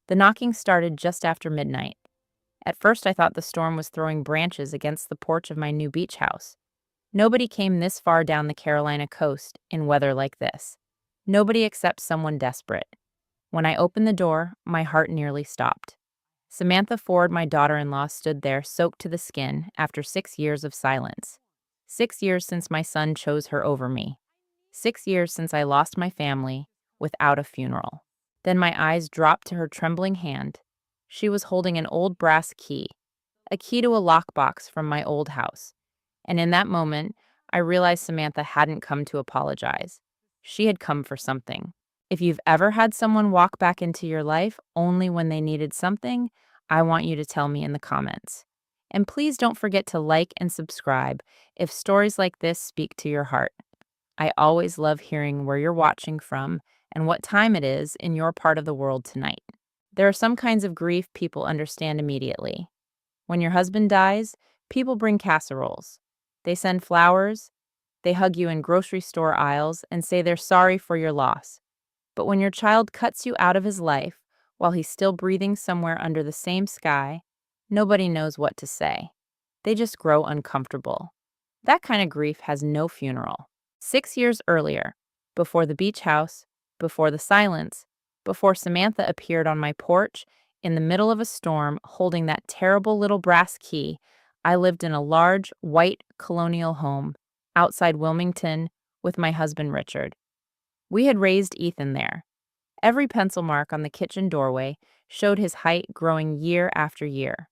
The knocking started just after midnight. At first, I thought the storm was throwing branches against the porch of my new beach house. Nobody came this far down the Carolina coast in weather like this. Nobody except someone desperate. When I opened the door, my heart nearly stopped. Samantha Ford, my daughter-in-law, stood there soaked to the skin after 6 years of silence. 6 years since my son chose her over me. 6 years since I lost my family without a funeral. Then my eyes dropped to her trembling hand. She was holding an old brass key, a key to a lockbox from my old house. And in that moment, I realized Samantha hadn't come to apologize. She had come for something. If you've ever had someone walk back into your life only when they needed something, I want you to tell me in the comments. And please don't forget to like and subscribe if stories like this speak to your heart. I always love hearing where you're watching from and what time it is in your part of the world tonight. There are some kinds of grief people understand immediately. When your husband dies, people bring casseroles. They send flowers, they hug you in grocery store aisles and say they're sorry for your loss. But when your child cuts you out of his life while he's still breathing somewhere under the same sky, nobody knows what to say. They just grow uncomfortable. That kind of grief has no funeral. 6 years earlier, before the beach house, before the silence, before Samantha appeared on my porch in the middle of a storm holding that terrible little brass key, I lived in a large, white colonial home outside Wilmington with my husband Richard. We had raised Ethan there. Every pencil mark on the kitchen doorway showed his height growing year after year.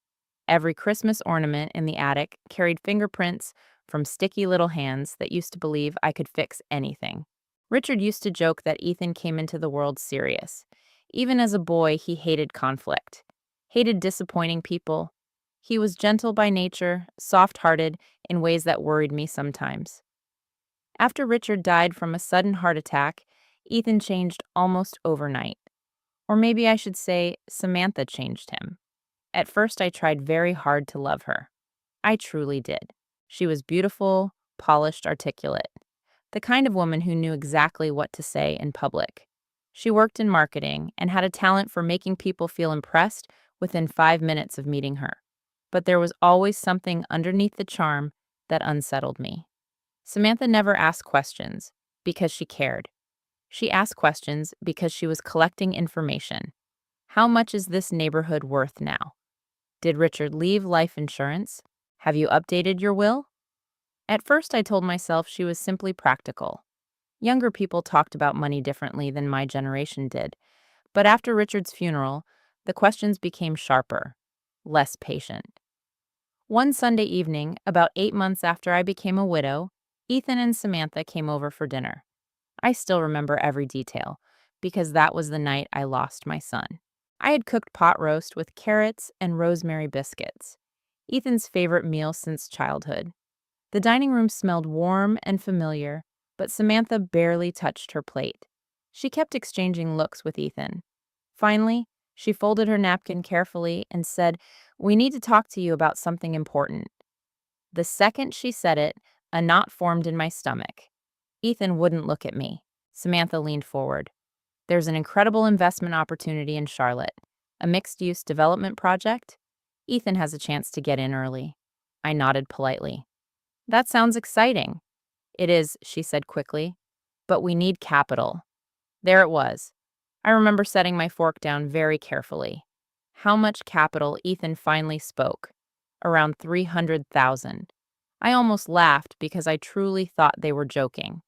Every Christmas ornament in the attic carried fingerprints from sticky little hands that used to believe I could fix anything. Richard used to joke that Ethan came into the world serious. Even as a boy, he hated conflict, hated disappointing people. He was gentle by nature, soft-hearted in ways that worried me sometimes. After Richard died from a sudden heart attack, Ethan changed almost overnight. Or maybe I should say, Samantha changed him. At first, I tried very hard to love her. I truly did. She was beautiful, polished, articulate. The kind of woman who knew exactly what to say in public. She worked in marketing and had a talent for making people feel impressed within 5 minutes of meeting her. But there was always something underneath the charm that unsettled me. Samantha never asked questions because she cared. She asked questions because she was collecting information. How much is this neighborhood worth now? Did Richard leave life insurance? Have you updated your will? At first, I told myself she was simply practical. Younger people talked about money differently than my generation did. But after Richard's funeral, the questions became sharper, less patient. One Sunday evening, about 8 months after I became a widow, Ethan and Samantha came over for dinner. I still remember every detail, because that was the night I lost my son. I had cooked pot roast with carrots and rosemary biscuits, Ethan's favorite meal since childhood. The dining room smelled warm and familiar, but Samantha barely touched her plate. She kept exchanging looks with Ethan. Finally, she folded her napkin carefully and said, "We need to talk to you about something important." The second she said it, a knot formed in my stomach. Ethan wouldn't look at me. Samantha leaned forward. "There's an incredible investment opportunity in Charlotte, a mixed-use development project. Ethan has a chance to get in early." I nodded politely. "That sounds exciting." "It is," she said quickly, "but we need capital." There it was. I remember setting my fork down very carefully. How much capital? Ethan finally spoke. Around 300,000. I almost laughed because I truly thought they were joking.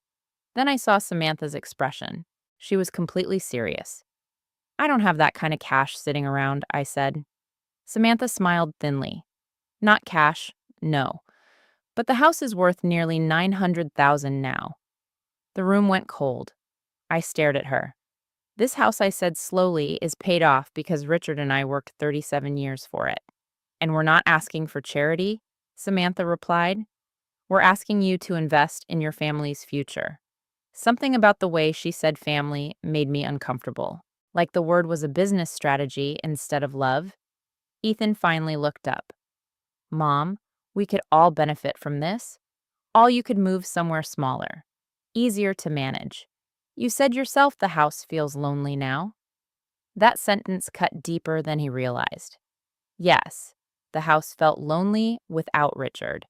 Then I saw Samantha's expression. She was completely serious. "I don't have that kind of cash sitting around," I said. Samantha smiled thinly. "Not cash, no. But the house is worth nearly 900,000 now." The room went cold. I stared at her. "This house," I said slowly, "is paid off because Richard and I worked 37 years for it." "And we're not asking for charity," Samantha replied. "We're asking you to invest in your family's future." Something about the way she said family made me uncomfortable, like the word was a business strategy instead of love. Ethan finally looked up. "Mom, we could all benefit from this. All you could move somewhere smaller, easier to manage. You said yourself the house feels lonely now." That sentence cut deeper than he realized. Yes, the house felt lonely without Richard.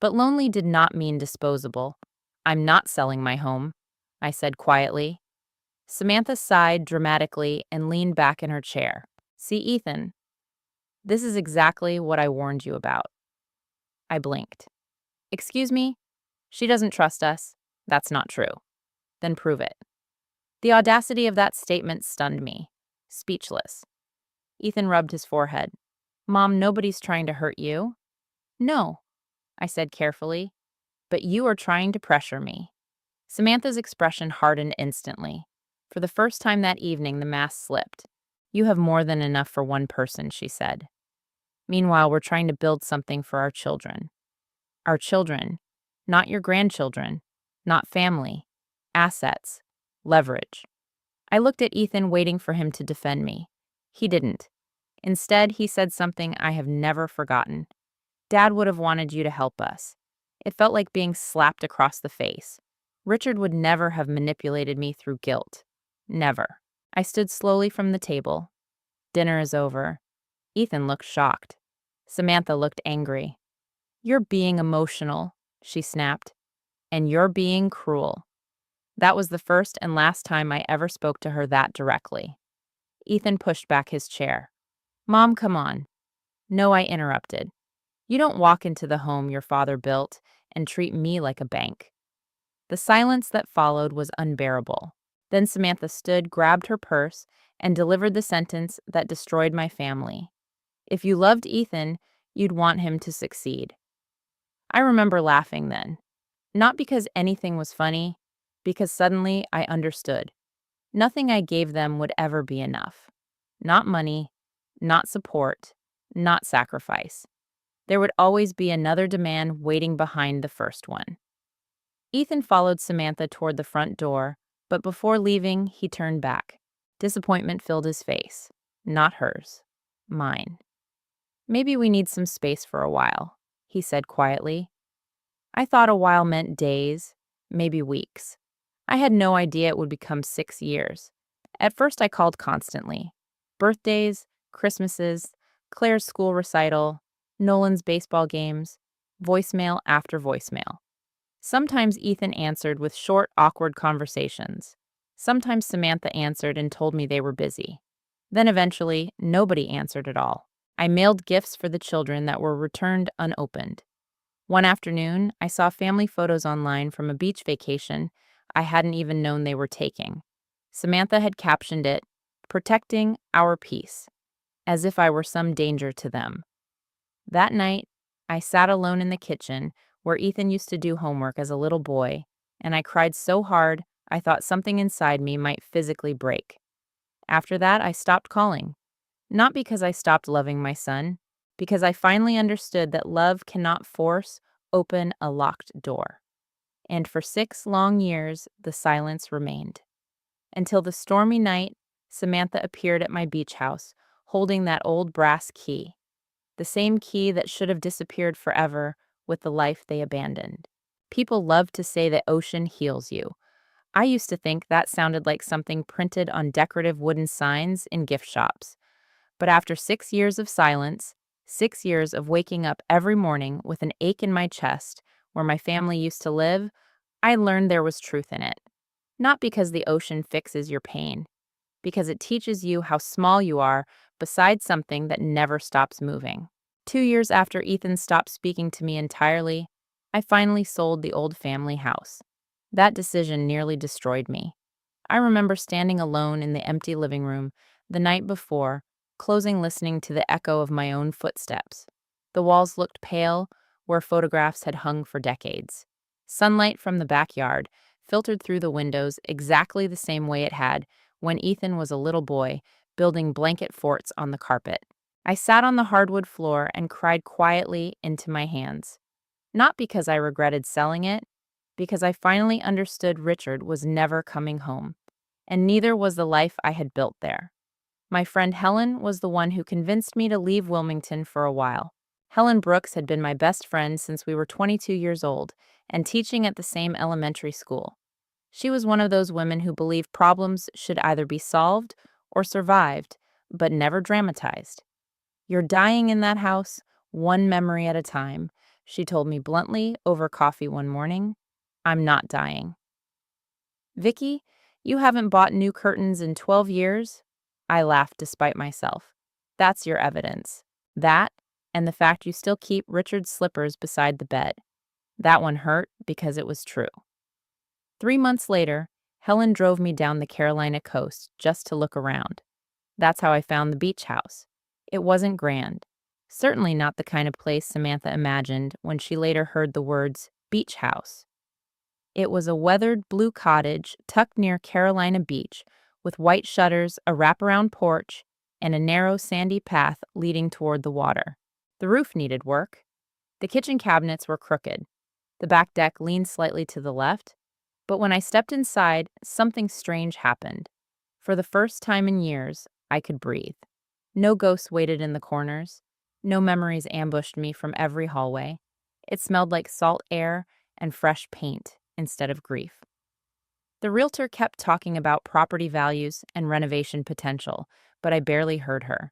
But lonely did not mean disposable. I'm not selling my home, I said quietly. Samantha sighed dramatically and leaned back in her chair. See, Ethan, this is exactly what I warned you about. I blinked. Excuse me? She doesn't trust us. That's not true. Then prove it. The audacity of that statement stunned me. Speechless. Ethan rubbed his forehead. Mom, nobody's trying to hurt you. No, I said carefully, but you are trying to pressure me. Samantha's expression hardened instantly. For the first time that evening, the mask slipped. You have more than enough for one person, she said. Meanwhile, we're trying to build something for our children. Our children, not your grandchildren, not family, assets, leverage. I looked at Ethan, waiting for him to defend me. He didn't. Instead, he said something I have never forgotten. Dad would have wanted you to help us. It felt like being slapped across the face. Richard would never have manipulated me through guilt. Never. I stood slowly from the table. Dinner is over. Ethan looked shocked. Samantha looked angry. You're being emotional, she snapped. And you're being cruel. That was the first and last time I ever spoke to her that directly. Ethan pushed back his chair. Mom, come on. No, I interrupted. You don't walk into the home your father built and treat me like a bank. The silence that followed was unbearable. Then Samantha stood, grabbed her purse, and delivered the sentence that destroyed my family. If you loved Ethan, you'd want him to succeed. I remember laughing then. Not because anything was funny, because suddenly I understood. Nothing I gave them would ever be enough. Not money, not support, not sacrifice. There would always be another demand waiting behind the first one. Ethan followed Samantha toward the front door, but before leaving, he turned back. Disappointment filled his face. Not hers. Mine. Maybe we need some space for a while, he said quietly. I thought a while meant days, maybe weeks. I had no idea it would become 6 years. At first, I called constantly. Birthdays, Christmases, Claire's school recital, Nolan's baseball games, voicemail after voicemail. Sometimes Ethan answered with short, awkward conversations. Sometimes Samantha answered and told me they were busy. Then eventually, nobody answered at all. I mailed gifts for the children that were returned unopened. One afternoon, I saw family photos online from a beach vacation I hadn't even known they were taking. Samantha had captioned it, "Protecting our peace," as if I were some danger to them. That night, I sat alone in the kitchen where Ethan used to do homework as a little boy, and I cried so hard I thought something inside me might physically break. After that, I stopped calling. Not because I stopped loving my son, because I finally understood that love cannot force open a locked door. And for 6 long years, the silence remained. Until the stormy night, Samantha appeared at my beach house, holding that old brass key. The same key that should have disappeared forever with the life they abandoned. People love to say that ocean heals you. I used to think that sounded like something printed on decorative wooden signs in gift shops. But after 6 years of silence, 6 years of waking up every morning with an ache in my chest where my family used to live, I learned there was truth in it. Not because the ocean fixes your pain, because it teaches you how small you are beside something that never stops moving. 2 years after Ethan stopped speaking to me entirely, I finally sold the old family house. That decision nearly destroyed me. I remember standing alone in the empty living room the night before, closing listening to the echo of my own footsteps. The walls looked pale, where photographs had hung for decades. Sunlight from the backyard filtered through the windows exactly the same way it had when Ethan was a little boy, building blanket forts on the carpet. I sat on the hardwood floor and cried quietly into my hands. Not because I regretted selling it, because I finally understood Richard was never coming home, and neither was the life I had built there. My friend Helen was the one who convinced me to leave Wilmington for a while. Helen Brooks had been my best friend since we were 22 years old and teaching at the same elementary school. She was one of those women who believed problems should either be solved or survived, but never dramatized. You're dying in that house, one memory at a time, she told me bluntly over coffee one morning. I'm not dying. Vicky, you haven't bought new curtains in 12 years? I laughed despite myself. That's your evidence. That, and the fact you still keep Richard's slippers beside the bed. That one hurt because it was true. 3 months later, Helen drove me down the Carolina coast just to look around. That's how I found the beach house. It wasn't grand. Certainly not the kind of place Samantha imagined when she later heard the words beach house. It was a weathered blue cottage tucked near Carolina Beach with white shutters, a wraparound porch, and a narrow sandy path leading toward the water. The roof needed work. The kitchen cabinets were crooked. The back deck leaned slightly to the left. But when I stepped inside, something strange happened. For the first time in years, I could breathe. No ghosts waited in the corners. No memories ambushed me from every hallway. It smelled like salt air and fresh paint instead of grief. The realtor kept talking about property values and renovation potential, but I barely heard her.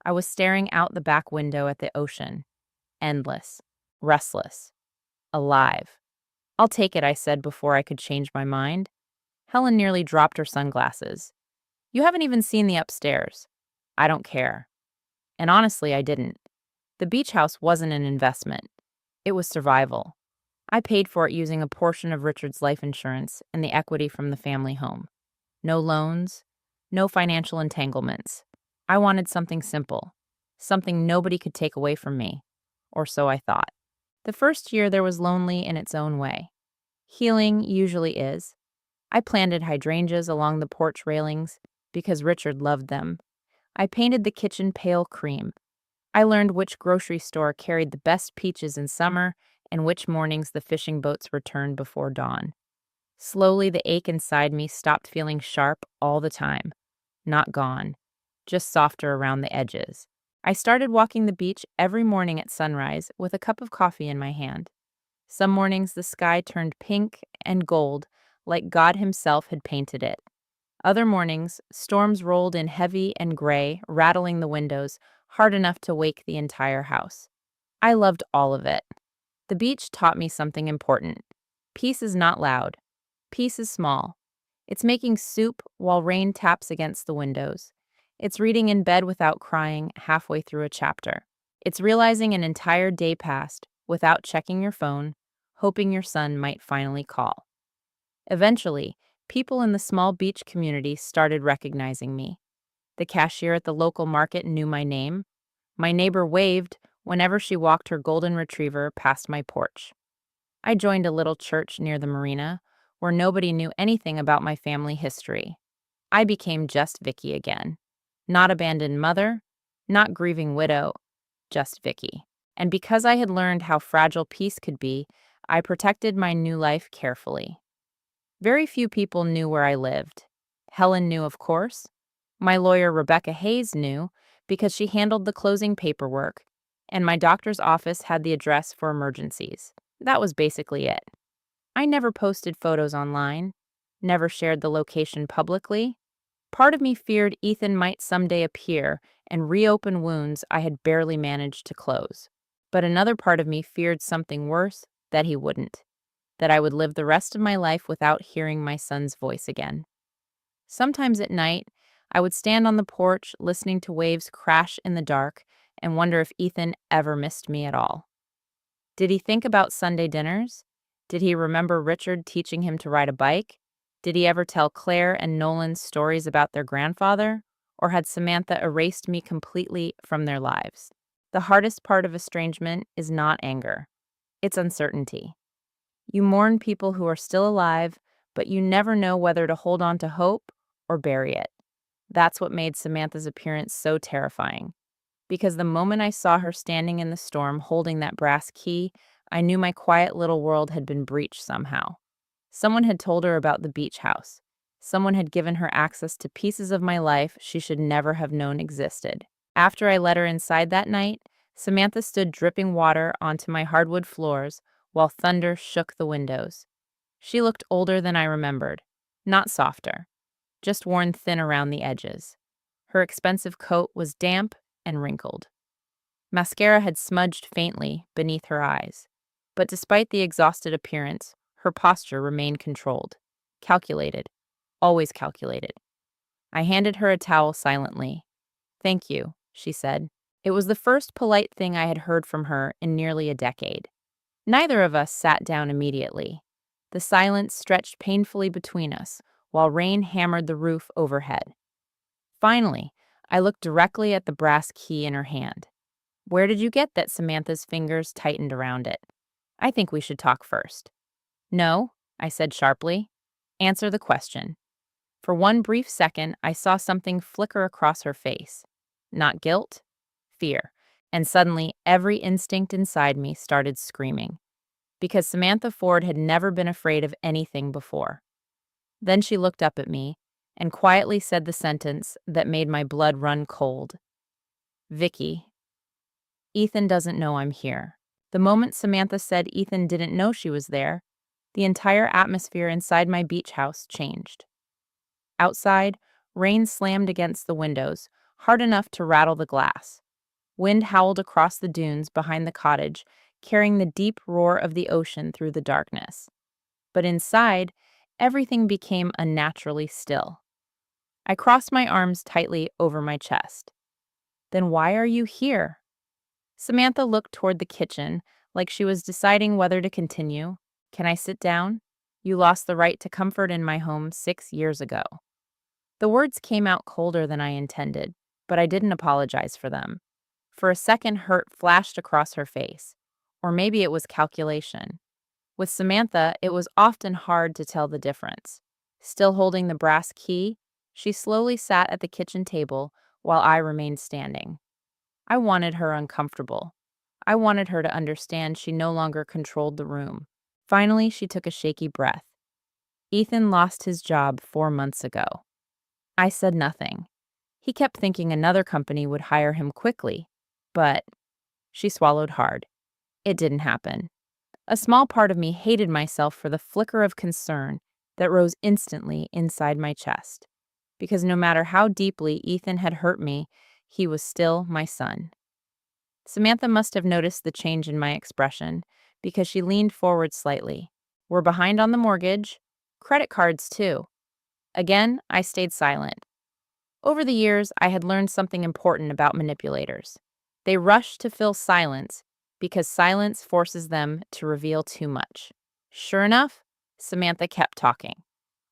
I was staring out the back window at the ocean. Endless. Restless. Alive. I'll take it, I said before I could change my mind. Helen nearly dropped her sunglasses. You haven't even seen the upstairs. I don't care. And honestly, I didn't. The beach house wasn't an investment. It was survival. I paid for it using a portion of Richard's life insurance and the equity from the family home. No loans, no financial entanglements. I wanted something simple, something nobody could take away from me, or so I thought. The first year there was lonely in its own way. Healing usually is. I planted hydrangeas along the porch railings because Richard loved them. I painted the kitchen pale cream. I learned which grocery store carried the best peaches in summer and which mornings the fishing boats returned before dawn. Slowly, the ache inside me stopped feeling sharp all the time. Not gone, just softer around the edges. I started walking the beach every morning at sunrise with a cup of coffee in my hand. Some mornings the sky turned pink and gold, like God himself had painted it. Other mornings, storms rolled in heavy and gray, rattling the windows, hard enough to wake the entire house. I loved all of it. The beach taught me something important. Peace is not loud. Peace is small. It's making soup while rain taps against the windows. It's reading in bed without crying halfway through a chapter. It's realizing an entire day passed without checking your phone, hoping your son might finally call. Eventually, people in the small beach community started recognizing me. The cashier at the local market knew my name. My neighbor waved whenever she walked her golden retriever past my porch. I joined a little church near the marina where nobody knew anything about my family history. I became just Vicky again. Not abandoned mother, not grieving widow, just Vicky. And because I had learned how fragile peace could be, I protected my new life carefully. Very few people knew where I lived. Helen knew, of course. My lawyer, Rebecca Hayes, knew because she handled the closing paperwork, and my doctor's office had the address for emergencies. That was basically it. I never posted photos online, never shared the location publicly. Part of me feared Ethan might someday appear and reopen wounds I had barely managed to close. But another part of me feared something worse, that he wouldn't, that I would live the rest of my life without hearing my son's voice again. Sometimes at night, I would stand on the porch listening to waves crash in the dark and wonder if Ethan ever missed me at all. Did he think about Sunday dinners? Did he remember Richard teaching him to ride a bike? Did he ever tell Claire and Nolan stories about their grandfather? Or had Samantha erased me completely from their lives? The hardest part of estrangement is not anger. It's uncertainty. You mourn people who are still alive, but you never know whether to hold on to hope or bury it. That's what made Samantha's appearance so terrifying. Because the moment I saw her standing in the storm holding that brass key, I knew my quiet little world had been breached somehow. Someone had told her about the beach house. Someone had given her access to pieces of my life she should never have known existed. After I let her inside that night, Samantha stood dripping water onto my hardwood floors while thunder shook the windows. She looked older than I remembered, not softer, just worn thin around the edges. Her expensive coat was damp and wrinkled. Mascara had smudged faintly beneath her eyes. But despite the exhausted appearance, her posture remained controlled. Calculated. Always calculated. I handed her a towel silently. "Thank you," she said. It was the first polite thing I had heard from her in nearly a decade. Neither of us sat down immediately. The silence stretched painfully between us, while rain hammered the roof overhead. Finally, I looked directly at the brass key in her hand. "Where did you get that?" Samantha's fingers tightened around it. "I think we should talk first." "No," I said sharply. "Answer the question." For one brief second, I saw something flicker across her face. Not guilt, fear. And suddenly, every instinct inside me started screaming. Because Samantha Ford had never been afraid of anything before. Then she looked up at me and quietly said the sentence that made my blood run cold. "Vicki, Ethan doesn't know I'm here." The moment Samantha said Ethan didn't know she was there, the entire atmosphere inside my beach house changed. Outside, rain slammed against the windows, hard enough to rattle the glass. Wind howled across the dunes behind the cottage, carrying the deep roar of the ocean through the darkness. But inside, everything became unnaturally still. I crossed my arms tightly over my chest. "Then why are you here?" Samantha looked toward the kitchen, like she was deciding whether to continue. "Can I sit down? You lost the right to comfort in my home 6 years ago." The words came out colder than I intended, but I didn't apologize for them. For a second, hurt flashed across her face. Or maybe it was calculation. With Samantha, it was often hard to tell the difference. Still holding the brass key, she slowly sat at the kitchen table while I remained standing. I wanted her uncomfortable. I wanted her to understand she no longer controlled the room. Finally, she took a shaky breath. "Ethan lost his job 4 months ago." I said nothing. He kept thinking another company would hire him quickly, but she swallowed hard. It didn't happen. A small part of me hated myself for the flicker of concern that rose instantly inside my chest. Because no matter how deeply Ethan had hurt me, he was still my son. Samantha must have noticed the change in my expression because she leaned forward slightly. "We're behind on the mortgage. Credit cards, too." Again, I stayed silent. Over the years, I had learned something important about manipulators. They rush to fill silence because silence forces them to reveal too much. Sure enough, Samantha kept talking.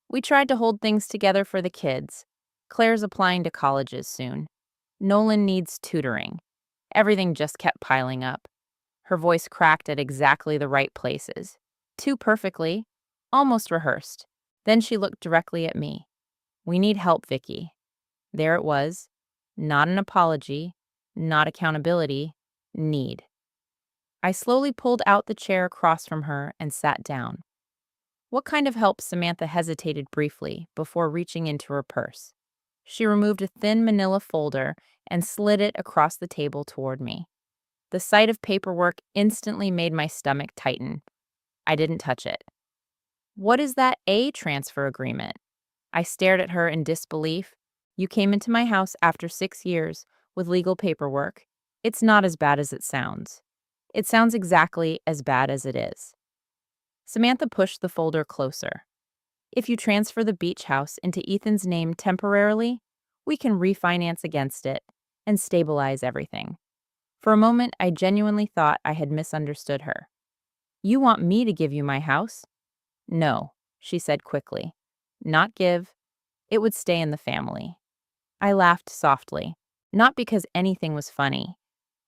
"We tried to hold things together for the kids. Claire's applying to colleges soon. Nolan needs tutoring." Everything just kept piling up. Her voice cracked at exactly the right places. Too perfectly, almost rehearsed. Then she looked directly at me. "We need help, Vicki." There it was. Not an apology, not accountability, need. I slowly pulled out the chair across from her and sat down. "What kind of help?" Samantha hesitated briefly before reaching into her purse. She removed a thin manila folder and slid it across the table toward me. The sight of paperwork instantly made my stomach tighten. I didn't touch it. "What is that transfer agreement?" I stared at her in disbelief. "You came into my house after 6 years with legal paperwork. It's not as bad as it sounds. It sounds exactly as bad as it is." Samantha pushed the folder closer. "If you transfer the beach house into Ethan's name temporarily, we can refinance against it and stabilize everything." For a moment, I genuinely thought I had misunderstood her. "You want me to give you my house?" "No," she said quickly. "Not give. It would stay in the family." I laughed softly, not because anything was funny,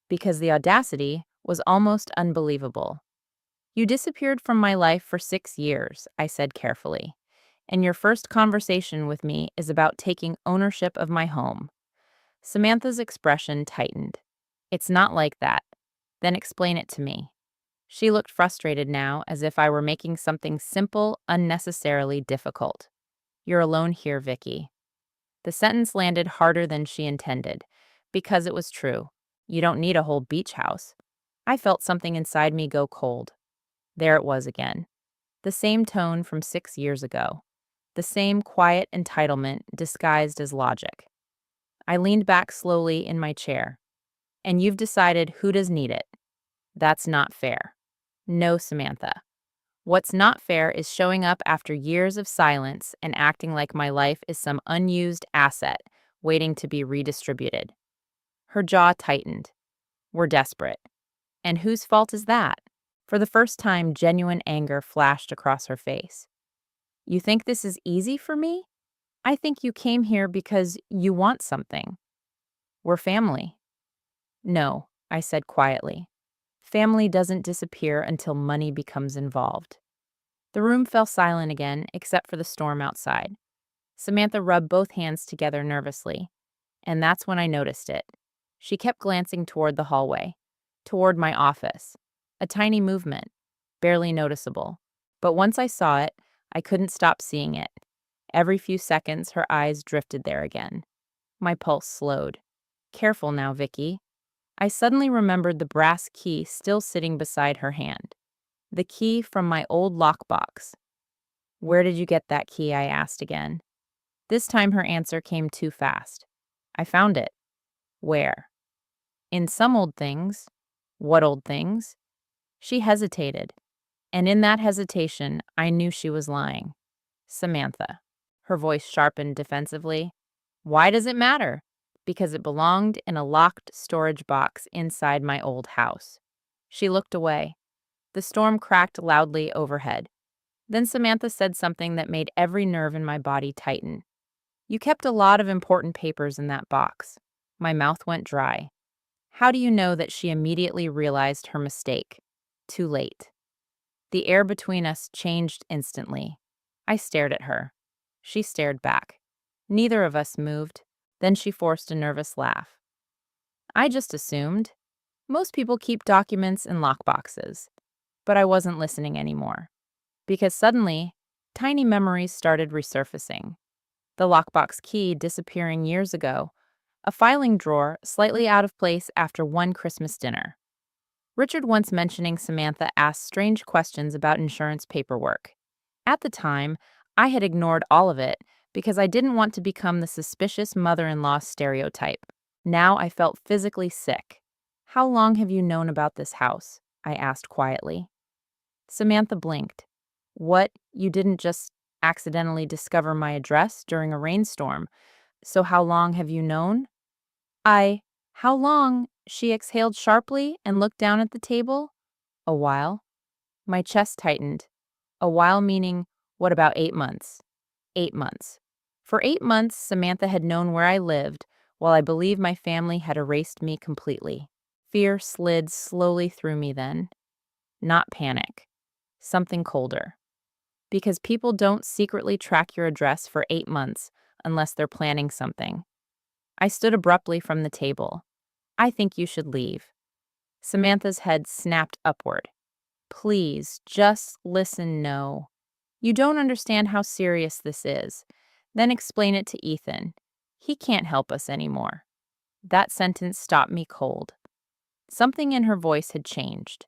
because the audacity was almost unbelievable. "You disappeared from my life for 6 years," I said carefully, "and your first conversation with me is about taking ownership of my home." Samantha's expression tightened. "It's not like that." "Then explain it to me." She looked frustrated now, as if I were making something simple unnecessarily difficult. "You're alone here, Vicki." The sentence landed harder than she intended, because it was true. You don't need a whole beach house. I felt something inside me go cold. There it was again. The same tone from 6 years ago. The same quiet entitlement disguised as logic. I leaned back slowly in my chair. And you've decided who does need it. That's not fair. No, Samantha. What's not fair is showing up after years of silence and acting like my life is some unused asset waiting to be redistributed. Her jaw tightened. We're desperate. And whose fault is that? For the first time, genuine anger flashed across her face. You think this is easy for me? I think you came here because you want something. We're family. No, I said quietly. Family doesn't disappear until money becomes involved. The room fell silent again, except for the storm outside. Samantha rubbed both hands together nervously, and that's when I noticed it. She kept glancing toward the hallway, toward my office. A tiny movement, barely noticeable. But once I saw it, I couldn't stop seeing it. Every few seconds, her eyes drifted there again. My pulse slowed. Careful now, Vicki. I suddenly remembered the brass key still sitting beside her hand. The key from my old lockbox. Where did you get that key? I asked again. This time her answer came too fast. I found it. Where? In some old things. What old things? She hesitated, and in that hesitation, I knew she was lying. Samantha. Her voice sharpened defensively. Why does it matter? Because it belonged in a locked storage box inside my old house. She looked away. The storm cracked loudly overhead. Then Samantha said something that made every nerve in my body tighten. You kept a lot of important papers in that box. My mouth went dry. How do you know that she immediately realized her mistake? Too late. The air between us changed instantly. I stared at her. She stared back. Neither of us moved. Then she forced a nervous laugh. I just assumed. Most people keep documents in lockboxes. But I wasn't listening anymore. Because suddenly, tiny memories started resurfacing. The lockbox key disappearing years ago, a filing drawer slightly out of place after one Christmas dinner. Richard once mentioning Samantha asked strange questions about insurance paperwork. At the time, I had ignored all of it because I didn't want to become the suspicious mother-in-law stereotype. Now I felt physically sick. How long have you known about this house? I asked quietly. Samantha blinked. What, you didn't just accidentally discover my address during a rainstorm. So how long have you known? How long? She exhaled sharply and looked down at the table. A while. My chest tightened. A while meaning, what about 8 months? 8 months. For 8 months, Samantha had known where I lived, while I believed my family had erased me completely. Fear slid slowly through me then. Not panic. Something colder. Because people don't secretly track your address for 8 months unless they're planning something. I stood abruptly from the table. I think you should leave. Samantha's head snapped upward. Please, just listen, no. You don't understand how serious this is. Then explain it to Ethan. He can't help us anymore. That sentence stopped me cold. Something in her voice had changed.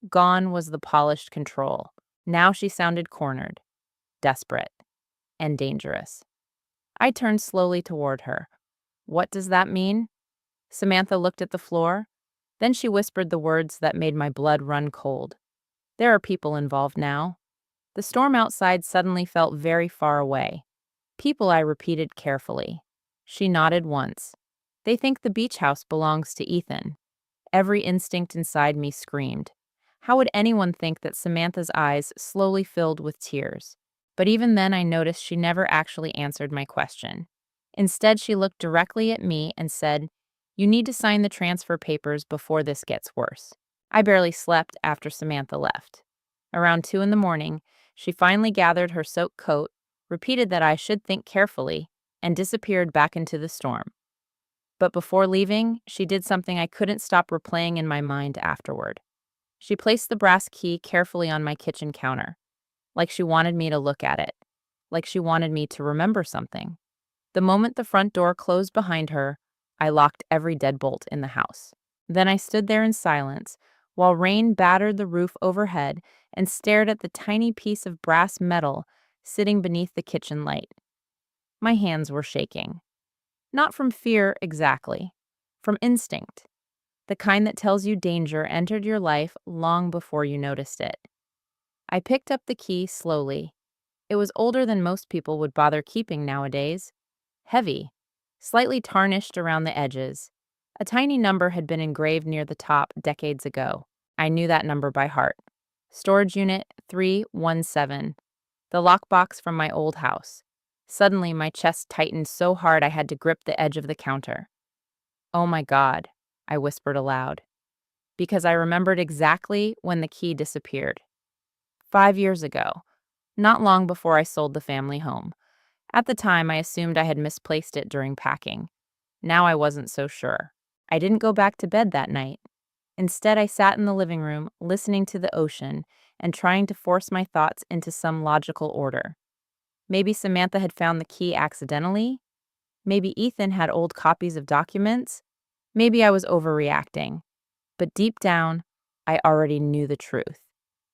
Gone was the polished control. Now she sounded cornered, desperate, and dangerous. I turned slowly toward her. What does that mean? Samantha looked at the floor. Then she whispered the words that made my blood run cold. There are people involved now. The storm outside suddenly felt very far away. People, I repeated carefully. She nodded once. They think the beach house belongs to Ethan. Every instinct inside me screamed. How would anyone think that Samantha's eyes slowly filled with tears? But even then I noticed she never actually answered my question. Instead, she looked directly at me and said, You need to sign the transfer papers before this gets worse. I barely slept after Samantha left. Around 2 in the morning, she finally gathered her soaked coat, repeated that I should think carefully, and disappeared back into the storm. But before leaving, she did something I couldn't stop replaying in my mind afterward. She placed the brass key carefully on my kitchen counter, like she wanted me to look at it, like she wanted me to remember something. The moment the front door closed behind her, I locked every deadbolt in the house. Then I stood there in silence, while rain battered the roof overhead and stared at the tiny piece of brass metal sitting beneath the kitchen light. My hands were shaking. Not from fear exactly, from instinct, the kind that tells you danger entered your life long before you noticed it. I picked up the key slowly. It was older than most people would bother keeping nowadays. Heavy, slightly tarnished around the edges. A tiny number had been engraved near the top decades ago. I knew that number by heart. Storage Unit 317, the lockbox from my old house. Suddenly, my chest tightened so hard I had to grip the edge of the counter. Oh my God, I whispered aloud, because I remembered exactly when the key disappeared. 5 years ago, not long before I sold the family home. At the time, I assumed I had misplaced it during packing. Now I wasn't so sure. I didn't go back to bed that night. Instead, I sat in the living room, listening to the ocean and trying to force my thoughts into some logical order. Maybe Samantha had found the key accidentally. Maybe Ethan had old copies of documents. Maybe I was overreacting. But deep down, I already knew the truth.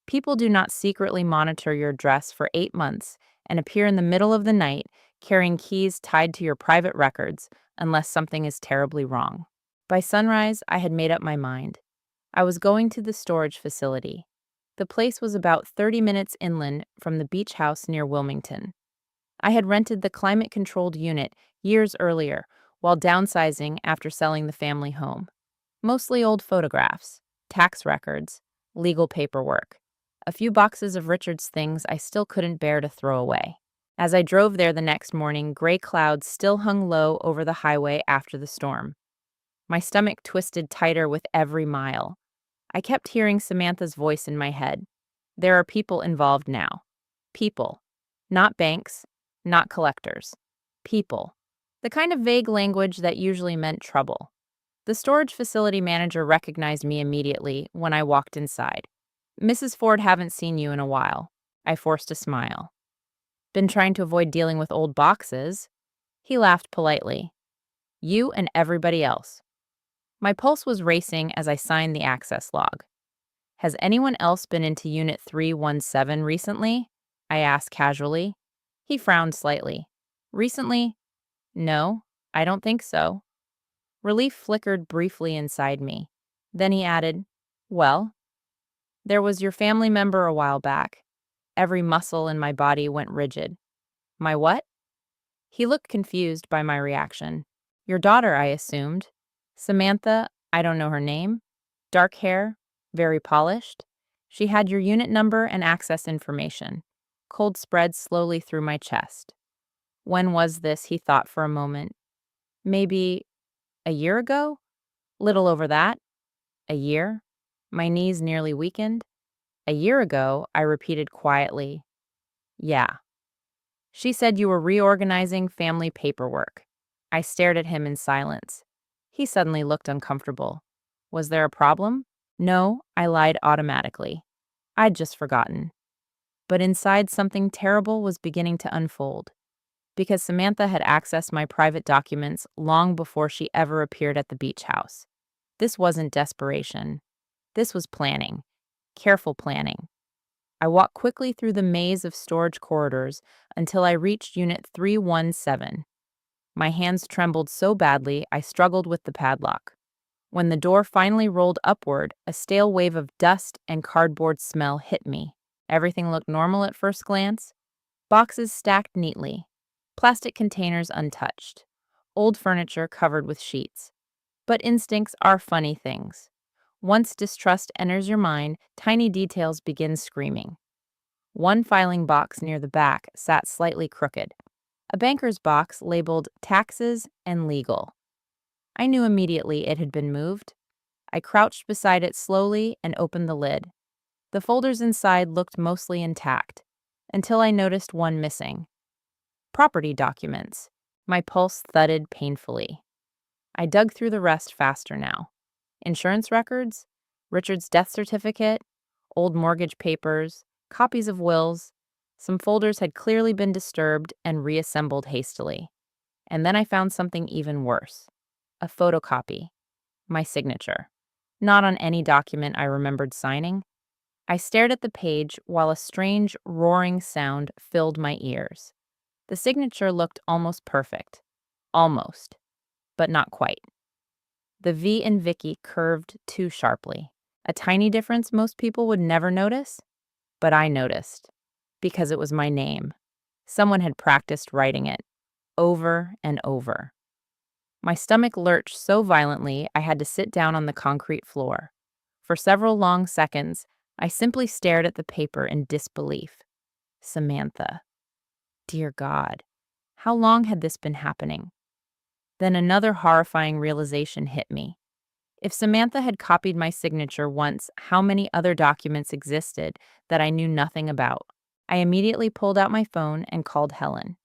People do not secretly monitor your dress for 8 months and appear in the middle of the night carrying keys tied to your private records unless something is terribly wrong. By sunrise, I had made up my mind. I was going to the storage facility. The place was about 30 minutes inland from the beach house near Wilmington. I had rented the climate-controlled unit years earlier while downsizing after selling the family home. Mostly old photographs, tax records, legal paperwork, a few boxes of Richard's things I still couldn't bear to throw away. As I drove there the next morning, gray clouds still hung low over the highway after the storm. My stomach twisted tighter with every mile. I kept hearing Samantha's voice in my head. There are people involved now. People. Not banks, not collectors. People. The kind of vague language that usually meant trouble. The storage facility manager recognized me immediately when I walked inside. "Mrs. Ford, haven't seen you in a while." I forced a smile. "Been trying to avoid dealing with old boxes." He laughed politely. "You and everybody else." My pulse was racing as I signed the access log. "Has anyone else been into Unit 317 recently?" I asked casually. He frowned slightly. "Recently? No, I don't think so." Relief flickered briefly inside me. Then he added, "Well, there was your family member a while back." Every muscle in my body went rigid. "My what?" He looked confused by my reaction. "Your daughter, I assumed." "Samantha, I don't know her name. Dark hair, very polished. She had your unit number and access information." Cold spread slowly through my chest. "When was this?" He thought for a moment. "Maybe a year ago? Little over that. A year?" My knees nearly weakened. "A year ago," I repeated quietly. "Yeah." "She said you were reorganizing family paperwork." I stared at him in silence. He suddenly looked uncomfortable. "Was there a problem?" "No," I lied automatically. I'd just forgotten. But inside, something terrible was beginning to unfold. Because Samantha had accessed my private documents long before she ever appeared at the beach house. This wasn't desperation. This was planning. Careful planning. I walked quickly through the maze of storage corridors until I reached Unit 317. My hands trembled so badly I struggled with the padlock. When the door finally rolled upward, a stale wave of dust and cardboard smell hit me. Everything looked normal at first glance. Boxes stacked neatly, plastic containers untouched, old furniture covered with sheets. But instincts are funny things. Once distrust enters your mind, tiny details begin screaming. One filing box near the back sat slightly crooked. A banker's box labeled taxes and legal. I knew immediately it had been moved. I crouched beside it slowly and opened the lid. The folders inside looked mostly intact, until I noticed one missing. Property documents. My pulse thudded painfully. I dug through the rest faster now. Insurance records, Richard's death certificate, old mortgage papers, copies of wills. Some folders had clearly been disturbed and reassembled hastily. And then I found something even worse. A photocopy. My signature. Not on any document I remembered signing. I stared at the page while a strange, roaring sound filled my ears. The signature looked almost perfect. Almost. but not quite. The V in Vicki curved too sharply. A tiny difference most people would never notice, but I noticed because it was my name. Someone had practiced writing it over and over. My stomach lurched so violently I had to sit down on the concrete floor. For several long seconds, I simply stared at the paper in disbelief. Samantha. Dear God, how long had this been happening? Then another horrifying realization hit me. If Samantha had copied my signature once, how many other documents existed that I knew nothing about? I immediately pulled out my phone and called Helen.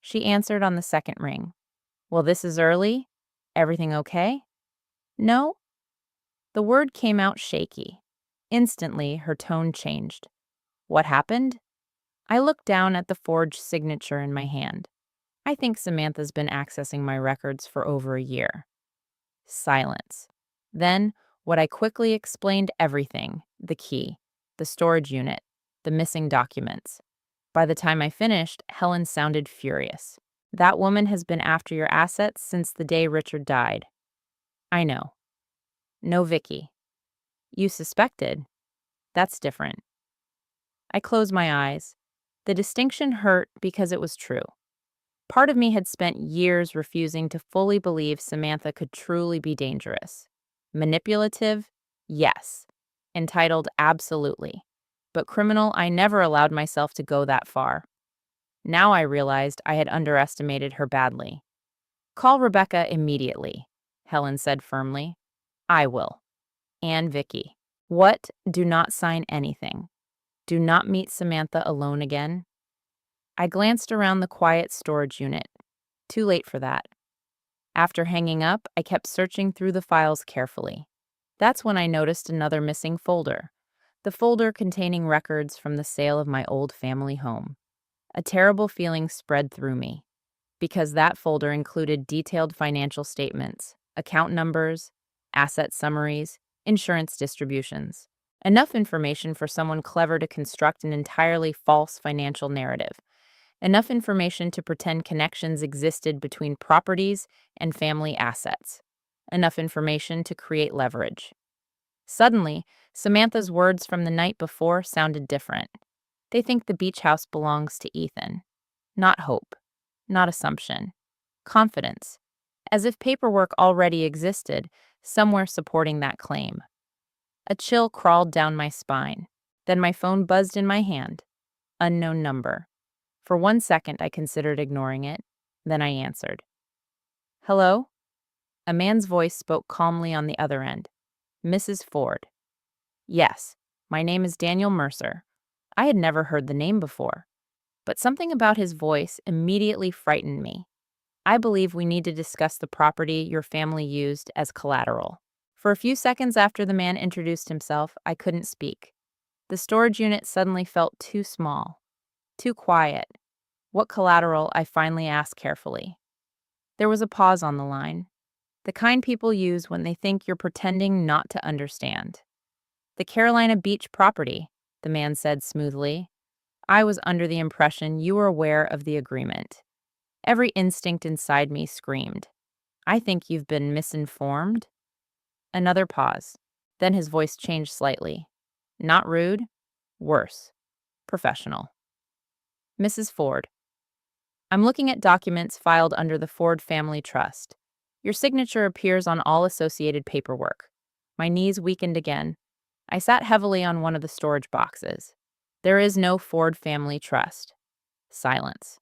She answered on the second ring. Well, this is early. Everything okay? No? The word came out shaky. Instantly, her tone changed. What happened? I looked down at the forged signature in my hand. I think Samantha's been accessing my records for over a year. Silence. Then, what I quickly explained everything, the key, the storage unit, the missing documents. By the time I finished, Helen sounded furious. That woman has been after your assets since the day Richard died. I know. No, Vicki. You suspected? That's different. I closed my eyes. The distinction hurt because it was true. Part of me had spent years refusing to fully believe Samantha could truly be dangerous. Manipulative? Yes. Entitled? Absolutely. But criminal, I never allowed myself to go that far. Now I realized I had underestimated her badly. Call Rebecca immediately, Helen said firmly. I will. And Vicki. What? Do not sign anything. Do not meet Samantha alone again. I glanced around the quiet storage unit. Too late for that. After hanging up, I kept searching through the files carefully. That's when I noticed another missing folder. The folder containing records from the sale of my old family home. A terrible feeling spread through me, because that folder included detailed financial statements, account numbers, asset summaries, insurance distributions. Enough information for someone clever to construct an entirely false financial narrative. Enough information to pretend connections existed between properties and family assets. Enough information to create leverage. Suddenly, Samantha's words from the night before sounded different. They think the beach house belongs to Ethan. Not hope. Not assumption. Confidence. As if paperwork already existed, somewhere supporting that claim. A chill crawled down my spine. Then my phone buzzed in my hand. Unknown number. For 1 second, I considered ignoring it. Then I answered. Hello? A man's voice spoke calmly on the other end. Mrs. Ford. Yes, my name is Daniel Mercer. I had never heard the name before, but something about his voice immediately frightened me. I believe we need to discuss the property your family used as collateral. For a few seconds after the man introduced himself, I couldn't speak. The storage unit suddenly felt too small, too quiet. What collateral? I finally asked carefully. There was a pause on the line, the kind people use when they think you're pretending not to understand. The Carolina Beach property, the man said smoothly. I was under the impression you were aware of the agreement. Every instinct inside me screamed. I think you've been misinformed. Another pause. Then his voice changed slightly. Not rude, worse. Professional. Mrs. Ford. I'm looking at documents filed under the Ford Family Trust. Your signature appears on all associated paperwork. My knees weakened again. I sat heavily on one of the storage boxes. There is no Ford Family Trust. Silence.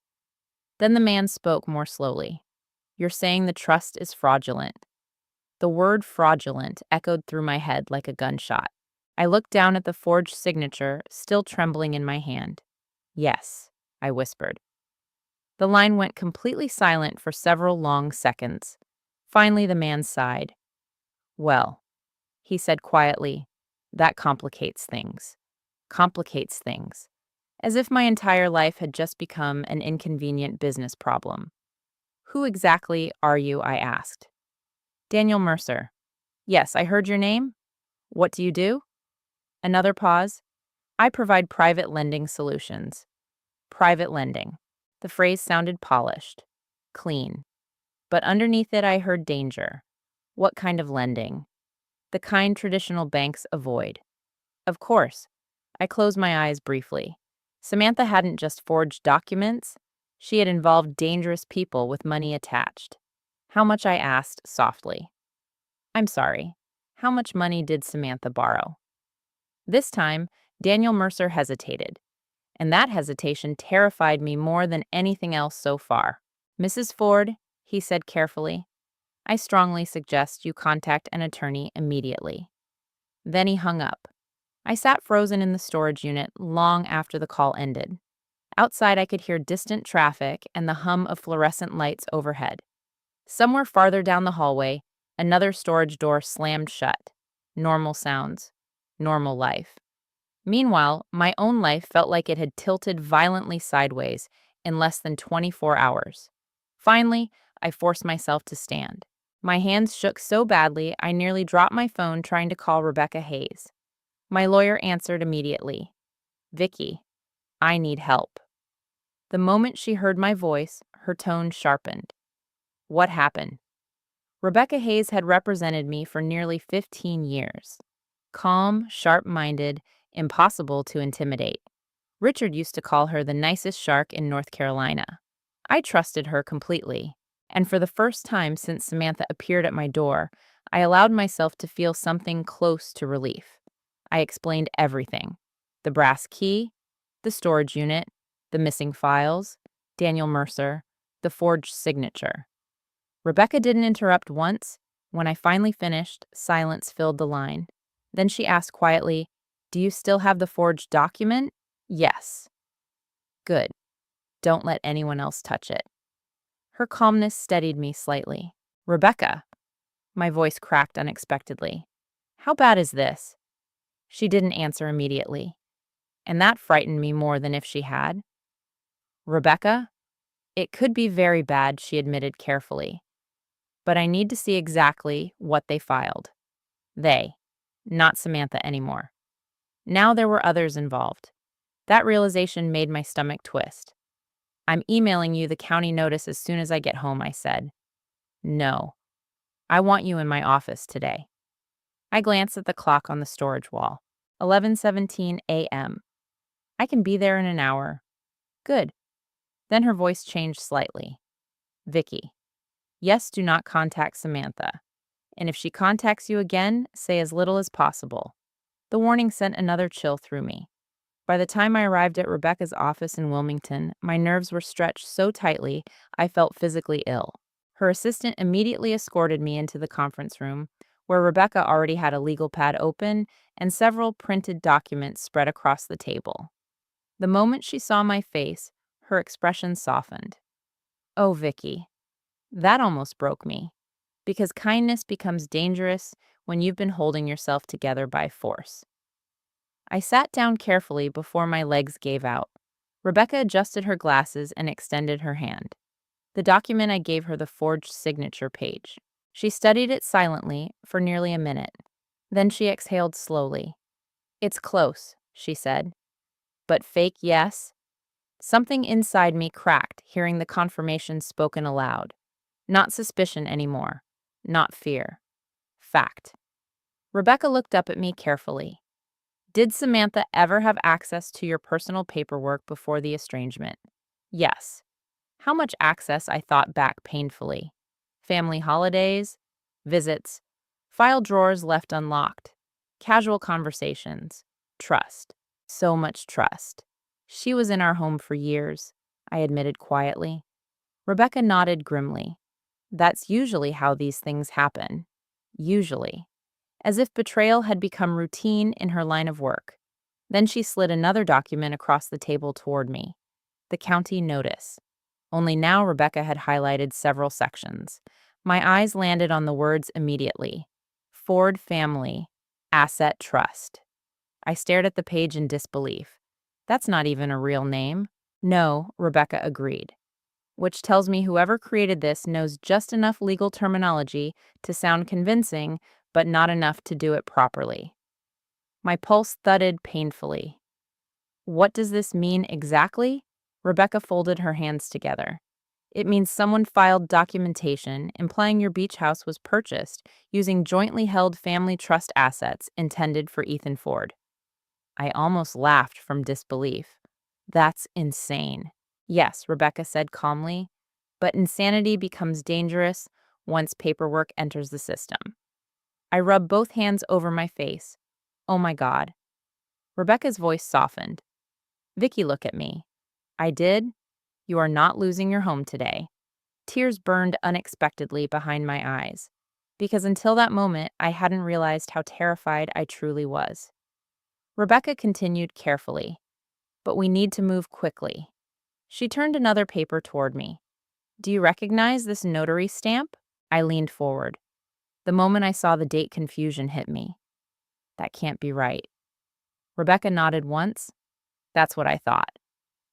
Then the man spoke more slowly. You're saying the trust is fraudulent. The word fraudulent echoed through my head like a gunshot. I looked down at the forged signature, still trembling in my hand. Yes, I whispered. The line went completely silent for several long seconds. Finally, the man sighed. Well, he said quietly, that complicates things. Complicates things. As if my entire life had just become an inconvenient business problem. Who exactly are you? I asked. Daniel Mercer. Yes, I heard your name. What do you do? Another pause. I provide private lending solutions. Private lending. The phrase sounded polished, clean. but underneath it I heard danger. What kind of lending? The kind traditional banks avoid. Of course. I closed my eyes briefly. Samantha hadn't just forged documents, she had involved dangerous people with money attached. How much, I asked softly. I'm sorry. How much money did Samantha borrow? This time, Daniel Mercer hesitated, and that hesitation terrified me more than anything else so far. Mrs. Ford, he said carefully, I strongly suggest you contact an attorney immediately. Then he hung up. I sat frozen in the storage unit long after the call ended. Outside, I could hear distant traffic and the hum of fluorescent lights overhead. Somewhere farther down the hallway, another storage door slammed shut. Normal sounds. Normal life. Meanwhile, my own life felt like it had tilted violently sideways in less than 24 hours. Finally, I forced myself to stand. My hands shook so badly I nearly dropped my phone trying to call Rebecca Hayes. My lawyer answered immediately. Vicki, I need help. The moment she heard my voice, her tone sharpened. What happened? Rebecca Hayes had represented me for nearly 15 years. Calm, sharp-minded, impossible to intimidate. Richard used to call her the nicest shark in North Carolina. I trusted her completely, and for the first time since Samantha appeared at my door, I allowed myself to feel something close to relief. I explained everything. The brass key, the storage unit, the missing files, Daniel Mercer, the forged signature. Rebecca didn't interrupt once. When I finally finished, silence filled the line. Then she asked quietly, Do you still have the forged document? Yes. Good. Don't let anyone else touch it. Her calmness steadied me slightly. Rebecca. My voice cracked unexpectedly. How bad is this? She didn't answer immediately, and that frightened me more than if she had. Rebecca? It could be very bad, she admitted carefully. But I need to see exactly what they filed. They, not Samantha anymore. Now there were others involved. That realization made my stomach twist. I'm emailing you the county notice as soon as I get home, I said. No. I want you in my office today. I glanced at the clock on the storage wall. 11:17 a.m. I can be there in an hour. Good. Then her voice changed slightly. Vicki. Yes, do not contact Samantha. And if she contacts you again, say as little as possible. The warning sent another chill through me. By the time I arrived at Rebecca's office in Wilmington, my nerves were stretched so tightly I felt physically ill. Her assistant immediately escorted me into the conference room, where Rebecca already had a legal pad open and several printed documents spread across the table. The moment she saw my face, her expression softened. Oh, Vicki, that almost broke me, because kindness becomes dangerous when you've been holding yourself together by force. I sat down carefully before my legs gave out. Rebecca adjusted her glasses and extended her hand. The document I gave her the forged signature page. She studied it silently for nearly a minute. Then she exhaled slowly. It's close, she said. But fake, yes? Something inside me cracked, hearing the confirmation spoken aloud. Not suspicion anymore. Not fear. Fact. Rebecca looked up at me carefully. Did Samantha ever have access to your personal paperwork before the estrangement? Yes. How much access, I thought back painfully. Family holidays, visits, file drawers left unlocked, casual conversations, trust. So much trust. She was in our home for years, I admitted quietly. Rebecca nodded grimly. That's usually how these things happen. Usually. As if betrayal had become routine in her line of work. Then she slid another document across the table toward me. The county notice. Only now Rebecca had highlighted several sections. My eyes landed on the words immediately. Ford Family, Asset Trust. I stared at the page in disbelief. That's not even a real name. No, Rebecca agreed. Which tells me whoever created this knows just enough legal terminology to sound convincing, but not enough to do it properly. My pulse thudded painfully. What does this mean exactly? Rebecca folded her hands together. It means someone filed documentation implying your beach house was purchased using jointly held family trust assets intended for Ethan Ford. I almost laughed from disbelief. That's insane. Yes, Rebecca said calmly, but insanity becomes dangerous once paperwork enters the system. I rubbed both hands over my face. Oh my God. Rebecca's voice softened. Vicki, look at me. I did. You are not losing your home today. Tears burned unexpectedly behind my eyes, because until that moment, I hadn't realized how terrified I truly was. Rebecca continued carefully, but we need to move quickly. She turned another paper toward me. Do you recognize this notary stamp? I leaned forward. The moment I saw the date, confusion hit me. That can't be right. Rebecca nodded once. That's what I thought.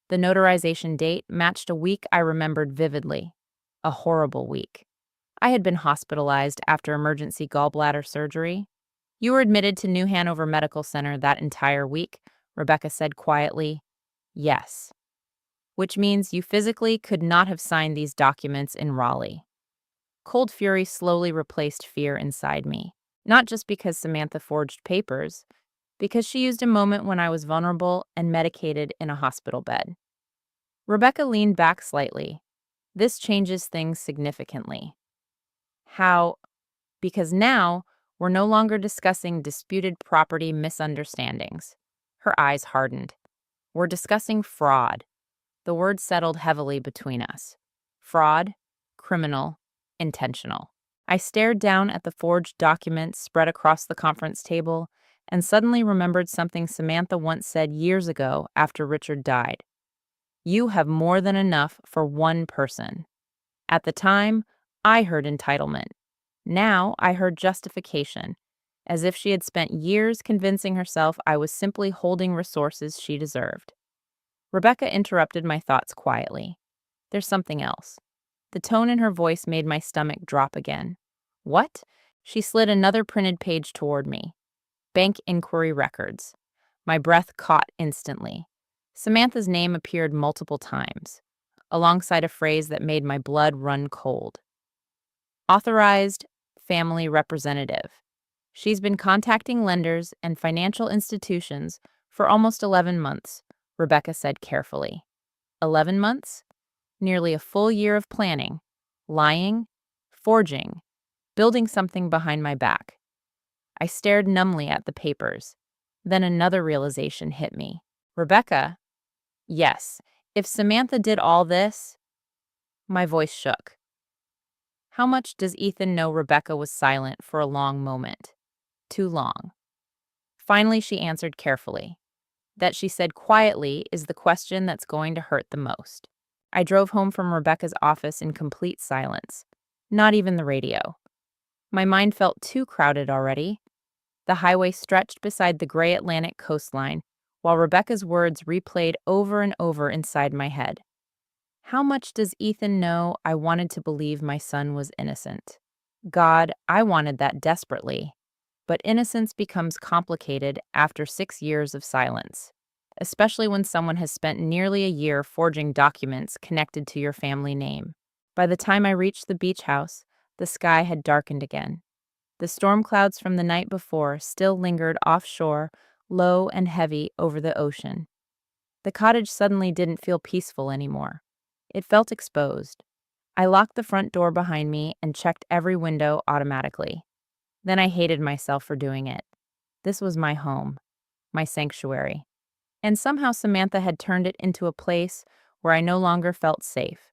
The notarization date matched a week I remembered vividly. A horrible week. I had been hospitalized after emergency gallbladder surgery. You were admitted to New Hanover Medical Center that entire week, Rebecca said quietly. Yes. Which means you physically could not have signed these documents in Raleigh. Cold fury slowly replaced fear inside me. Not just because Samantha forged papers, because she used a moment when I was vulnerable and medicated in a hospital bed. Rebecca leaned back slightly. This changes things significantly. How? Because now we're no longer discussing disputed property misunderstandings. Her eyes hardened. We're discussing fraud. The word settled heavily between us. Fraud, criminal, intentional. I stared down at the forged documents spread across the conference table and suddenly remembered something Samantha once said years ago after Richard died. You have more than enough for one person. At the time, I heard entitlement. Now I heard justification, as if she had spent years convincing herself I was simply holding resources she deserved. Rebecca interrupted my thoughts quietly. There's something else. The tone in her voice made my stomach drop again. What? She slid another printed page toward me. Bank inquiry records. My breath caught instantly. Samantha's name appeared multiple times, alongside a phrase that made my blood run cold. Authorized family representative. She's been contacting lenders and financial institutions for almost 11 months, Rebecca said carefully. 11 months? Nearly a full year of planning, lying, forging, building something behind my back. I stared numbly at the papers. Then another realization hit me. Rebecca? Yes, if Samantha did all this, my voice shook. How much does Ethan know? Rebecca was silent for a long moment. Too long. Finally, she answered carefully. That she said quietly is the question that's going to hurt the most. I drove home from Rebecca's office in complete silence. Not even the radio. My mind felt too crowded already. The highway stretched beside the gray Atlantic coastline, while Rebecca's words replayed over and over inside my head. How much does Ethan know? I wanted to believe my son was innocent. God, I wanted that desperately. But innocence becomes complicated after 6 years of silence, especially when someone has spent nearly a year forging documents connected to your family name. By the time I reached the beach house, the sky had darkened again. The storm clouds from the night before still lingered offshore, low and heavy over the ocean. The cottage suddenly didn't feel peaceful anymore. It felt exposed. I locked the front door behind me and checked every window automatically. Then I hated myself for doing it. This was my home, my sanctuary. And somehow Samantha had turned it into a place where I no longer felt safe.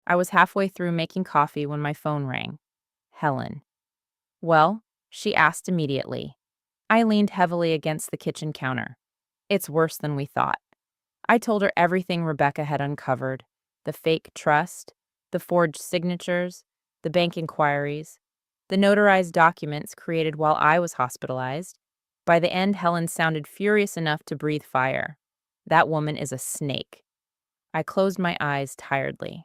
I was halfway through making coffee when my phone rang. Helen. Well, she asked immediately. I leaned heavily against the kitchen counter. It's worse than we thought. I told her everything Rebecca had uncovered, the fake trust, the forged signatures, the bank inquiries, the notarized documents created while I was hospitalized. By the end, Helen sounded furious enough to breathe fire. That woman is a snake. I closed my eyes tiredly.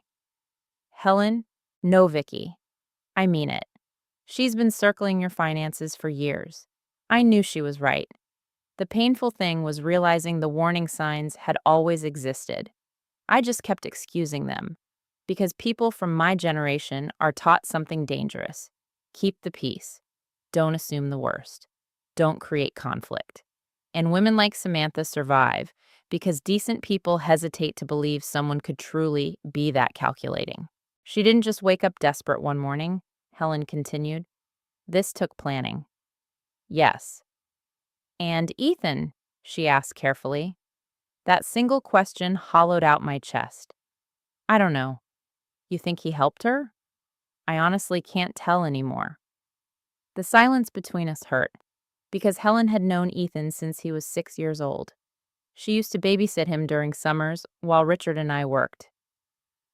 Helen, no, Vicki. I mean it. She's been circling your finances for years. I knew she was right. The painful thing was realizing the warning signs had always existed. I just kept excusing them. Because people from my generation are taught something dangerous. Keep the peace. Don't assume the worst. Don't create conflict. And women like Samantha survive because decent people hesitate to believe someone could truly be that calculating. She didn't just wake up desperate one morning, Helen continued. This took planning. Yes. And Ethan, she asked carefully. That single question hollowed out my chest. I don't know. You think he helped her? I honestly can't tell anymore. The silence between us hurt, because Helen had known Ethan since he was 6 years old. She used to babysit him during summers while Richard and I worked.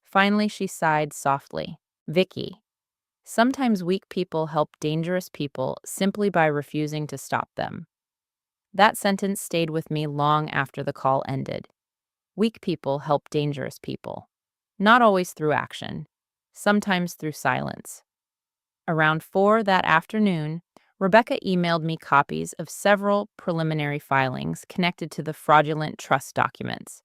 Finally, she sighed softly. Vicki, sometimes weak people help dangerous people simply by refusing to stop them. That sentence stayed with me long after the call ended. Weak people help dangerous people. Not always through action, sometimes through silence. Around 4 that afternoon, Rebecca emailed me copies of several preliminary filings connected to the fraudulent trust documents.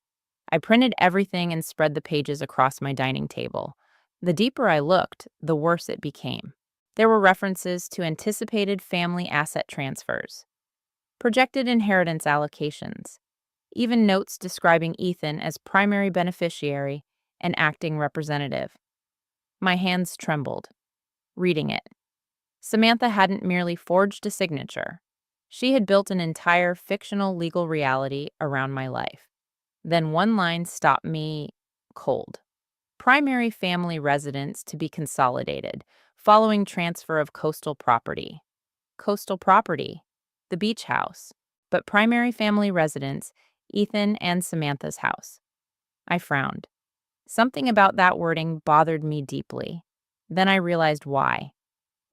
I printed everything and spread the pages across my dining table. The deeper I looked, the worse it became. There were references to anticipated family asset transfers, projected inheritance allocations, even notes describing Ethan as primary beneficiary and acting representative. My hands trembled, reading it. Samantha hadn't merely forged a signature. She had built an entire fictional legal reality around my life. Then one line stopped me cold. Primary family residence to be consolidated, following transfer of coastal property. Coastal property, the beach house, but primary family residence, Ethan and Samantha's house. I frowned. Something about that wording bothered me deeply. Then I realized why.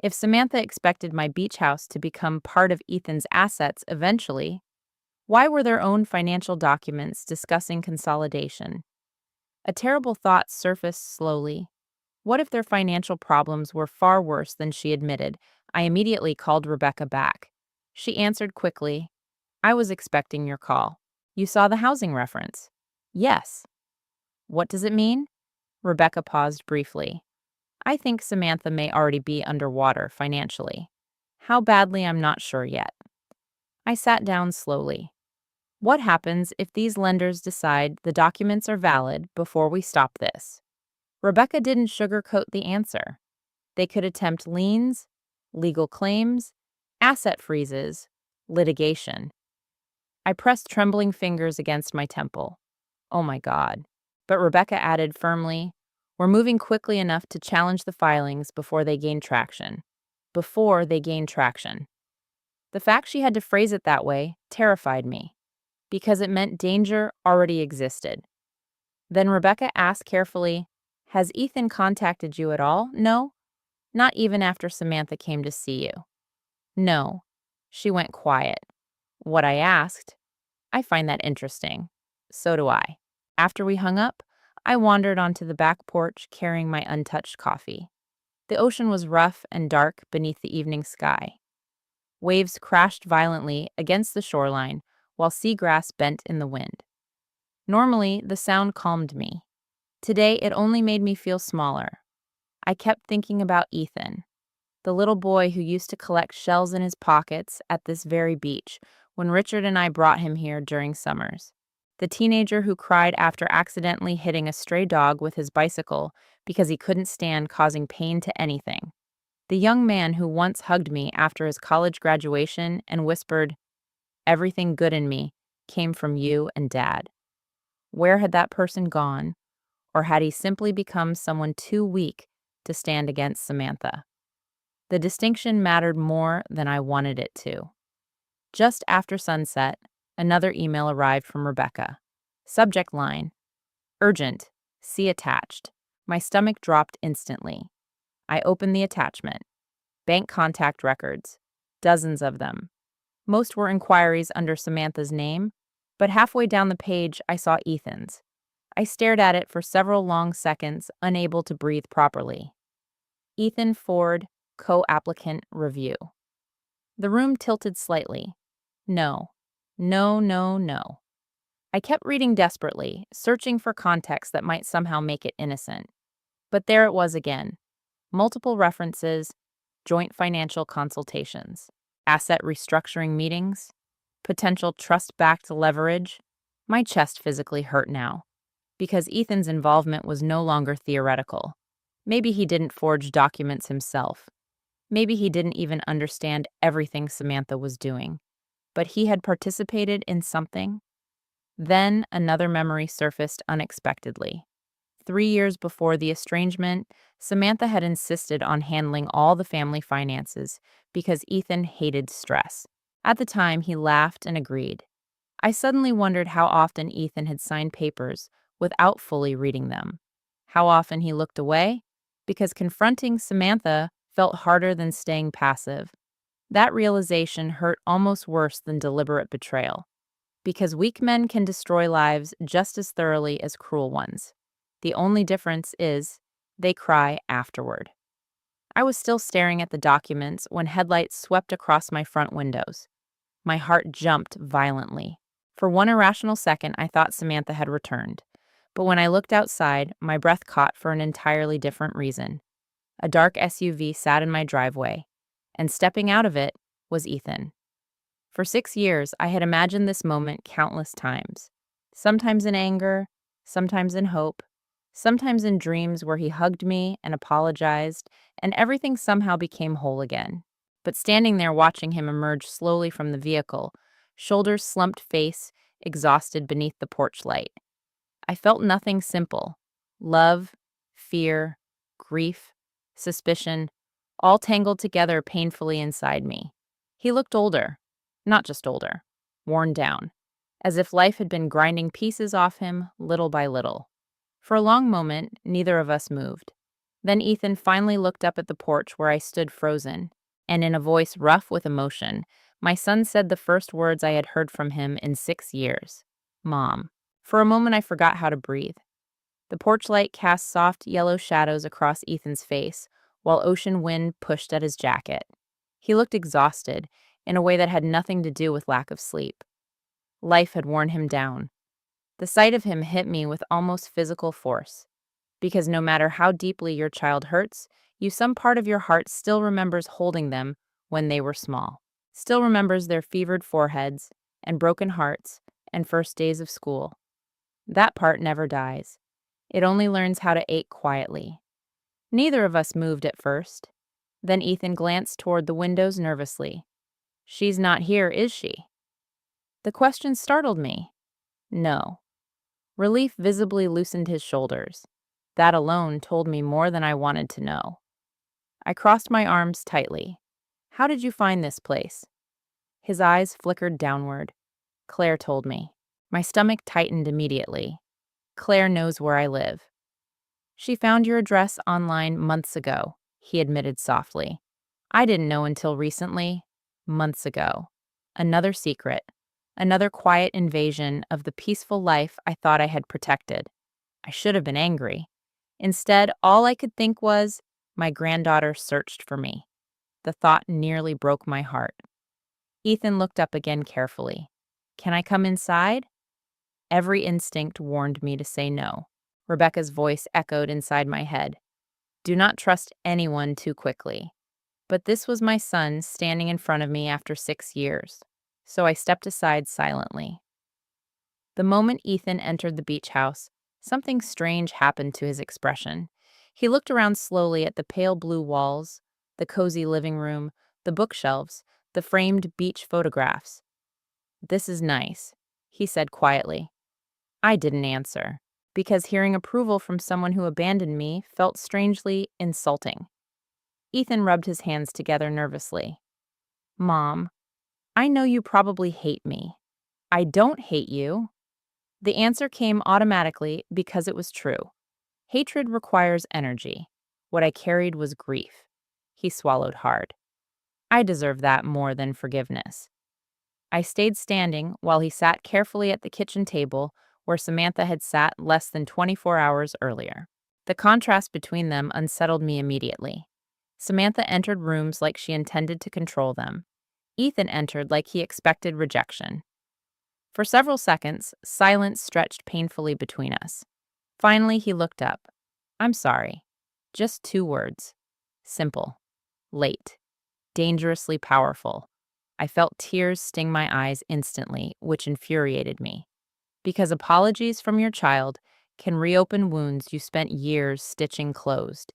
If Samantha expected my beach house to become part of Ethan's assets eventually, why were their own financial documents discussing consolidation? A terrible thought surfaced slowly. What if their financial problems were far worse than she admitted? I immediately called Rebecca back. She answered quickly. I was expecting your call. You saw the housing reference? Yes. What does it mean? Rebecca paused briefly. I think Samantha may already be underwater financially. How badly, I'm not sure yet. I sat down slowly. What happens if these lenders decide the documents are valid before we stop this? Rebecca didn't sugarcoat the answer. They could attempt liens, legal claims, asset freezes, litigation. I pressed trembling fingers against my temple. Oh my God. But Rebecca added firmly, we're moving quickly enough to challenge the filings before they gain traction. Before they gain traction. The fact she had to phrase it that way terrified me, because it meant danger already existed. Then Rebecca asked carefully, has Ethan contacted you at all? No, not even after Samantha came to see you. No. She went quiet. What I asked, I find that interesting. So do I. After we hung up, I wandered onto the back porch carrying my untouched coffee. The ocean was rough and dark beneath the evening sky. Waves crashed violently against the shoreline while seagrass bent in the wind. Normally, the sound calmed me. Today, it only made me feel smaller. I kept thinking about Ethan, the little boy who used to collect shells in his pockets at this very beach when Richard and I brought him here during summers. The teenager who cried after accidentally hitting a stray dog with his bicycle because he couldn't stand causing pain to anything. The young man who once hugged me after his college graduation and whispered, everything good in me came from you and Dad. Where had that person gone? Or had he simply become someone too weak to stand against Samantha? The distinction mattered more than I wanted it to. Just after sunset, another email arrived from Rebecca. Subject line, urgent, see attached. My stomach dropped instantly. I opened the attachment. Bank contact records. Dozens of them. Most were inquiries under Samantha's name, but halfway down the page I saw Ethan's. I stared at it for several long seconds, unable to breathe properly. Ethan Ford, co-applicant review. The room tilted slightly. No. No, no, no. I kept reading desperately, searching for context that might somehow make it innocent. But there it was again. Multiple references, joint financial consultations, asset restructuring meetings, potential trust-backed leverage. My chest physically hurt now, because Ethan's involvement was no longer theoretical. Maybe he didn't forge documents himself. Maybe he didn't even understand everything Samantha was doing. But he had participated in something. Then another memory surfaced unexpectedly. 3 years before the estrangement, Samantha had insisted on handling all the family finances because Ethan hated stress. At the time, he laughed and agreed. I suddenly wondered how often Ethan had signed papers without fully reading them. How often he looked away, because confronting Samantha felt harder than staying passive. That realization hurt almost worse than deliberate betrayal, because weak men can destroy lives just as thoroughly as cruel ones. The only difference is they cry afterward. I was still staring at the documents when headlights swept across my front windows. My heart jumped violently. For one irrational second, I thought Samantha had returned. But when I looked outside, my breath caught for an entirely different reason. A dark SUV sat in my driveway, and stepping out of it was Ethan. For 6 years, I had imagined this moment countless times, sometimes in anger, sometimes in hope, sometimes in dreams where he hugged me and apologized, and everything somehow became whole again. But standing there watching him emerge slowly from the vehicle, shoulders slumped, face exhausted beneath the porch light, I felt nothing simple. Love, fear, grief, suspicion, all tangled together painfully inside me. He looked older, not just older, worn down, as if life had been grinding pieces off him little by little. For a long moment, neither of us moved. Then Ethan finally looked up at the porch where I stood frozen, and in a voice rough with emotion, my son said the first words I had heard from him in 6 years. Mom. For a moment, I forgot how to breathe. The porch light cast soft yellow shadows across Ethan's face, while ocean wind pushed at his jacket. He looked exhausted, in a way that had nothing to do with lack of sleep. Life had worn him down. The sight of him hit me with almost physical force, because no matter how deeply your child hurts, some part of your heart still remembers holding them when they were small, still remembers their fevered foreheads and broken hearts and first days of school. That part never dies. It only learns how to ache quietly. Neither of us moved at first. Then Ethan glanced toward the windows nervously. She's not here, is she? The question startled me. No. Relief visibly loosened his shoulders. That alone told me more than I wanted to know. I crossed my arms tightly. How did you find this place? His eyes flickered downward. Claire told me. My stomach tightened immediately. Claire knows where I live. She found your address online months ago, he admitted softly. I didn't know until recently. Months ago. Another secret. Another quiet invasion of the peaceful life I thought I had protected. I should have been angry. Instead, all I could think was, my granddaughter searched for me. The thought nearly broke my heart. Ethan looked up again carefully. Can I come inside? Every instinct warned me to say no. Rebecca's voice echoed inside my head. Do not trust anyone too quickly. But this was my son standing in front of me after 6 years, so I stepped aside silently. The moment Ethan entered the beach house, something strange happened to his expression. He looked around slowly at the pale blue walls, the cozy living room, the bookshelves, the framed beach photographs. This is nice, he said quietly. I didn't answer, because hearing approval from someone who abandoned me felt strangely insulting. Ethan rubbed his hands together nervously. Mom, I know you probably hate me. I don't hate you. The answer came automatically because it was true. Hatred requires energy. What I carried was grief. He swallowed hard. I deserve that more than forgiveness. I stayed standing while he sat carefully at the kitchen table where Samantha had sat less than 24 hours earlier. The contrast between them unsettled me immediately. Samantha entered rooms like she intended to control them. Ethan entered like he expected rejection. For several seconds, silence stretched painfully between us. Finally, he looked up. I'm sorry. Just 2 words. Simple. Late. Dangerously powerful. I felt tears sting my eyes instantly, which infuriated me. Because apologies from your child can reopen wounds you spent years stitching closed.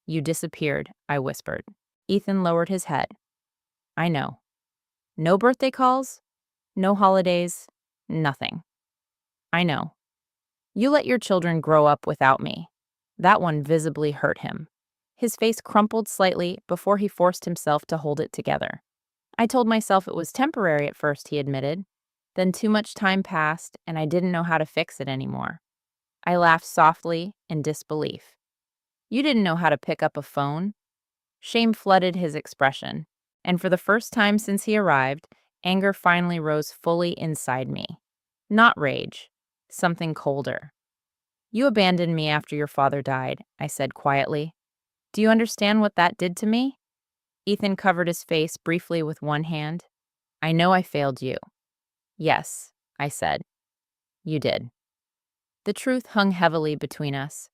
You disappeared, I whispered. Ethan lowered his head. I know. No birthday calls? No holidays? Nothing. I know. You let your children grow up without me. That one visibly hurt him. His face crumpled slightly before he forced himself to hold it together. I told myself it was temporary at first, he admitted. Then too much time passed, and I didn't know how to fix it anymore. I laughed softly in disbelief. You didn't know how to pick up a phone? Shame flooded his expression, and for the first time since he arrived, anger finally rose fully inside me. Not rage, something colder. You abandoned me after your father died, I said quietly. Do you understand what that did to me? Ethan covered his face briefly with one hand. I know I failed you. Yes, I said. You did. The truth hung heavily between us.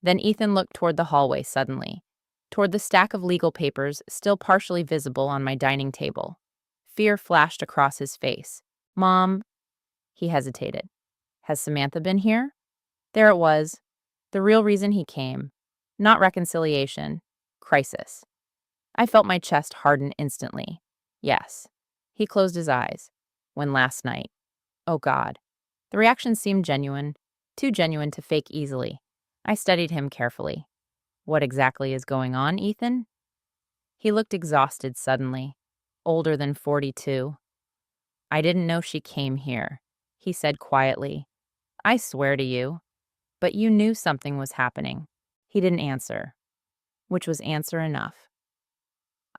Then Ethan looked toward the hallway suddenly, toward the stack of legal papers still partially visible on my dining table. Fear flashed across his face. Mom, he hesitated. Has Samantha been here? There it was. The real reason he came. Not reconciliation. Crisis. I felt my chest harden instantly. Yes. He closed his eyes. When last night. Oh God. The reaction seemed genuine. Too genuine to fake easily. I studied him carefully. What exactly is going on, Ethan? He looked exhausted suddenly. Older than 42. I didn't know she came here, he said quietly. I swear to you. But you knew something was happening. He didn't answer, which was answer enough.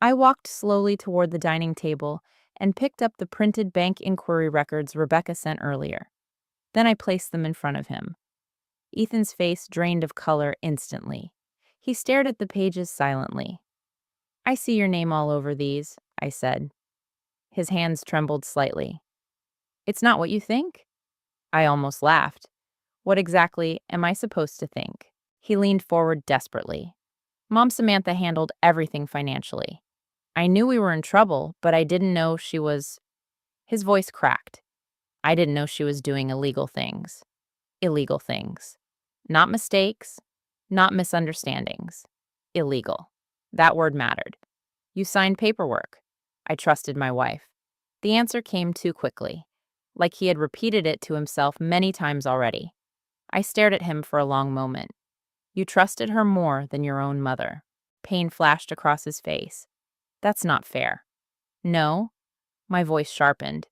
I walked slowly toward the dining table and picked up the printed bank inquiry records Rebecca sent earlier. Then I placed them in front of him. Ethan's face drained of color instantly. He stared at the pages silently. I see your name all over these, I said. His hands trembled slightly. It's not what you think? I almost laughed. What exactly am I supposed to think? He leaned forward desperately. Mom Samantha handled everything financially. I knew we were in trouble, but I didn't know she was... His voice cracked. I didn't know she was doing illegal things. Illegal things. Not mistakes, not misunderstandings. Illegal. That word mattered. You signed paperwork. I trusted my wife. The answer came too quickly, like he had repeated it to himself many times already. I stared at him for a long moment. You trusted her more than your own mother. Pain flashed across his face. That's not fair. No? My voice sharpened.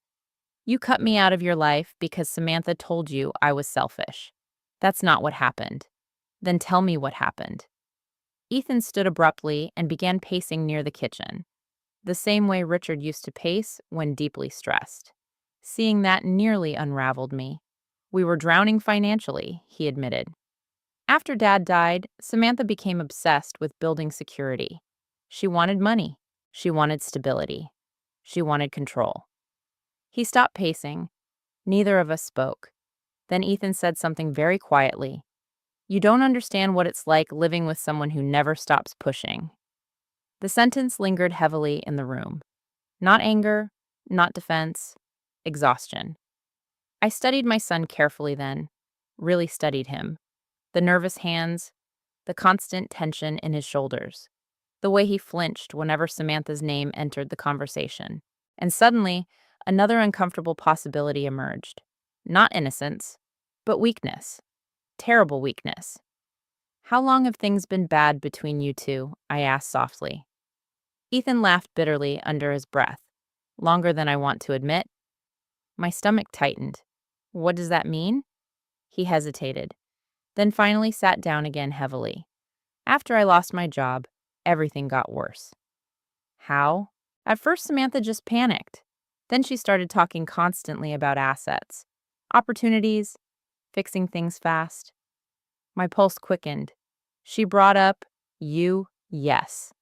You cut me out of your life because Samantha told you I was selfish. That's not what happened. Then tell me what happened. Ethan stood abruptly and began pacing near the kitchen, the same way Richard used to pace when deeply stressed. Seeing that nearly unraveled me. We were drowning financially, he admitted. After Dad died, Samantha became obsessed with building security. She wanted money. She wanted stability. She wanted control. He stopped pacing. Neither of us spoke. Then Ethan said something very quietly. You don't understand what it's like living with someone who never stops pushing. The sentence lingered heavily in the room. Not anger, not defense, exhaustion. I studied my son carefully then, really studied him. The nervous hands, the constant tension in his shoulders, the way he flinched whenever Samantha's name entered the conversation. And suddenly, another uncomfortable possibility emerged. Not innocence, but weakness. Terrible weakness. How long have things been bad between you two? I asked softly. Ethan laughed bitterly under his breath. Longer than I want to admit. My stomach tightened. What does that mean? He hesitated, then finally sat down again heavily. After I lost my job, everything got worse. How? At first, Samantha just panicked. Then she started talking constantly about assets, opportunities, fixing things fast. My pulse quickened. She brought up, you, yes.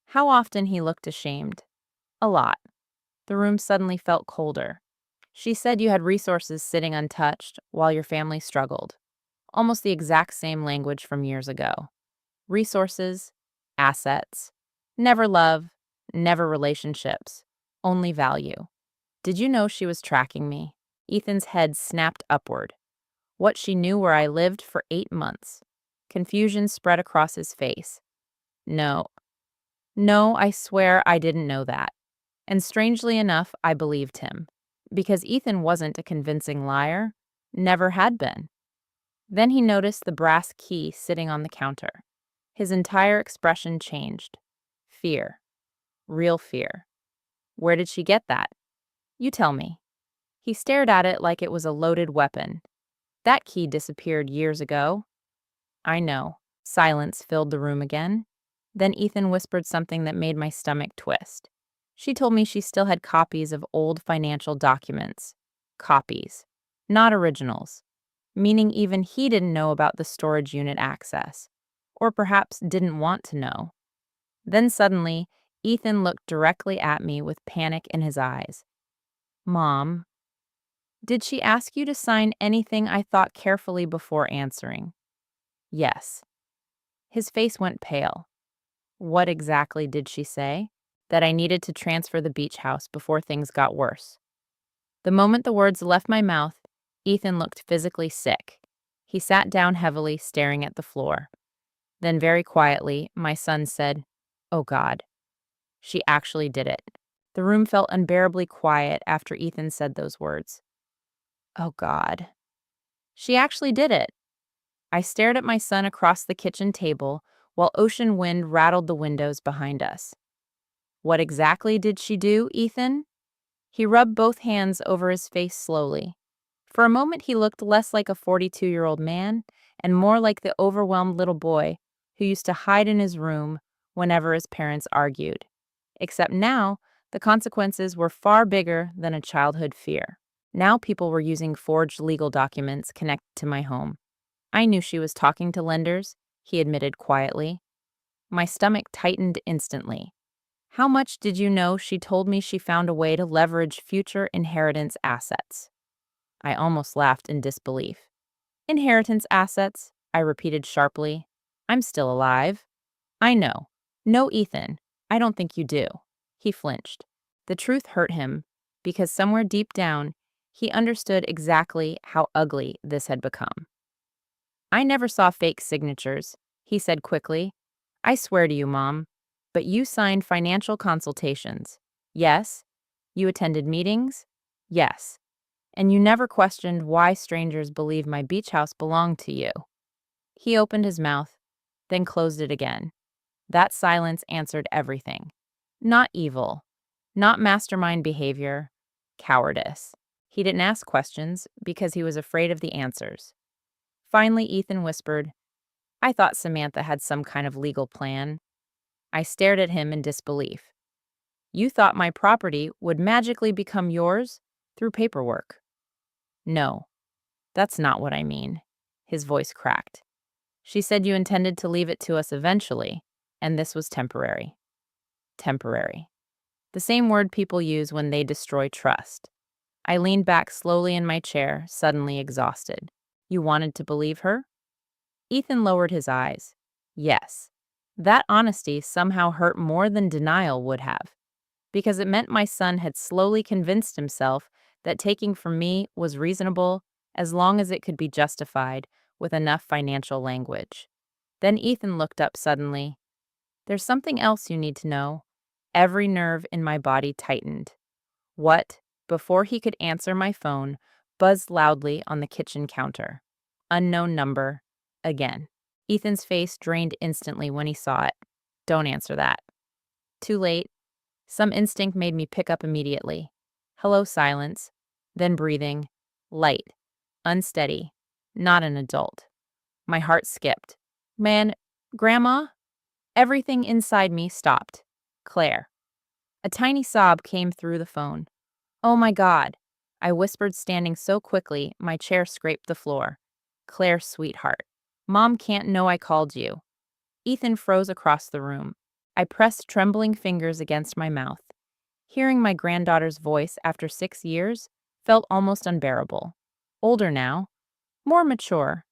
How often he looked ashamed. A lot. The room suddenly felt colder. She said you had resources sitting untouched while your family struggled. Almost the exact same language from years ago. Resources, assets. Never love, never relationships, only value. Did you know she was tracking me? Ethan's head snapped upward. What she knew where I lived for 8 months. Confusion spread across his face. No, no, I swear I didn't know that. And strangely enough, I believed him. Because Ethan wasn't a convincing liar, never had been. Then he noticed the brass key sitting on the counter. His entire expression changed. Fear. Real fear. Where did she get that? You tell me. He stared at it like it was a loaded weapon. That key disappeared years ago. I know. Silence filled the room again. Then Ethan whispered something that made my stomach twist. She told me she still had copies of old financial documents. Copies. Not originals. Meaning even he didn't know about the storage unit access. Or perhaps didn't want to know. Then suddenly, Ethan looked directly at me with panic in his eyes. Mom, did she ask you to sign anything? I thought carefully before answering. Yes. His face went pale. What exactly did she say? That I needed to transfer the beach house before things got worse. The moment the words left my mouth, Ethan looked physically sick. He sat down heavily, staring at the floor. Then very quietly, my son said, "Oh God, she actually did it." The room felt unbearably quiet after Ethan said those words. Oh God. She actually did it. I stared at my son across the kitchen table while ocean wind rattled the windows behind us. What exactly did she do, Ethan? He rubbed both hands over his face slowly. For a moment, he looked less like a 42-year-old man and more like the overwhelmed little boy who used to hide in his room whenever his parents argued. Except now, the consequences were far bigger than a childhood fear. Now people were using forged legal documents connected to my home. I knew she was talking to lenders, he admitted quietly. My stomach tightened instantly. How much did you know she told me she found a way to leverage future inheritance assets? I almost laughed in disbelief. Inheritance assets, I repeated sharply. I'm still alive. I know. No, Ethan, I don't think you do. He flinched. The truth hurt him, because somewhere deep down, he understood exactly how ugly this had become. I never saw fake signatures, he said quickly. I swear to you, Mom. But you signed financial consultations. Yes. You attended meetings. Yes. And you never questioned why strangers believe my beach house belonged to you. He opened his mouth, then closed it again. That silence answered everything. Not evil. Not mastermind behavior. Cowardice. He didn't ask questions because he was afraid of the answers. Finally, Ethan whispered, I thought Samantha had some kind of legal plan. I stared at him in disbelief. You thought my property would magically become yours through paperwork. No, that's not what I mean. His voice cracked. She said you intended to leave it to us eventually, and this was temporary. Temporary. The same word people use when they destroy trust. I leaned back slowly in my chair, suddenly exhausted. You wanted to believe her? Ethan lowered his eyes. Yes. That honesty somehow hurt more than denial would have, because it meant my son had slowly convinced himself that taking from me was reasonable as long as it could be justified with enough financial language. Then Ethan looked up suddenly. There's something else you need to know. Every nerve in my body tightened. What, before he could answer my phone, buzzed loudly on the kitchen counter. Unknown number. Again. Ethan's face drained instantly when he saw it. Don't answer that. Too late. Some instinct made me pick up immediately. Hello, silence. Then breathing. Light. Unsteady. Not an adult. My heart skipped. Man, Grandma? Everything inside me stopped. Claire. A tiny sob came through the phone. Oh my God. I whispered, standing so quickly my chair scraped the floor. Claire, sweetheart. Mom can't know I called you. Ethan froze across the room. I pressed trembling fingers against my mouth. Hearing my granddaughter's voice after 6 years felt almost unbearable. Older now, more mature,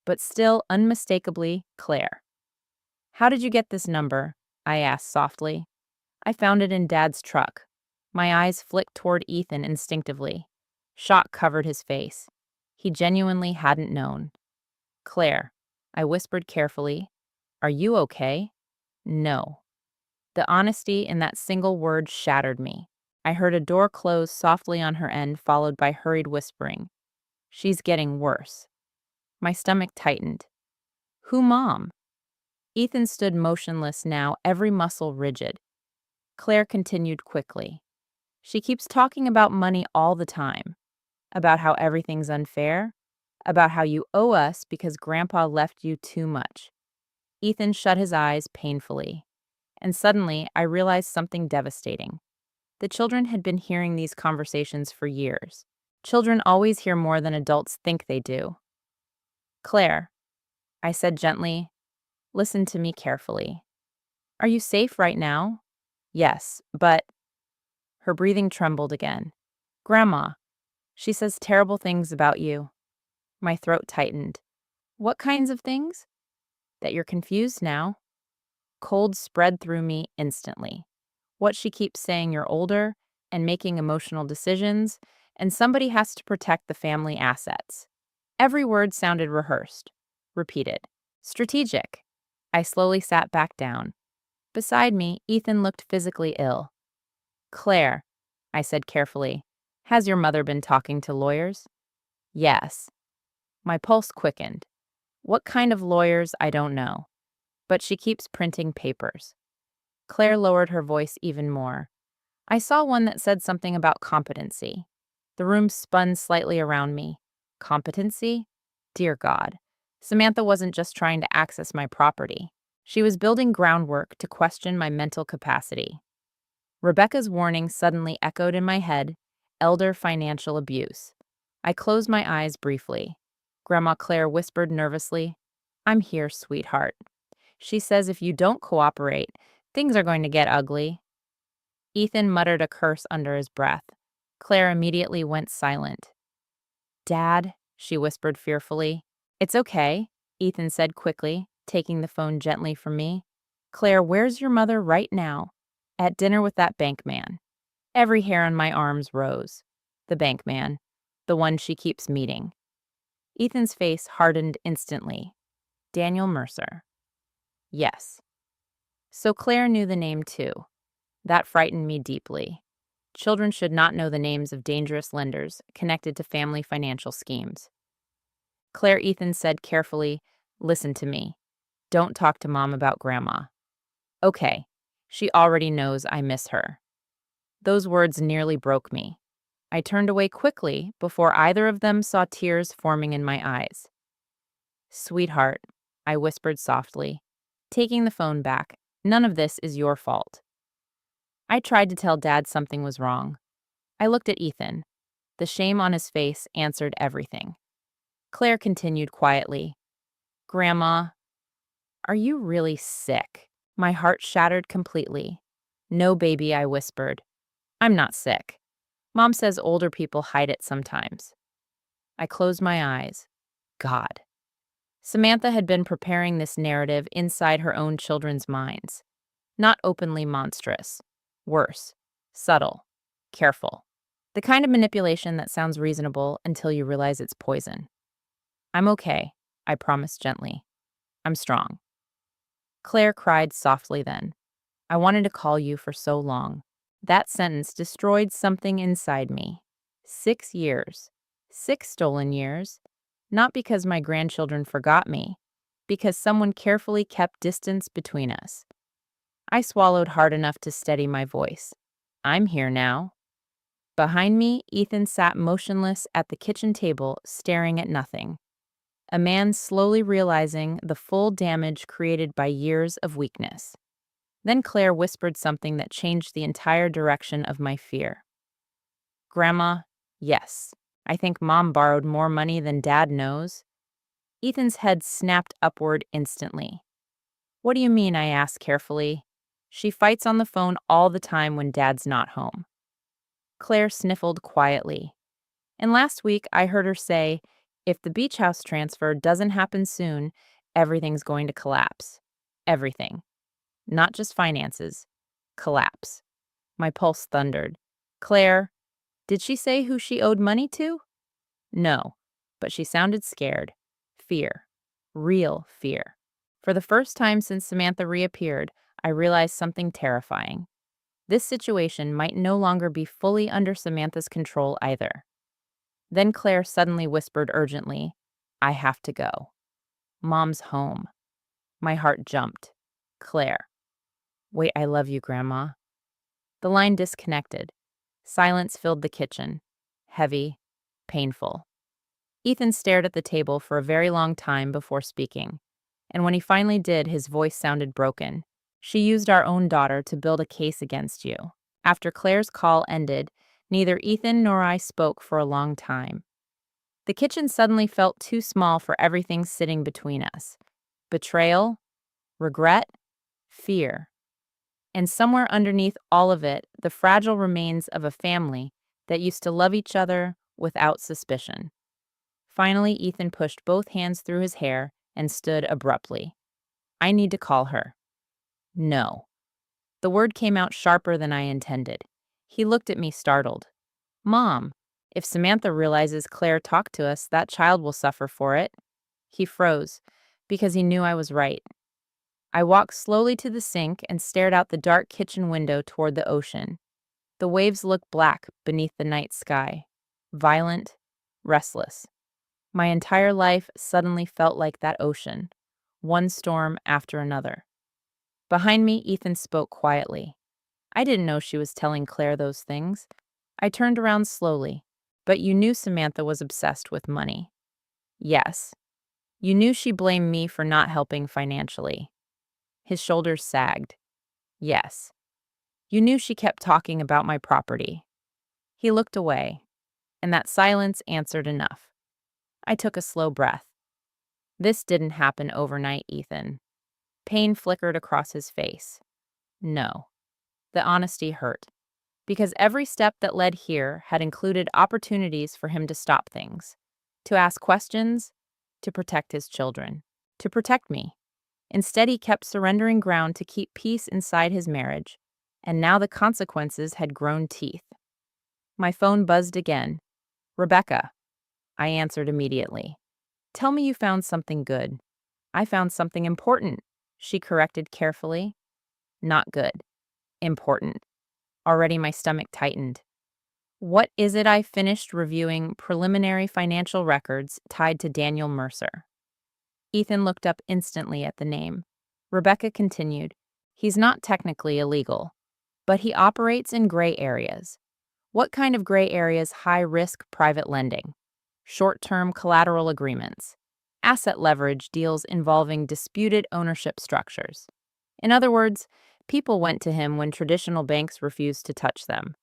but still unmistakably Claire. How did you get this number? I asked softly. I found it in Dad's truck. My eyes flicked toward Ethan instinctively. Shock covered his face. He genuinely hadn't known. Claire, I whispered carefully, are you okay? No. The honesty in that single word shattered me. I heard a door close softly on her end, followed by hurried whispering. She's getting worse. My stomach tightened. Who, Mom? Ethan stood motionless now, every muscle rigid. Claire continued quickly. She keeps talking about money all the time, about how everything's unfair, about how you owe us because Grandpa left you too much. Ethan shut his eyes painfully, and suddenly I realized something devastating. The children had been hearing these conversations for years. Children always hear more than adults think they do. Claire, I said gently, listen to me carefully. Are you safe right now? Yes, but her breathing trembled again. Grandma, she says terrible things about you. My throat tightened. What kinds of things? That you're confused now. Cold spread through me instantly. What she keeps saying you're older and making emotional decisions, and somebody has to protect the family assets. Every word sounded rehearsed, repeated, strategic. I slowly sat back down. Beside me, Ethan looked physically ill. Claire, I said carefully, has your mother been talking to lawyers? Yes. My pulse quickened. What kind of lawyers, I don't know. But she keeps printing papers. Claire lowered her voice even more. I saw one that said something about competency. The room spun slightly around me. Competency? Dear God. Samantha wasn't just trying to access my property. She was building groundwork to question my mental capacity. Rebecca's warning suddenly echoed in my head, elder financial abuse. I closed my eyes briefly. Grandma Claire whispered nervously, I'm here, sweetheart. She says if you don't cooperate, things are going to get ugly. Ethan muttered a curse under his breath. Claire immediately went silent. Dad, she whispered fearfully. It's okay, Ethan said quickly, taking the phone gently from me. Claire, where's your mother right now? At dinner with that bank man. Every hair on my arms rose. The bank man. The one she keeps meeting. Ethan's face hardened instantly. Daniel Mercer. Yes. So Claire knew the name too. That frightened me deeply. Children should not know the names of dangerous lenders connected to family financial schemes. Claire, Ethan said carefully, listen to me. Don't talk to Mom about Grandma. Okay. She already knows I miss her. Those words nearly broke me. I turned away quickly before either of them saw tears forming in my eyes. Sweetheart, I whispered softly, taking the phone back. None of this is your fault. I tried to tell Dad something was wrong. I looked at Ethan. The shame on his face answered everything. Claire continued quietly. Grandma, are you really sick? My heart shattered completely. No, baby, I whispered. I'm not sick. Mom says older people hide it sometimes. I closed my eyes. God. Samantha had been preparing this narrative inside her own children's minds. Not openly monstrous. Worse. Subtle. Careful. The kind of manipulation that sounds reasonable until you realize it's poison. I'm okay, I promised gently. I'm strong. Claire cried softly then. I wanted to call you for so long. That sentence destroyed something inside me. 6 years. 6 stolen years. Not because my grandchildren forgot me, because someone carefully kept distance between us. I swallowed hard enough to steady my voice. I'm here now. Behind me, Ethan sat motionless at the kitchen table, staring at nothing. A man slowly realizing the full damage created by years of weakness. Then Claire whispered something that changed the entire direction of my fear. Grandma, yes, I think Mom borrowed more money than Dad knows. Ethan's head snapped upward instantly. What do you mean? I asked carefully. She fights on the phone all the time when Dad's not home. Claire sniffled quietly. And last week I heard her say, if the beach house transfer doesn't happen soon, everything's going to collapse. Everything. Not just finances. Collapse. My pulse thundered. Claire, did she say who she owed money to? No, but she sounded scared. Fear. Real fear. For the first time since Samantha reappeared, I realized something terrifying. This situation might no longer be fully under Samantha's control either. Then Claire suddenly whispered urgently, I have to go. Mom's home. My heart jumped. Claire. Wait, I love you, Grandma. The line disconnected. Silence filled the kitchen. Heavy, painful. Ethan stared at the table for a very long time before speaking. And when he finally did, his voice sounded broken. She used our own daughter to build a case against you. After Claire's call ended, neither Ethan nor I spoke for a long time. The kitchen suddenly felt too small for everything sitting between us. Betrayal, regret, fear. And somewhere underneath all of it, the fragile remains of a family that used to love each other without suspicion. Finally, Ethan pushed both hands through his hair and stood abruptly. I need to call her. No. The word came out sharper than I intended. He looked at me startled. Mom, if Samantha realizes Claire talked to us, that child will suffer for it. He froze, because he knew I was right. I walked slowly to the sink and stared out the dark kitchen window toward the ocean. The waves looked black beneath the night sky, violent, restless. My entire life suddenly felt like that ocean, one storm after another. Behind me, Ethan spoke quietly. I didn't know she was telling Claire those things. I turned around slowly. But you knew Samantha was obsessed with money. Yes. You knew she blamed me for not helping financially. His shoulders sagged. Yes. You knew she kept talking about my property. He looked away, and that silence answered enough. I took a slow breath. This didn't happen overnight, Ethan. Pain flickered across his face. No. The honesty hurt, because every step that led here had included opportunities for him to stop things, to ask questions, to protect his children, to protect me. Instead, he kept surrendering ground to keep peace inside his marriage, and now the consequences had grown teeth. My phone buzzed again. Rebecca. I answered immediately. Tell me you found something good. I found something important, she corrected carefully. Not good. Important. Already my stomach tightened. What is it? I finished reviewing preliminary financial records tied to Daniel Mercer. Ethan looked up instantly at the name. Rebecca continued, he's not technically illegal, but he operates in gray areas. What kind of gray areas? High-risk private lending, short-term collateral agreements, asset leverage deals involving disputed ownership structures. In other words, people went to him when traditional banks refused to touch them.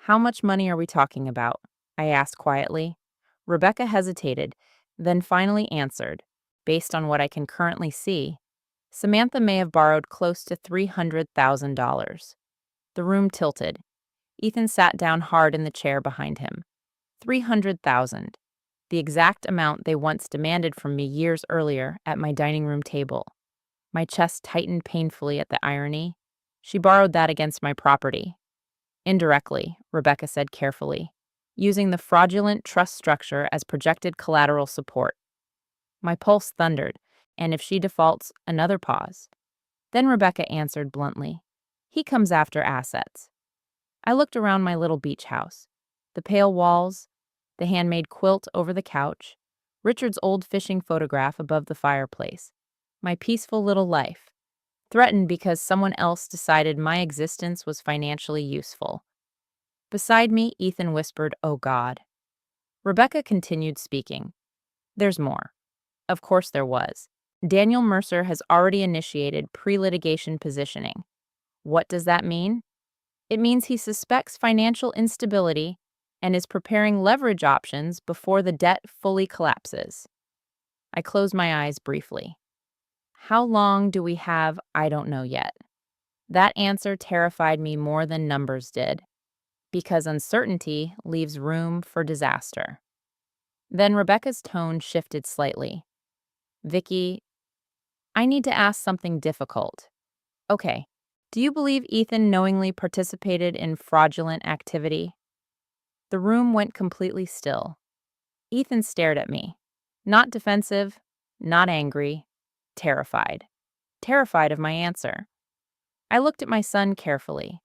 How much money are we talking about? I asked quietly. Rebecca hesitated, then finally answered. Based on what I can currently see, Samantha may have borrowed close to $300,000. The room tilted. Ethan sat down hard in the chair behind him. $300,000, the exact amount they once demanded from me years earlier at my dining room table. My chest tightened painfully at the irony. She borrowed that against my property. Indirectly, Rebecca said carefully, using the fraudulent trust structure as projected collateral support. My pulse thundered, and if she defaults, another pause. Then Rebecca answered bluntly, he comes after assets. I looked around my little beach house. The pale walls, the handmade quilt over the couch, Richard's old fishing photograph above the fireplace. My peaceful little life, threatened because someone else decided my existence was financially useful. Beside me, Ethan whispered, "Oh God." Rebecca continued speaking. There's more. Of course there was. Daniel Mercer has already initiated pre-litigation positioning. What does that mean? It means he suspects financial instability and is preparing leverage options before the debt fully collapses. I closed my eyes briefly. How long do we have? I don't know yet. That answer terrified me more than numbers did, because uncertainty leaves room for disaster. Then Rebecca's tone shifted slightly. Vicki, I need to ask something difficult. Okay. Do you believe Ethan knowingly participated in fraudulent activity? The room went completely still. Ethan stared at me. Not defensive, not angry, terrified. Terrified of my answer. I looked at my son carefully.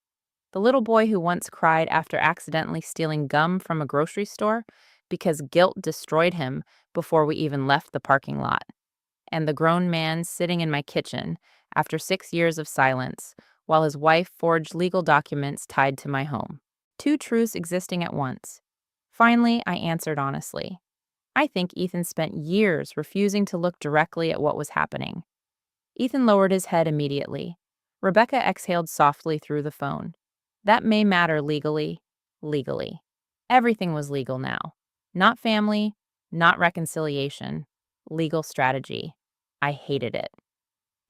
The little boy who once cried after accidentally stealing gum from a grocery store because guilt destroyed him before we even left the parking lot. And the grown man sitting in my kitchen after 6 years of silence while his wife forged legal documents tied to my home. Two truths existing at once. Finally, I answered honestly. I think Ethan spent years refusing to look directly at what was happening. Ethan lowered his head immediately. Rebecca exhaled softly through the phone. That may matter legally. Legally. Everything was legal now. Not family, not reconciliation. Legal strategy. I hated it.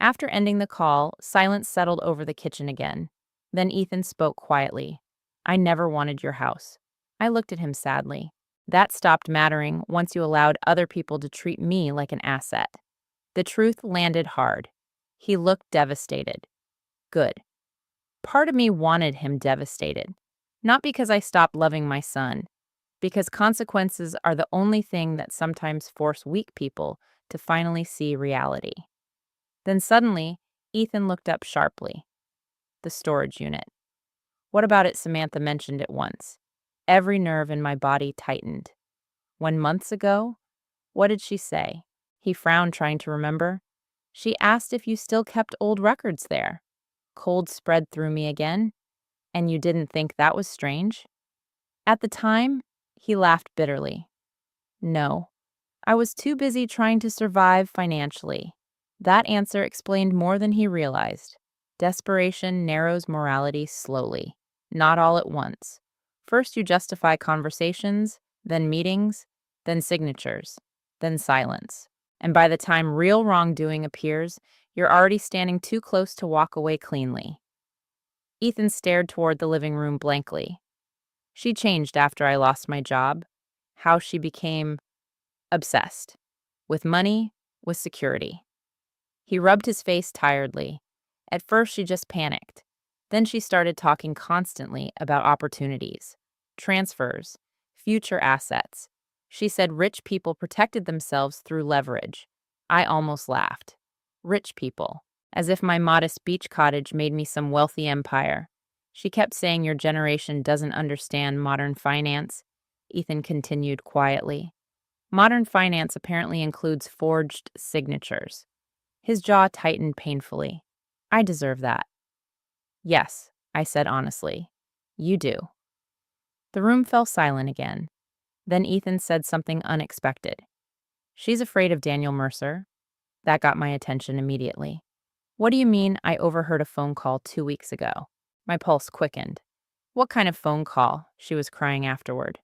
After ending the call, silence settled over the kitchen again. Then Ethan spoke quietly. I never wanted your house. I looked at him sadly. That stopped mattering once you allowed other people to treat me like an asset. The truth landed hard. He looked devastated. Good. Part of me wanted him devastated. Not because I stopped loving my son, because consequences are the only thing that sometimes force weak people to finally see reality. Then suddenly, Ethan looked up sharply. The storage unit. What about it? Samantha mentioned it once. Every nerve in my body tightened. When months ago? What did she say? He frowned, trying to remember. She asked if you still kept old records there. Cold spread through me again. And you didn't think that was strange? At the time, he laughed bitterly. No, I was too busy trying to survive financially. That answer explained more than he realized. Desperation narrows morality slowly, not all at once. First, you justify conversations, then meetings, then signatures, then silence. And by the time real wrongdoing appears, you're already standing too close to walk away cleanly. Ethan stared toward the living room blankly. She changed after I lost my job. How she became obsessed. With money, with security. He rubbed his face tiredly. At first, she just panicked. Then she started talking constantly about opportunities, transfers, future assets. She said rich people protected themselves through leverage. I almost laughed. Rich people. As if my modest beach cottage made me some wealthy empire. She kept saying your generation doesn't understand modern finance. Ethan continued quietly. Modern finance apparently includes forged signatures. His jaw tightened painfully. I deserve that. Yes, I said honestly. You do. The room fell silent again. Then Ethan said something unexpected. She's afraid of Daniel Mercer. That got my attention immediately. What do you mean I overheard a phone call 2 weeks ago? My pulse quickened. What kind of phone call? She was crying afterward.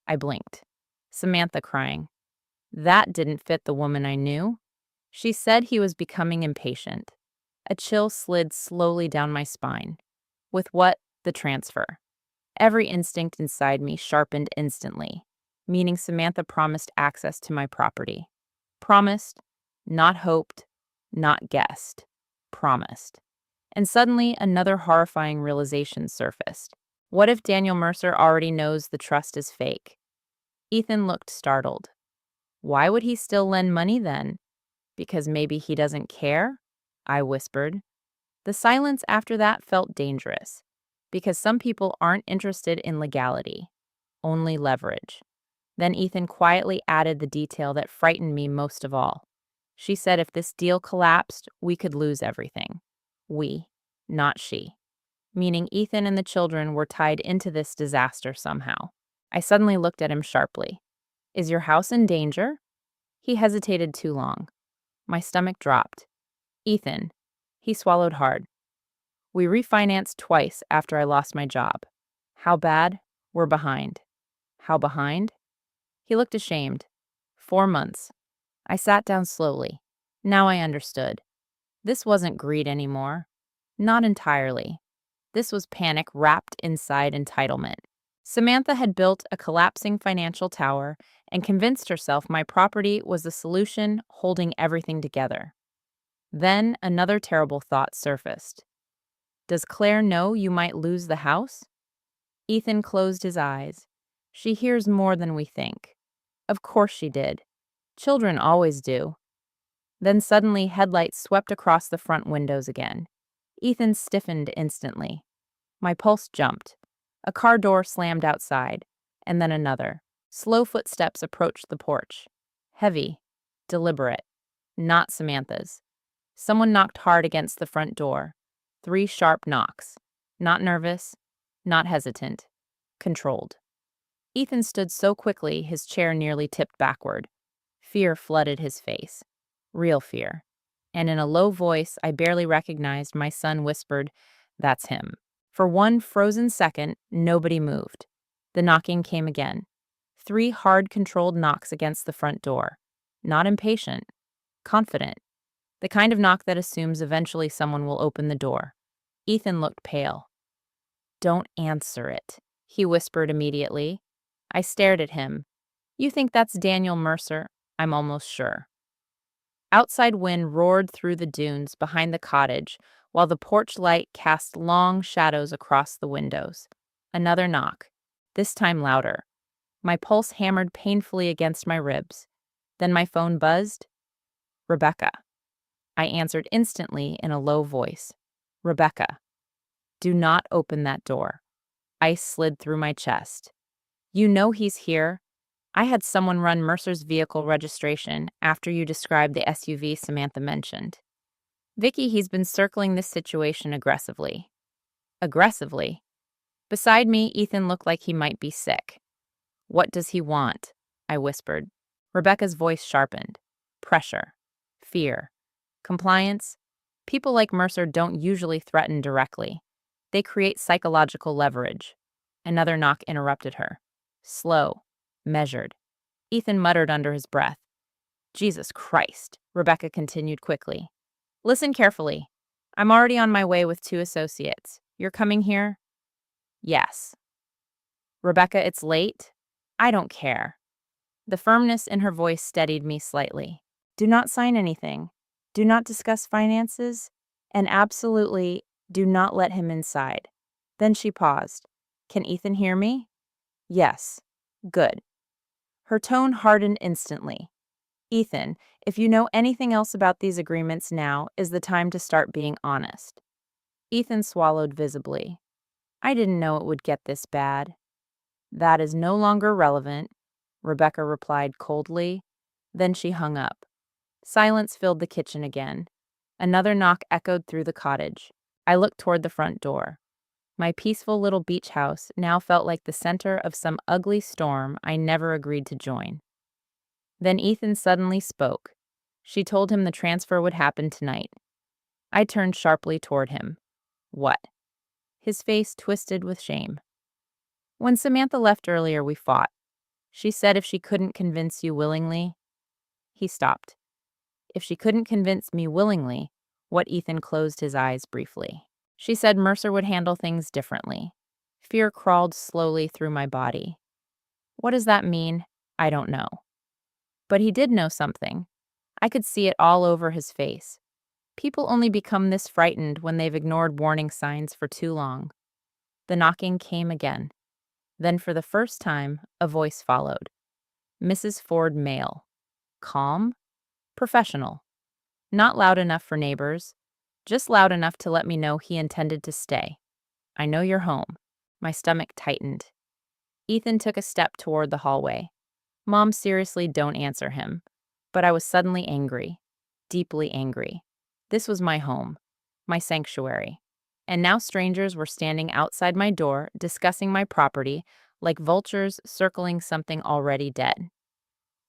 I blinked. Samantha crying. That didn't fit the woman I knew. She said he was becoming impatient. A chill slid slowly down my spine. With what? The transfer. Every instinct inside me sharpened instantly, meaning Samantha promised access to my property. Promised, not hoped, not guessed. Promised. And suddenly, another horrifying realization surfaced. What if Daniel Mercer already knows the trust is fake? Ethan looked startled. Why would he still lend money then? Because maybe he doesn't care? I whispered. The silence after that felt dangerous, because some people aren't interested in legality, only leverage. Then Ethan quietly added the detail that frightened me most of all. She said if this deal collapsed, we could lose everything. We, not she. Meaning Ethan and the children were tied into this disaster somehow. I suddenly looked at him sharply. Is your house in danger? He hesitated too long. My stomach dropped. Ethan. He swallowed hard. We refinanced twice after I lost my job. How bad? We're behind. How behind? He looked ashamed. 4 months. I sat down slowly. Now I understood. This wasn't greed anymore. Not entirely. This was panic wrapped inside entitlement. Samantha had built a collapsing financial tower and convinced herself my property was the solution holding everything together. Then another terrible thought surfaced. Does Claire know you might lose the house? Ethan closed his eyes. She hears more than we think. Of course she did. Children always do. Then suddenly headlights swept across the front windows again. Ethan stiffened instantly. My pulse jumped. A car door slammed outside, and then another. Slow footsteps approached the porch. Heavy, deliberate, not Samantha's. Someone knocked hard against the front door. 3 sharp knocks. Not nervous, not hesitant, controlled. Ethan stood so quickly his chair nearly tipped backward. Fear flooded his face. Real fear. And in a low voice I barely recognized, my son whispered, "That's him." For one frozen second, nobody moved. The knocking came again. 3 hard, controlled knocks against the front door. Not impatient, confident. The kind of knock that assumes eventually someone will open the door. Ethan looked pale. "Don't answer it," he whispered immediately. I stared at him. "You think that's Daniel Mercer?" "I'm almost sure." Outside wind roared through the dunes behind the cottage, while the porch light cast long shadows across the windows. Another knock, this time louder. My pulse hammered painfully against my ribs. Then my phone buzzed. "Rebecca." I answered instantly in a low voice. "Rebecca, do not open that door." Ice slid through my chest. "You know he's here. I had someone run Mercer's vehicle registration after you described the SUV Samantha mentioned. Vicki, he's been circling this situation aggressively." Aggressively? Beside me, Ethan looked like he might be sick. "What does he want?" I whispered. Rebecca's voice sharpened. "Pressure. Fear. Compliance. People like Mercer don't usually threaten directly. They create psychological leverage." Another knock interrupted her. Slow. Measured. Ethan muttered under his breath. "Jesus Christ," Rebecca continued quickly. "Listen carefully. I'm already on my way with 2 associates. You're coming here?" "Yes." "Rebecca, it's late." "I don't care." The firmness in her voice steadied me slightly. "Do not sign anything. Do not discuss finances. And absolutely do not let him inside." Then she paused. "Can Ethan hear me?" "Yes." "Good." Her tone hardened instantly. "Ethan, if you know anything else about these agreements, now is the time to start being honest." Ethan swallowed visibly. "I didn't know it would get this bad." "That is no longer relevant," Rebecca replied coldly. Then she hung up. Silence filled the kitchen again. Another knock echoed through the cottage. I looked toward the front door. My peaceful little beach house now felt like the center of some ugly storm I never agreed to join. Then Ethan suddenly spoke. She told him the transfer would happen tonight. I turned sharply toward him. "What?" His face twisted with shame. "When Samantha left earlier, we fought. She said if she couldn't convince you willingly—" He stopped. If she couldn't convince me willingly, what? Ethan closed his eyes briefly. "She said Mercer would handle things differently." Fear crawled slowly through my body. What does that mean? I don't know. But he did know something. I could see it all over his face. People only become this frightened when they've ignored warning signs for too long. The knocking came again. Then for the first time, a voice followed. Mrs. Ford, male. Calm? Professional. Not loud enough for neighbors, just loud enough to let me know he intended to stay. "I know you're home." My stomach tightened. Ethan took a step toward the hallway. "Mom, seriously, don't answer him." But I was suddenly angry. Deeply angry. This was my home. My sanctuary. And now strangers were standing outside my door, discussing my property, like vultures circling something already dead.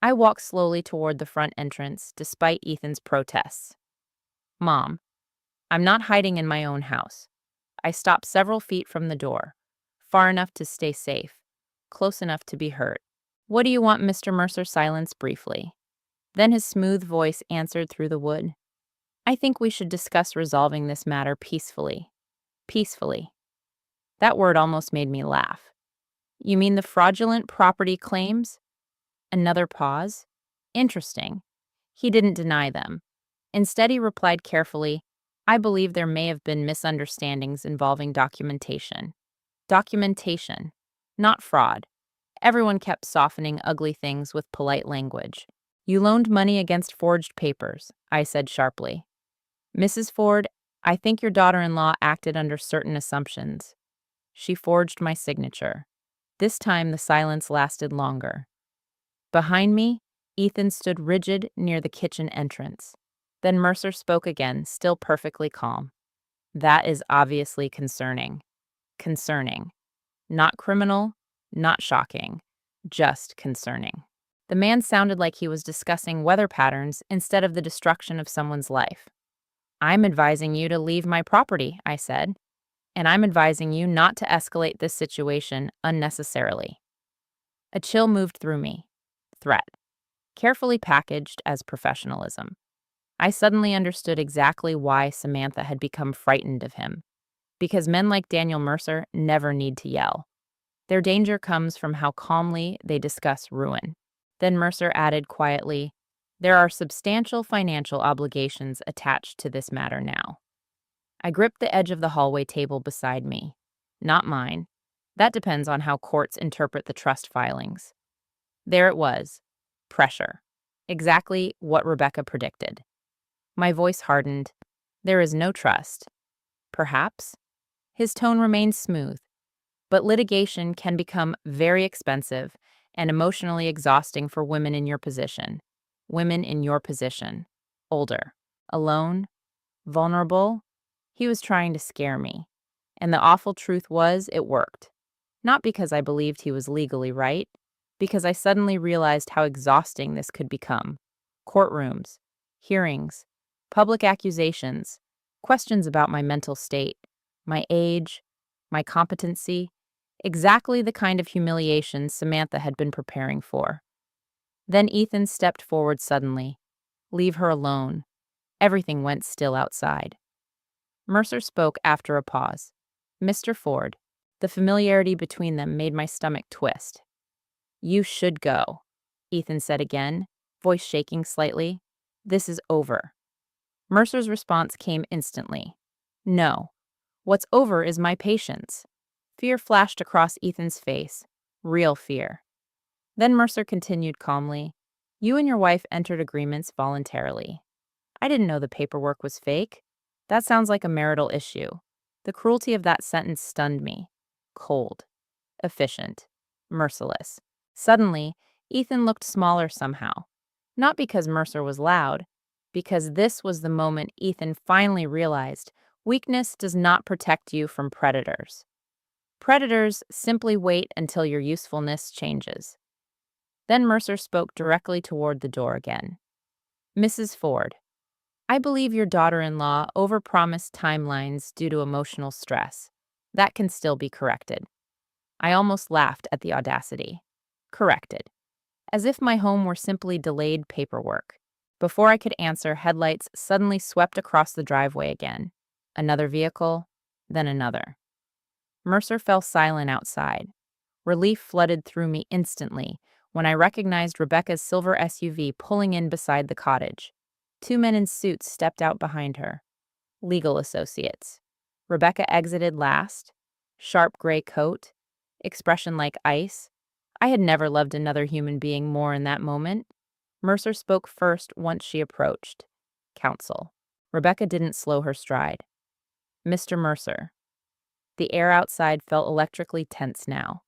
I walked slowly toward the front entrance, despite Ethan's protests. "Mom, I'm not hiding in my own house." I stopped several feet from the door, far enough to stay safe, close enough to be heard. "What do you want?" Mr. Mercer silenced briefly. Then his smooth voice answered through the wood. "I think we should discuss resolving this matter peacefully." Peacefully. That word almost made me laugh. "You mean the fraudulent property claims?" Another pause. Interesting. He didn't deny them. Instead, he replied carefully, I believe there may have been misunderstandings involving documentation. Documentation, not fraud. Everyone kept softening ugly things with polite language. You loaned money against forged papers, I said sharply. Mrs. Ford, I think your daughter-in-law acted under certain assumptions. She forged my signature. This time the silence lasted longer. Behind me, Ethan stood rigid near the kitchen entrance. Then Mercer spoke again, still perfectly calm. That is obviously concerning. Concerning. Not criminal, not shocking, just concerning. The man sounded like he was discussing weather patterns instead of the destruction of someone's life. I'm advising you to leave my property, I said, and I'm advising you not to escalate this situation unnecessarily. A chill moved through me. Threat. Carefully packaged as professionalism. I suddenly understood exactly why Samantha had become frightened of him. Because men like Daniel Mercer never need to yell. Their danger comes from how calmly they discuss ruin. Then Mercer added quietly, there are substantial financial obligations attached to this matter now. I gripped the edge of the hallway table beside me. Not mine. That depends on how courts interpret the trust filings. There it was. Pressure. Exactly what Rebecca predicted. My voice hardened. There is no trust. Perhaps? His tone remained smooth. But litigation can become very expensive and emotionally exhausting for women in your position. Women in your position. Older. Alone. Vulnerable. He was trying to scare me. And the awful truth was, it worked. Not because I believed he was legally right, because I suddenly realized how exhausting this could become. Courtrooms, hearings, public accusations, questions about my mental state, my age, my competency, exactly the kind of humiliation Samantha had been preparing for. Then Ethan stepped forward suddenly. Leave her alone. Everything went still outside. Mercer spoke after a pause. Mr. Ford. The familiarity between them made my stomach twist. You should go, Ethan said again, voice shaking slightly. This is over. Mercer's response came instantly. No. What's over is my patience. Fear flashed across Ethan's face. Real fear. Then Mercer continued calmly. You and your wife entered agreements voluntarily. I didn't know the paperwork was fake. That sounds like a marital issue. The cruelty of that sentence stunned me. Cold. Efficient. Merciless. Suddenly, Ethan looked smaller somehow. Not because Mercer was loud, because this was the moment Ethan finally realized weakness does not protect you from predators. Predators simply wait until your usefulness changes. Then Mercer spoke directly toward the door again. Mrs. Ford, I believe your daughter-in-law overpromised timelines due to emotional stress. That can still be corrected. I almost laughed at the audacity. Corrected. As if my home were simply delayed paperwork. Before I could answer, headlights suddenly swept across the driveway again. Another vehicle, then another. Mercer fell silent outside. Relief flooded through me instantly when I recognized Rebecca's silver SUV pulling in beside the cottage. Two men in suits stepped out behind her. Legal associates. Rebecca exited last. Sharp gray coat. Expression like ice. I had never loved another human being more in that moment. Mercer spoke first once she approached. Counsel. Rebecca didn't slow her stride. Mr. Mercer. The air outside felt electrically tense now.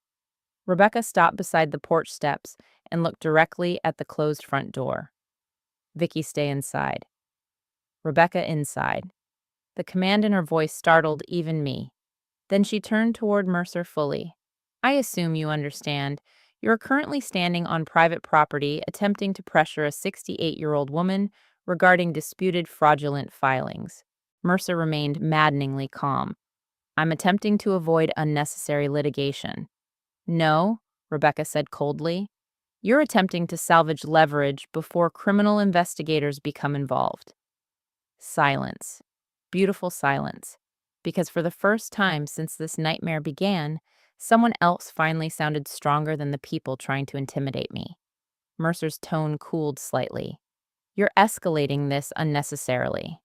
Rebecca stopped beside the porch steps and looked directly at the closed front door. Vicki, stay inside. Rebecca inside. The command in her voice startled even me. Then she turned toward Mercer fully. I assume you understand. You are currently standing on private property attempting to pressure a 68-year-old woman regarding disputed fraudulent filings. Mercer remained maddeningly calm. I'm attempting to avoid unnecessary litigation. No, Rebecca said coldly. You're attempting to salvage leverage before criminal investigators become involved. Silence. Beautiful silence. Because for the first time since this nightmare began, someone else finally sounded stronger than the people trying to intimidate me. Mercer's tone cooled slightly. You're escalating this unnecessarily."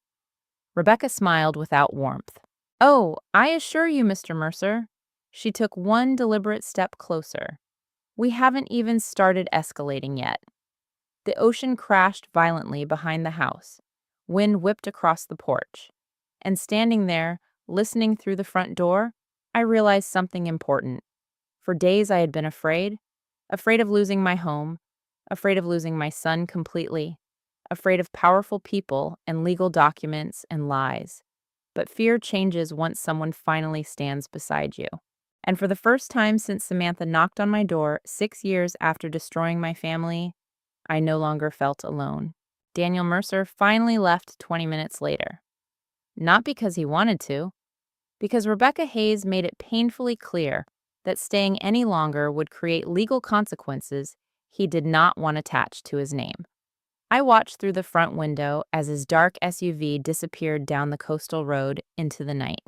Rebecca smiled without warmth. "Oh, I assure you, Mr. Mercer." She took one deliberate step closer. "We haven't even started escalating yet." The ocean crashed violently behind the house. Wind whipped across the porch. And standing there, listening through the front door, I realized something important. For days I had been afraid of losing my home, afraid of losing my son completely, afraid of powerful people and legal documents and lies. But fear changes once someone finally stands beside you. And for the first time since Samantha knocked on my door 6 years after destroying my family, I no longer felt alone. Daniel Mercer finally left 20 minutes later. Not because he wanted to, because Rebecca Hayes made it painfully clear that staying any longer would create legal consequences he did not want attached to his name. I watched through the front window as his dark SUV disappeared down the coastal road into the night.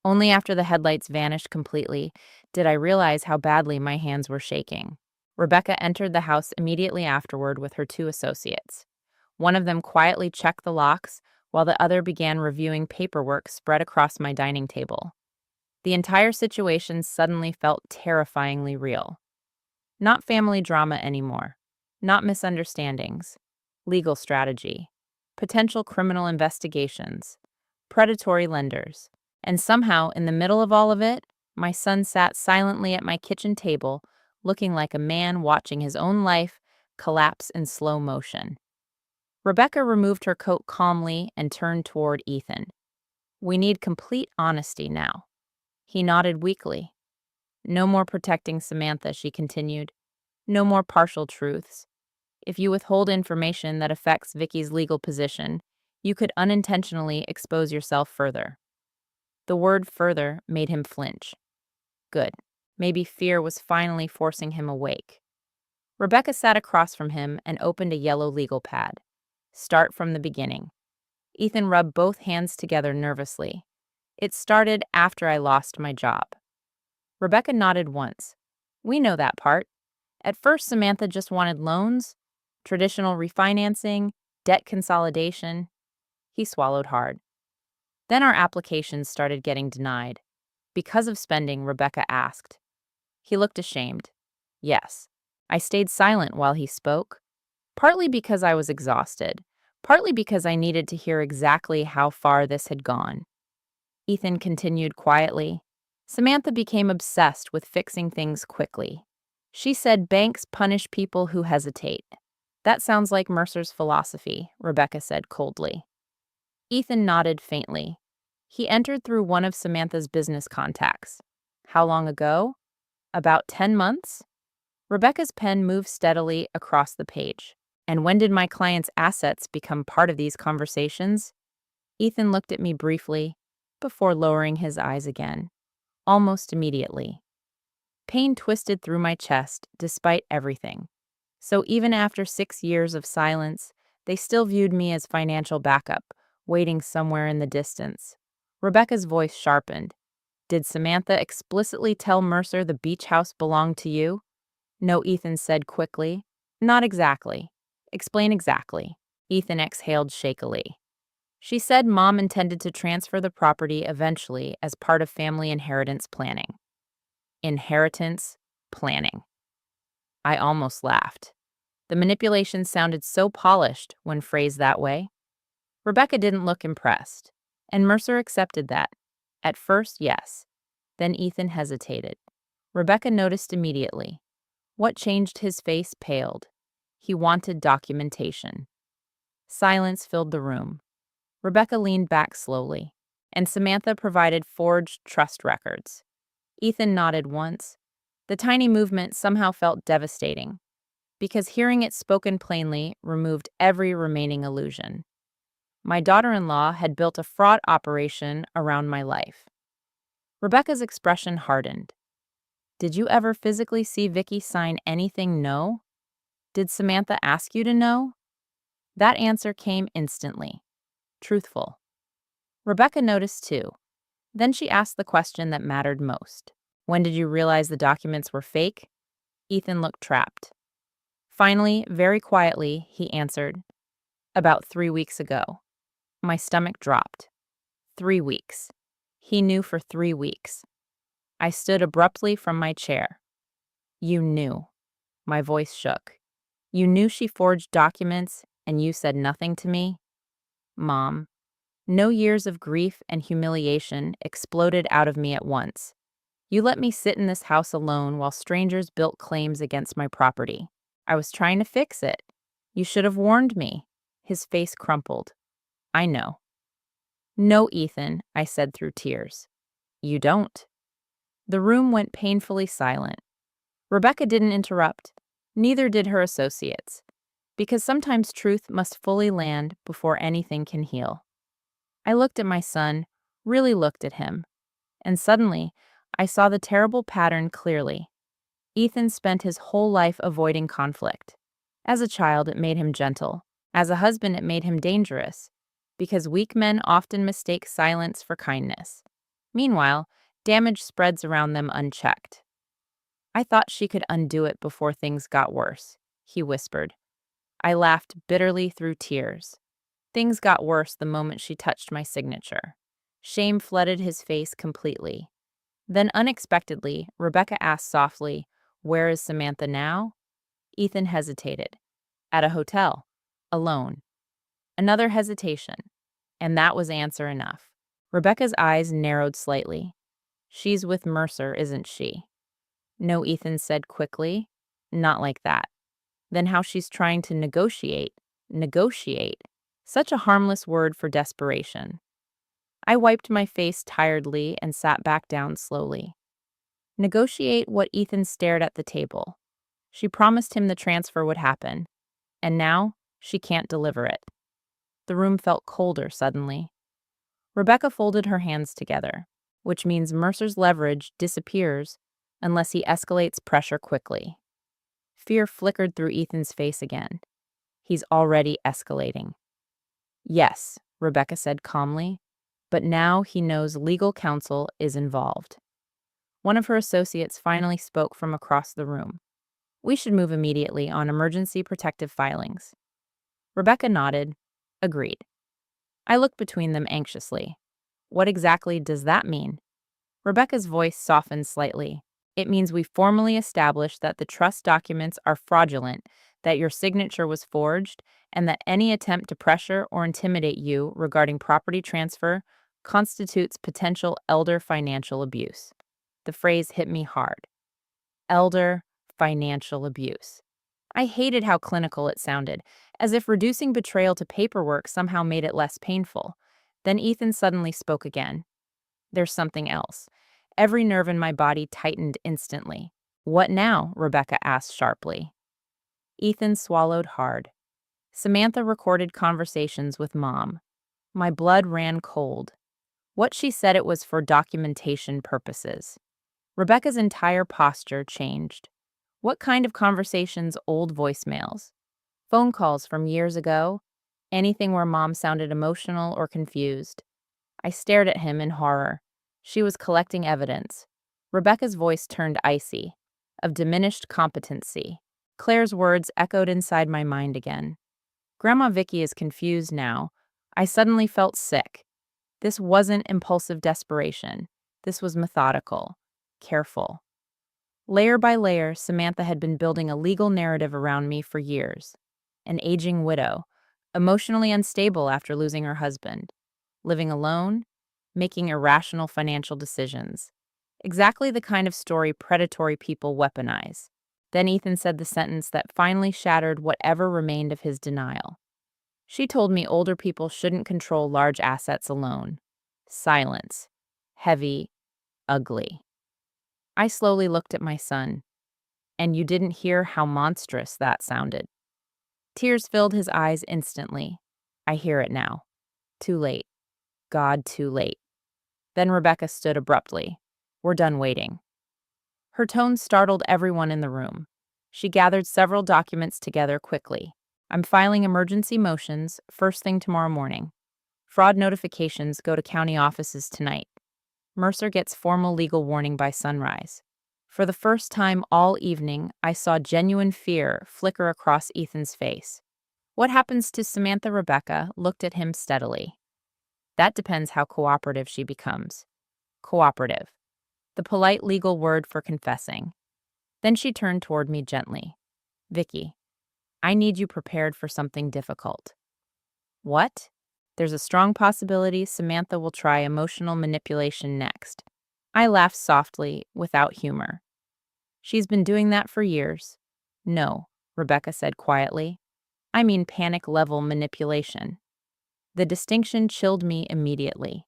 Only after the headlights vanished completely did I realize how badly my hands were shaking. Rebecca entered the house immediately afterward with her 2 associates. One of them quietly checked the locks, while the other began reviewing paperwork spread across my dining table. The entire situation suddenly felt terrifyingly real. Not family drama anymore. Not misunderstandings. Legal strategy. Potential criminal investigations. Predatory lenders. And somehow, in the middle of all of it, my son sat silently at my kitchen table, looking like a man watching his own life collapse in slow motion. Rebecca removed her coat calmly and turned toward Ethan. "We need complete honesty now." He nodded weakly. "No more protecting Samantha," she continued. "No more partial truths. If you withhold information that affects Vicky's legal position, you could unintentionally expose yourself further." The word "further" made him flinch. Good. Maybe fear was finally forcing him awake. Rebecca sat across from him and opened a yellow legal pad. "Start from the beginning." Ethan rubbed both hands together nervously. "It started after I lost my job." Rebecca nodded once. "We know that part. At first, Samantha just wanted loans, traditional refinancing, debt consolidation." He swallowed hard. "Then our applications started getting denied." "Because of spending?" Rebecca asked. He looked ashamed. "Yes." I stayed silent while he spoke, partly because I was exhausted, partly because I needed to hear exactly how far this had gone. Ethan continued quietly. "Samantha became obsessed with fixing things quickly. She said banks punish people who hesitate." "That sounds like Mercer's philosophy," Rebecca said coldly. Ethan nodded faintly. "He entered through one of Samantha's business contacts." "How long ago?" "About 10 months?" Rebecca's pen moved steadily across the page. "And when did my client's assets become part of these conversations?" Ethan looked at me briefly, before lowering his eyes again. "Almost immediately." Pain twisted through my chest, despite everything. So even after 6 years of silence, they still viewed me as financial backup, waiting somewhere in the distance. Rebecca's voice sharpened. "Did Samantha explicitly tell Mercer the beach house belonged to you?" "No," Ethan said quickly. "Not exactly." "Explain exactly." Ethan exhaled shakily. "She said Mom intended to transfer the property eventually as part of family inheritance planning." Inheritance planning. I almost laughed. The manipulation sounded so polished when phrased that way. Rebecca didn't look impressed, and Mercer accepted that. At first, yes. Then Ethan hesitated. Rebecca noticed immediately. What changed? His face paled. He wanted documentation. Silence filled the room. Rebecca leaned back slowly, and Samantha provided forged trust records. Ethan nodded once. The tiny movement somehow felt devastating, because hearing it spoken plainly removed every remaining illusion. My daughter-in-law had built a fraud operation around my life. Rebecca's expression hardened. "Did you ever physically see Vicki sign anything no? Did Samantha ask you to know?" That answer came instantly. Truthful. Rebecca noticed too. Then she asked the question that mattered most. "When did you realize the documents were fake?" Ethan looked trapped. Finally, very quietly, he answered, About 3 weeks ago. My stomach dropped. 3 weeks. He knew for 3 weeks. I stood abruptly from my chair. You knew. My voice shook. You knew she forged documents and you said nothing to me? Mom. No years of grief and humiliation exploded out of me at once. You let me sit in this house alone while strangers built claims against my property. I was trying to fix it. You should have warned me. His face crumpled. I know. No, Ethan, I said through tears. You don't. The room went painfully silent. Rebecca didn't interrupt. Neither did her associates. Because sometimes truth must fully land before anything can heal. I looked at my son, really looked at him. And suddenly, I saw the terrible pattern clearly. Ethan spent his whole life avoiding conflict. As a child, it made him gentle. As a husband, it made him dangerous. Because weak men often mistake silence for kindness. Meanwhile, damage spreads around them unchecked. I thought she could undo it before things got worse, he whispered. I laughed bitterly through tears. Things got worse the moment she touched my signature. Shame flooded his face completely. Then unexpectedly, Rebecca asked softly, "Where is Samantha now?" Ethan hesitated. At a hotel. Alone. Another hesitation. And that was answer enough. Rebecca's eyes narrowed slightly. She's with Mercer, isn't she? No, Ethan said quickly. Not like that. Then how she's trying to negotiate. Negotiate. Such a harmless word for desperation. I wiped my face tiredly and sat back down slowly. Negotiate what? Ethan stared at the table. She promised him the transfer would happen, and now she can't deliver it. The room felt colder suddenly. Rebecca folded her hands together, which means Mercer's leverage disappears unless he escalates pressure quickly. Fear flickered through Ethan's face again. He's already escalating. Yes, Rebecca said calmly, but now he knows legal counsel is involved. One of her associates finally spoke from across the room. We should move immediately on emergency protective filings. Rebecca nodded, agreed. I looked between them anxiously. What exactly does that mean? Rebecca's voice softened slightly. It means we formally establish that the trust documents are fraudulent, that your signature was forged, and that any attempt to pressure or intimidate you regarding property transfer constitutes potential elder financial abuse. The phrase hit me hard. Elder financial abuse. I hated how clinical it sounded, as if reducing betrayal to paperwork somehow made it less painful. Then Ethan suddenly spoke again. There's something else. Every nerve in my body tightened instantly. What now? Rebecca asked sharply. Ethan swallowed hard. Samantha recorded conversations with Mom. My blood ran cold. What she said, it was for documentation purposes. Rebecca's entire posture changed. What kind of conversations? Old voicemails? Phone calls from years ago? Anything where Mom sounded emotional or confused? I stared at him in horror. She was collecting evidence. Rebecca's voice turned icy, of diminished competency. Claire's words echoed inside my mind again. Grandma Vicki is confused now. I suddenly felt sick. This wasn't impulsive desperation. This was methodical, careful. Layer by layer, Samantha had been building a legal narrative around me for years. An aging widow, emotionally unstable after losing her husband, living alone, making irrational financial decisions. Exactly the kind of story predatory people weaponize. Then Ethan said the sentence that finally shattered whatever remained of his denial. She told me older people shouldn't control large assets alone. Silence. Heavy. Ugly. I slowly looked at my son. And you didn't hear how monstrous that sounded. Tears filled his eyes instantly. I hear it now. Too late. God, too late. Then Rebecca stood abruptly. We're done waiting. Her tone startled everyone in the room. She gathered several documents together quickly. I'm filing emergency motions first thing tomorrow morning. Fraud notifications go to county offices tonight. Mercer gets formal legal warning by sunrise. For the first time all evening, I saw genuine fear flicker across Ethan's face. What happens to Samantha? Rebecca looked at him steadily. That depends how cooperative she becomes. Cooperative, the polite legal word for confessing. Then she turned toward me gently. Vicki, I need you prepared for something difficult. What? There's a strong possibility Samantha will try emotional manipulation next. I laughed softly, without humor. She's been doing that for years. No, Rebecca said quietly. I mean panic-level manipulation. The distinction chilled me immediately.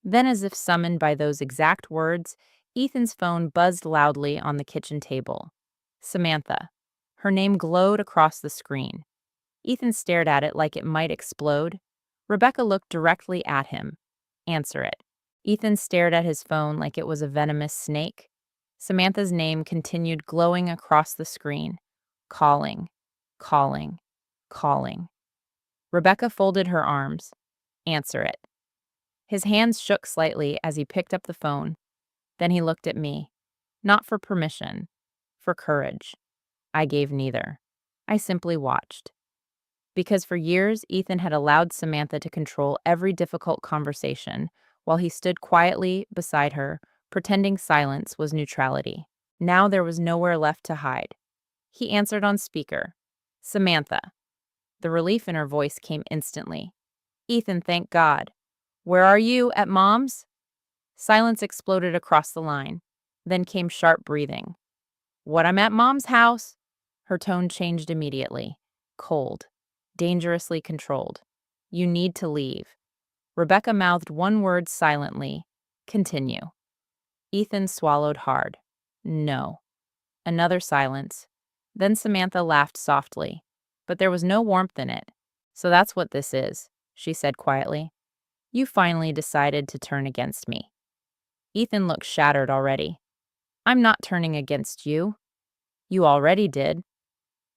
Then, as if summoned by those exact words, Ethan's phone buzzed loudly on the kitchen table. Samantha. Her name glowed across the screen. Ethan stared at it like it might explode. Rebecca looked directly at him. Answer it. Ethan stared at his phone like it was a venomous snake. Samantha's name continued glowing across the screen. Calling, calling, calling. Rebecca folded her arms. Answer it. His hands shook slightly as he picked up the phone. Then he looked at me. Not for permission, for courage. I gave neither. I simply watched. Because for years, Ethan had allowed Samantha to control every difficult conversation while he stood quietly beside her, pretending silence was neutrality. Now there was nowhere left to hide. He answered on speaker. Samantha. The relief in her voice came instantly. Ethan, thank God. Where are you, at Mom's? Silence exploded across the line. Then came sharp breathing. What, I'm at Mom's house? Her tone changed immediately. Cold. Dangerously controlled. You need to leave. Rebecca mouthed one word silently. Continue. Ethan swallowed hard. No. Another silence. Then Samantha laughed softly. But there was no warmth in it. So that's what this is, she said quietly. You finally decided to turn against me. Ethan looked shattered already. I'm not turning against you. You already did.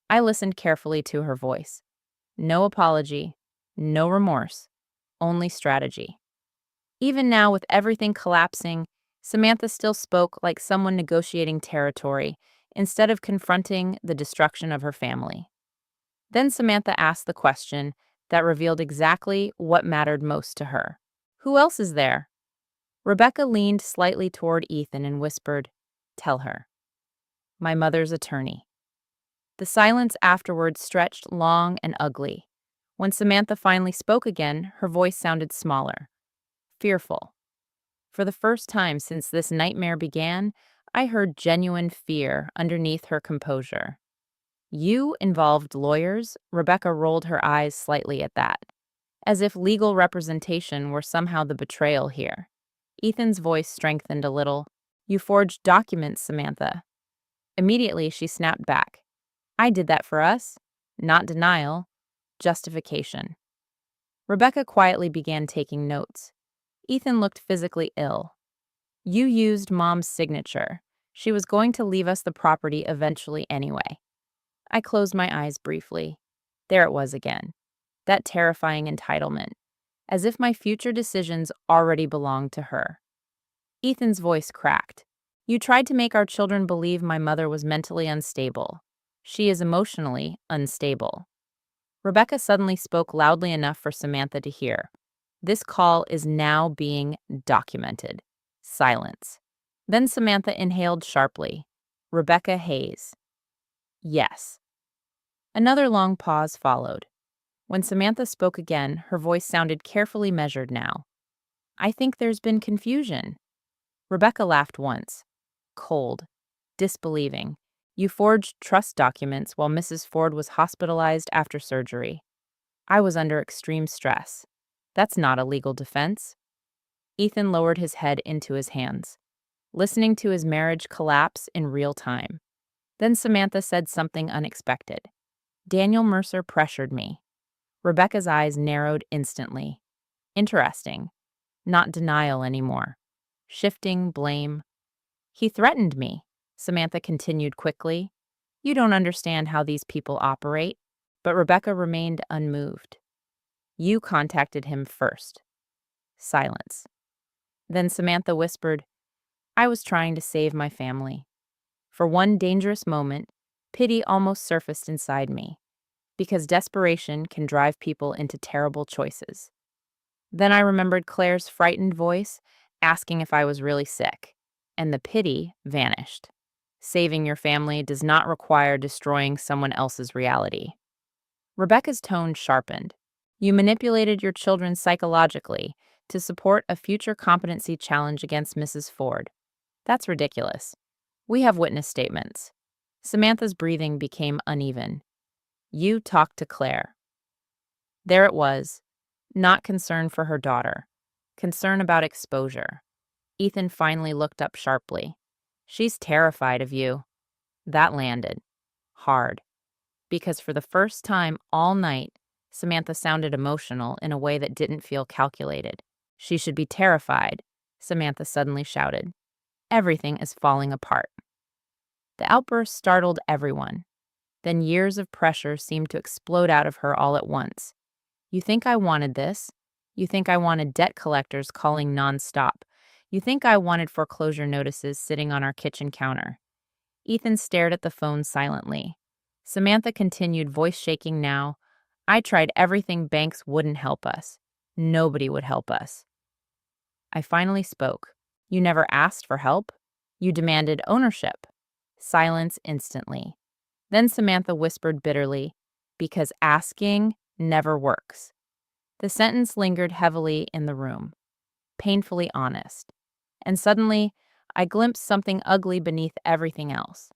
I listened carefully to her voice. No apology, no remorse, only strategy. Even now, with everything collapsing, Samantha still spoke like someone negotiating territory instead of confronting the destruction of her family. Then Samantha asked the question that revealed exactly what mattered most to her. Who else is there? Rebecca leaned slightly toward Ethan and whispered, Tell her. My mother's attorney. The silence afterwards stretched long and ugly. When Samantha finally spoke again, her voice sounded smaller, fearful. For the first time since this nightmare began, I heard genuine fear underneath her composure. You involved lawyers? Rebecca rolled her eyes slightly at that, as if legal representation were somehow the betrayal here. Ethan's voice strengthened a little. You forged documents, Samantha. Immediately, she snapped back. I did that for us. Not denial. Justification. Rebecca quietly began taking notes. Ethan looked physically ill. You used Mom's signature. She was going to leave us the property eventually anyway. I closed my eyes briefly. There it was again. That terrifying entitlement. As if my future decisions already belonged to her. Ethan's voice cracked. You tried to make our children believe my mother was mentally unstable. She is emotionally unstable. Rebecca suddenly spoke loudly enough for Samantha to hear. This call is now being documented. Silence. Then Samantha inhaled sharply. Rebecca Hayes. Yes. Another long pause followed. When Samantha spoke again, her voice sounded carefully measured now. I think there's been confusion. Rebecca laughed once. Cold. Disbelieving. You forged trust documents while Mrs. Ford was hospitalized after surgery. I was under extreme stress. That's not a legal defense. Ethan lowered his head into his hands, listening to his marriage collapse in real time. Then Samantha said something unexpected. Daniel Mercer pressured me. Rebecca's eyes narrowed instantly. Interesting. Not denial anymore. Shifting blame. He threatened me, Samantha continued quickly. You don't understand how these people operate. But Rebecca remained unmoved. You contacted him first. Silence. Then Samantha whispered, I was trying to save my family. For one dangerous moment, pity almost surfaced inside me. because desperation can drive people into terrible choices. Then I remembered Claire's frightened voice asking if I was really sick, and the pity vanished. Saving your family does not require destroying someone else's reality. Rebecca's tone sharpened. You manipulated your children psychologically to support a future competency challenge against Mrs. Ford. That's ridiculous. We have witness statements. Samantha's breathing became uneven. You talked to Claire. There it was, not concern for her daughter, concern about exposure. Ethan finally looked up sharply. She's terrified of you. That landed. Hard. Because for the first time all night, Samantha sounded emotional in a way that didn't feel calculated. She should be terrified, Samantha suddenly shouted. Everything is falling apart. The outburst startled everyone. Then years of pressure seemed to explode out of her all at once. You think I wanted this? You think I wanted debt collectors calling nonstop? You think I wanted foreclosure notices sitting on our kitchen counter? Ethan stared at the phone silently. Samantha continued, voice shaking now. I tried everything, banks wouldn't help us. Nobody would help us. I finally spoke. You never asked for help. You demanded ownership. Silence instantly. Then Samantha whispered bitterly, because asking never works. The sentence lingered heavily in the room, painfully honest. And suddenly, I glimpsed something ugly beneath everything else.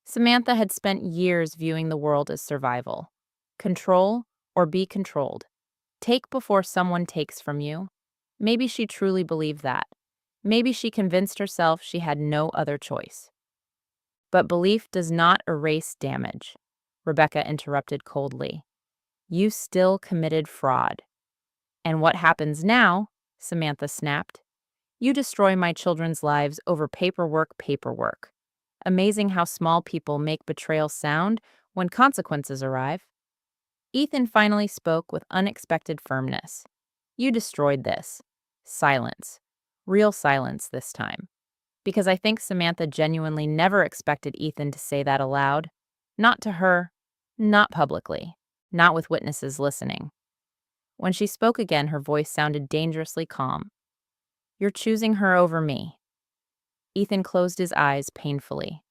Samantha had spent years viewing the world as survival. Control or be controlled. Take before someone takes from you. Maybe she truly believed that. Maybe she convinced herself she had no other choice. But belief does not erase damage, Rebecca interrupted coldly. You still committed fraud. And what happens now? Samantha snapped. You destroy my children's lives over paperwork. Amazing how small people make betrayal sound when consequences arrive. Ethan finally spoke with unexpected firmness. You destroyed this. Silence. Real silence this time. Because I think Samantha genuinely never expected Ethan to say that aloud. Not to her, not publicly, not with witnesses listening. When she spoke again, her voice sounded dangerously calm. You're choosing her over me. Ethan closed his eyes painfully.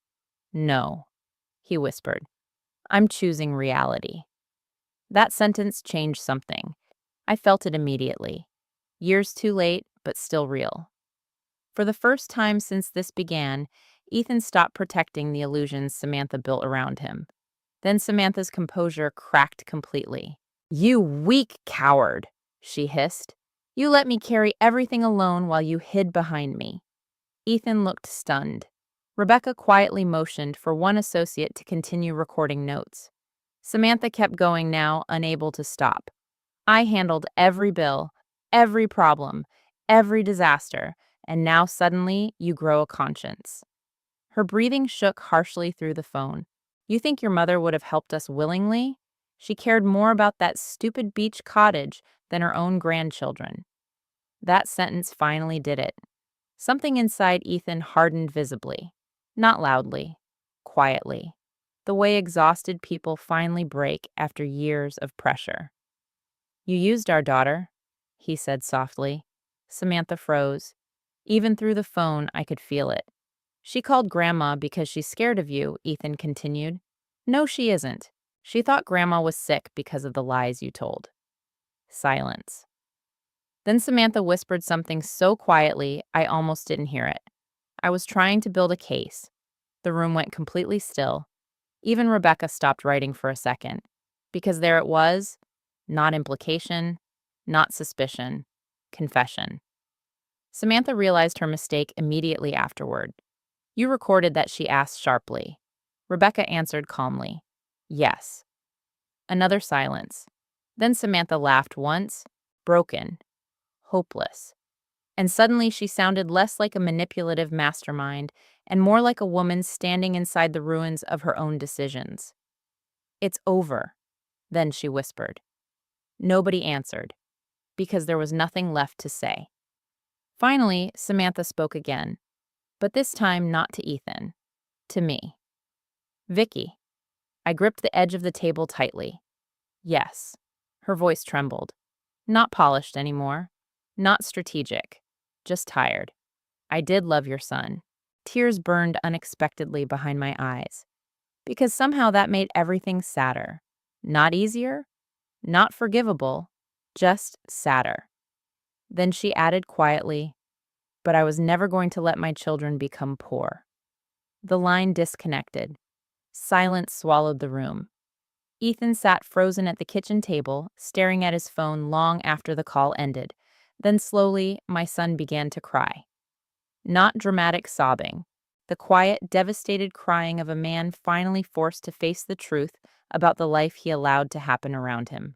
No, he whispered. I'm choosing reality. That sentence changed something. I felt it immediately. Years too late, but still real. For the first time since this began, Ethan stopped protecting the illusions Samantha built around him. Then Samantha's composure cracked completely. You weak coward, she hissed. You let me carry everything alone while you hid behind me. Ethan looked stunned. Rebecca quietly motioned for one associate to continue recording notes. Samantha kept going now, unable to stop. I handled every bill, every problem, every disaster, and now suddenly you grow a conscience. Her breathing shook harshly through the phone. You think your mother would have helped us willingly? She cared more about that stupid beach cottage than her own grandchildren. That sentence finally did it. Something inside Ethan hardened visibly. Not loudly, quietly. The way exhausted people finally break after years of pressure. You used our daughter, he said softly. Samantha froze. Even through the phone, I could feel it. She called Grandma because she's scared of you, Ethan continued. No, she isn't. She thought Grandma was sick because of the lies you told. Silence. Then Samantha whispered something so quietly I almost didn't hear it. I was trying to build a case. The room went completely still. Even Rebecca stopped writing for a second. Because there it was, not implication, not suspicion, confession. Samantha realized her mistake immediately afterward. You recorded that, she asked sharply. Rebecca answered calmly. Yes. Another silence. Then Samantha laughed once, broken, hopeless. And suddenly she sounded less like a manipulative mastermind and more like a woman standing inside the ruins of her own decisions. It's over, then she whispered. Nobody answered, because there was nothing left to say. Finally, Samantha spoke again, but this time not to Ethan, to me. Vicki. I gripped the edge of the table tightly. Yes. Her voice trembled. Not polished anymore. Not strategic. Just tired. I did love your son. Tears burned unexpectedly behind my eyes, because somehow that made everything sadder. Not easier, not forgivable, just sadder. Then she added quietly, but I was never going to let my children become poor. The line disconnected. Silence swallowed the room. Ethan sat frozen at the kitchen table, staring at his phone long after the call ended. Then slowly, my son began to cry. Not dramatic sobbing. The quiet, devastated crying of a man finally forced to face the truth about the life he allowed to happen around him.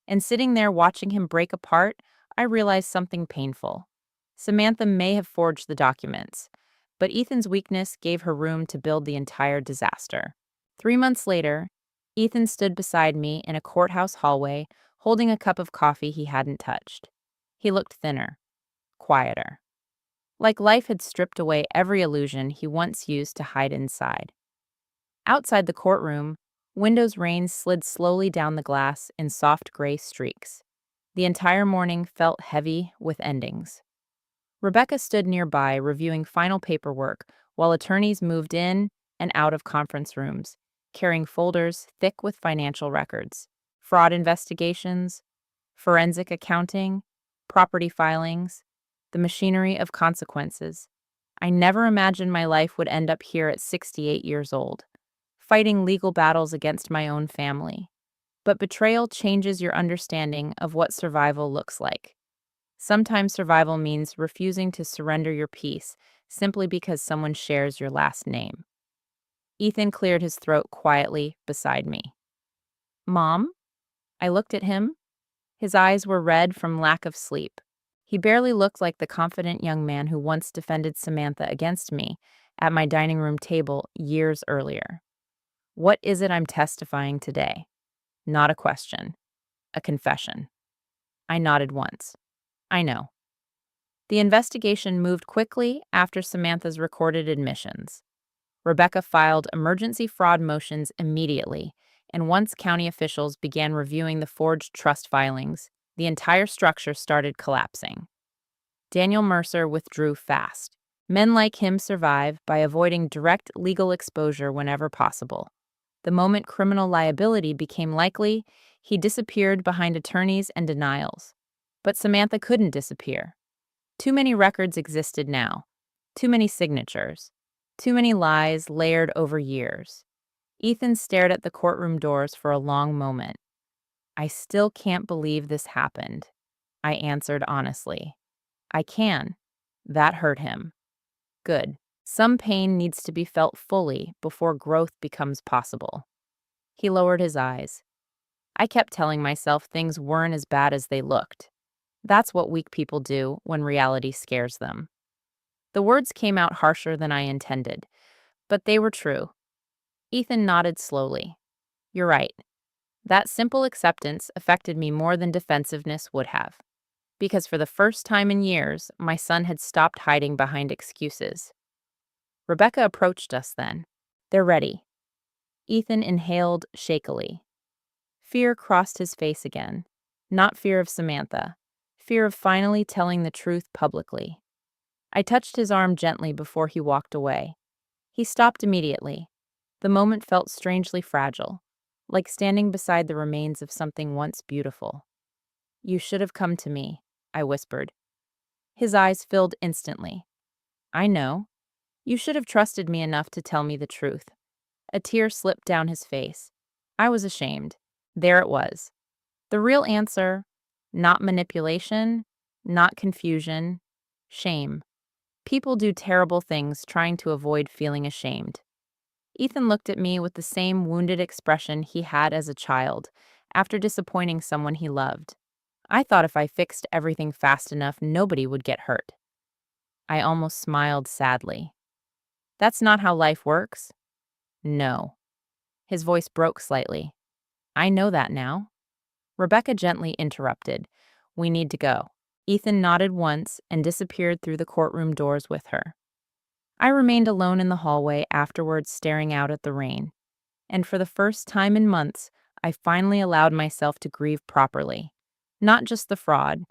And sitting there watching him break apart, I realized something painful. Samantha may have forged the documents, but Ethan's weakness gave her room to build the entire disaster. 3 months later, Ethan stood beside me in a courthouse hallway, holding a cup of coffee he hadn't touched. He looked thinner, quieter, like life had stripped away every illusion he once used to hide inside. Outside the courtroom, windows' rain slid slowly down the glass in soft gray streaks. The entire morning felt heavy with endings. Rebecca stood nearby reviewing final paperwork while attorneys moved in and out of conference rooms, carrying folders thick with financial records, fraud investigations, forensic accounting, property filings, the machinery of consequences. I never imagined my life would end up here at 68 years old, fighting legal battles against my own family. But betrayal changes your understanding of what survival looks like. Sometimes survival means refusing to surrender your peace simply because someone shares your last name. Ethan cleared his throat quietly beside me. Mom? I looked at him. His eyes were red from lack of sleep. He barely looked like the confident young man who once defended Samantha against me at my dining room table years earlier. What is it I'm testifying today? Not a question. A confession. I nodded once. I know. The investigation moved quickly after Samantha's recorded admissions. Rebecca filed emergency fraud motions immediately, and once county officials began reviewing the forged trust filings, the entire structure started collapsing. Daniel Mercer withdrew fast. Men like him survive by avoiding direct legal exposure whenever possible. The moment criminal liability became likely, he disappeared behind attorneys and denials. But Samantha couldn't disappear. Too many records existed now. Too many signatures. Too many lies layered over years. Ethan stared at the courtroom doors for a long moment. I still can't believe this happened, I answered honestly. I can. That hurt him. Good. Some pain needs to be felt fully before growth becomes possible. He lowered his eyes. I kept telling myself things weren't as bad as they looked. That's what weak people do when reality scares them. The words came out harsher than I intended, but they were true. Ethan nodded slowly. You're right. That simple acceptance affected me more than defensiveness would have. Because for the first time in years, my son had stopped hiding behind excuses. Rebecca approached us then. They're ready. Ethan inhaled shakily. Fear crossed his face again. Not fear of Samantha. Fear of finally telling the truth publicly. I touched his arm gently before he walked away. He stopped immediately. The moment felt strangely fragile, like standing beside the remains of something once beautiful. You should have come to me, I whispered. His eyes filled instantly. I know. You should have trusted me enough to tell me the truth. A tear slipped down his face. I was ashamed. There it was. The real answer, not manipulation, not confusion, shame. People do terrible things trying to avoid feeling ashamed. Ethan looked at me with the same wounded expression he had as a child, after disappointing someone he loved. I thought if I fixed everything fast enough, nobody would get hurt. I almost smiled sadly. That's not how life works. No. His voice broke slightly. I know that now. Rebecca gently interrupted. We need to go. Ethan nodded once and disappeared through the courtroom doors with her. I remained alone in the hallway afterwards, staring out at the rain. And for the first time in months, I finally allowed myself to grieve properly. Not just the fraud,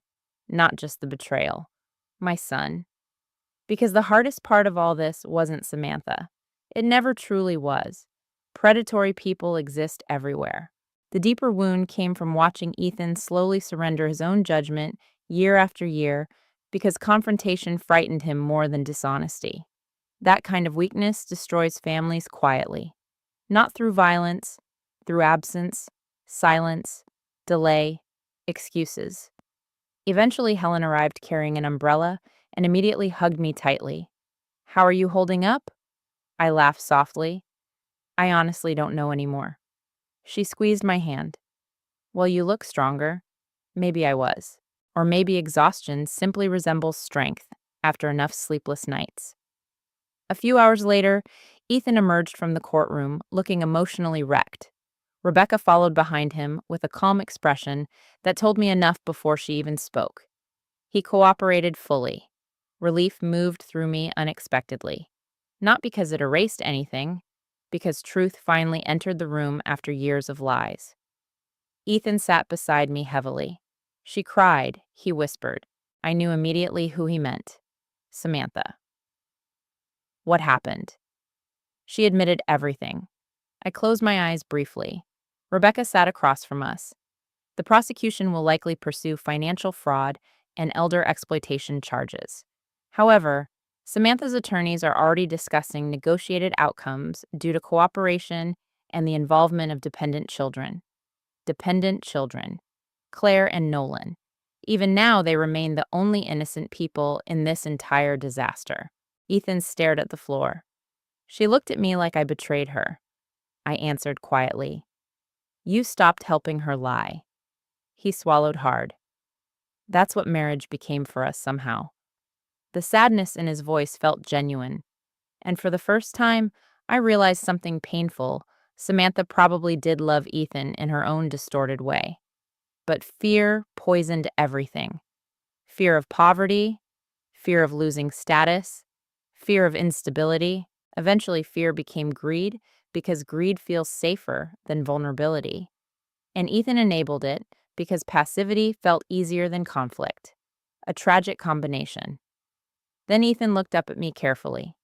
not just the betrayal. My son. Because the hardest part of all this wasn't Samantha. It never truly was. Predatory people exist everywhere. The deeper wound came from watching Ethan slowly surrender his own judgment year after year because confrontation frightened him more than dishonesty. That kind of weakness destroys families quietly, not through violence, through absence, silence, delay, excuses. Eventually, Helen arrived carrying an umbrella and immediately hugged me tightly. "How are you holding up?" I laughed softly. "I honestly don't know anymore." She squeezed my hand. "Well, you look stronger." Maybe I was. Or maybe exhaustion simply resembles strength after enough sleepless nights. A few hours later, Ethan emerged from the courtroom looking emotionally wrecked. Rebecca followed behind him with a calm expression that told me enough before she even spoke. He cooperated fully. Relief moved through me unexpectedly. Not because it erased anything, because truth finally entered the room after years of lies. Ethan sat beside me heavily. "She cried," he whispered. I knew immediately who he meant. Samantha. What happened? She admitted everything. I closed my eyes briefly. Rebecca sat across from us. The prosecution will likely pursue financial fraud and elder exploitation charges. However, Samantha's attorneys are already discussing negotiated outcomes due to cooperation and the involvement of dependent children. Dependent children. Claire and Nolan. Even now, they remain the only innocent people in this entire disaster. Ethan stared at the floor. She looked at me like I betrayed her. I answered quietly. "You stopped helping her lie." He swallowed hard. That's what marriage became for us somehow. The sadness in his voice felt genuine, and for the first time, I realized something painful. Samantha probably did love Ethan in her own distorted way. But fear poisoned everything. Fear of poverty, fear of losing status, fear of instability. Eventually, fear became greed because greed feels safer than vulnerability. And Ethan enabled it because passivity felt easier than conflict. A tragic combination. Then Ethan looked up at me carefully.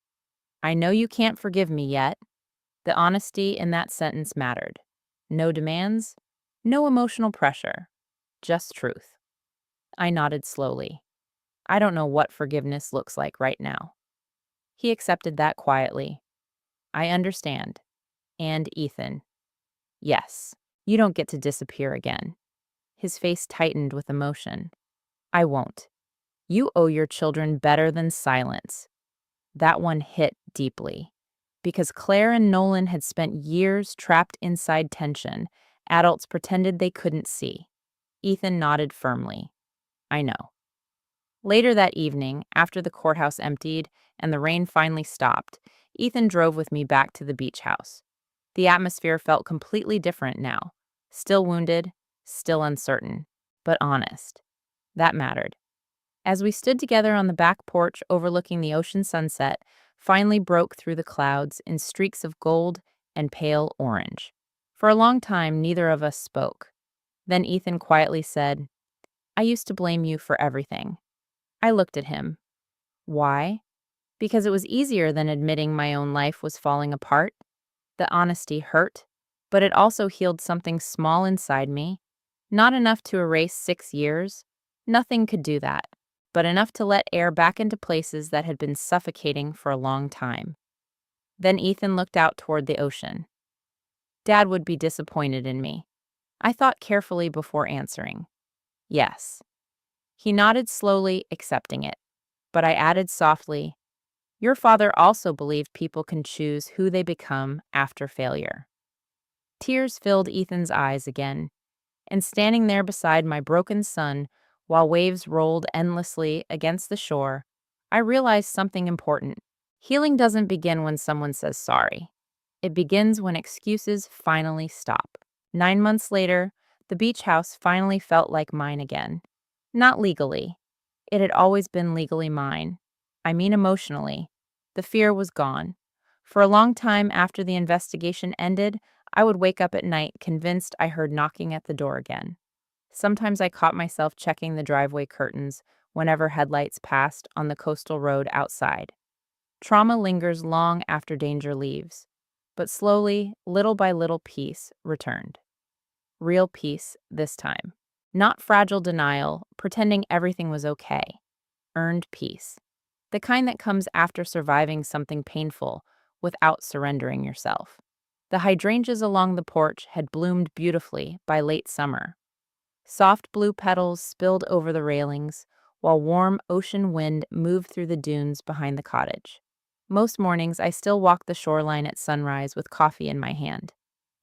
"I know you can't forgive me yet." The honesty in that sentence mattered. No demands, no emotional pressure, just truth. I nodded slowly. "I don't know what forgiveness looks like right now." He accepted that quietly. "I understand." And Ethan. "Yes, you don't get to disappear again." His face tightened with emotion. "I won't. You owe your children better than silence." That one hit deeply. Because Claire and Nolan had spent years trapped inside tension, adults pretended they couldn't see. Ethan nodded firmly. "I know." Later that evening, after the courthouse emptied and the rain finally stopped, Ethan drove with me back to the beach house. The atmosphere felt completely different now. Still wounded, still uncertain, but honest. That mattered. As we stood together on the back porch overlooking the ocean sunset, finally broke through the clouds in streaks of gold and pale orange. For a long time, neither of us spoke. Then Ethan quietly said, "I used to blame you for everything." I looked at him. Why? Because it was easier than admitting my own life was falling apart. The honesty hurt, but it also healed something small inside me. Not enough to erase 6 years. Nothing could do that, but enough to let air back into places that had been suffocating for a long time. Then Ethan looked out toward the ocean. Dad would be disappointed in me. I thought carefully before answering. Yes. He nodded slowly, accepting it. But I added softly, "Your father also believed people can choose who they become after failure." Tears filled Ethan's eyes again, and standing there beside my broken son while waves rolled endlessly against the shore, I realized something important. Healing doesn't begin when someone says sorry. It begins when excuses finally stop. 9 months later, the beach house finally felt like mine again. Not legally. It had always been legally mine. I mean emotionally. The fear was gone. For a long time after the investigation ended, I would wake up at night convinced I heard knocking at the door again. Sometimes I caught myself checking the driveway curtains whenever headlights passed on the coastal road outside. Trauma lingers long after danger leaves, but slowly, little by little, peace returned. Real peace this time. Not fragile denial, pretending everything was okay. Earned peace. The kind that comes after surviving something painful without surrendering yourself. The hydrangeas along the porch had bloomed beautifully by late summer. Soft blue petals spilled over the railings, while warm ocean wind moved through the dunes behind the cottage. Most mornings, I still walked the shoreline at sunrise with coffee in my hand.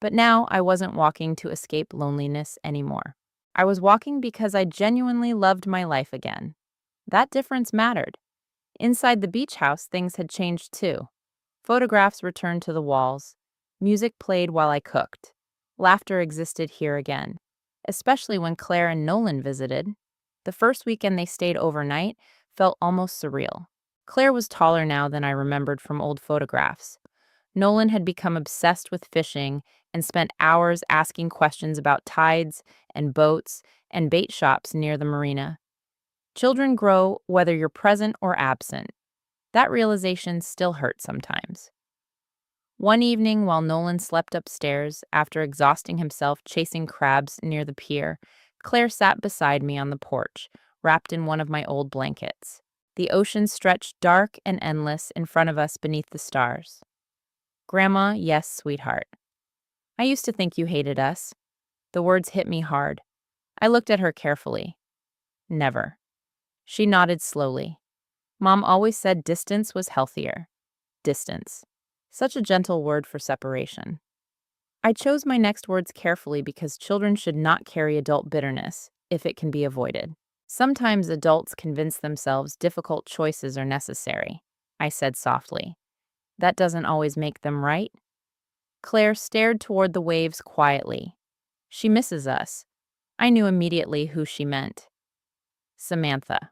But now I wasn't walking to escape loneliness anymore. I was walking because I genuinely loved my life again. That difference mattered. Inside the beach house, things had changed too. Photographs returned to the walls. Music played while I cooked. Laughter existed here again, especially when Claire and Nolan visited. The first weekend they stayed overnight felt almost surreal. Claire was taller now than I remembered from old photographs. Nolan had become obsessed with fishing and spent hours asking questions about tides and boats and bait shops near the marina. Children grow whether you're present or absent. That realization still hurts sometimes. One evening, while Nolan slept upstairs after exhausting himself chasing crabs near the pier, Claire sat beside me on the porch, wrapped in one of my old blankets. The ocean stretched dark and endless in front of us beneath the stars. Grandma, yes, sweetheart. I used to think you hated us. The words hit me hard. I looked at her carefully. Never. She nodded slowly. Mom always said distance was healthier. Distance. Such a gentle word for separation. I chose my next words carefully because children should not carry adult bitterness if it can be avoided. Sometimes adults convince themselves difficult choices are necessary, I said softly. That doesn't always make them right. Claire stared toward the waves quietly. She misses us. I knew immediately who she meant. Samantha.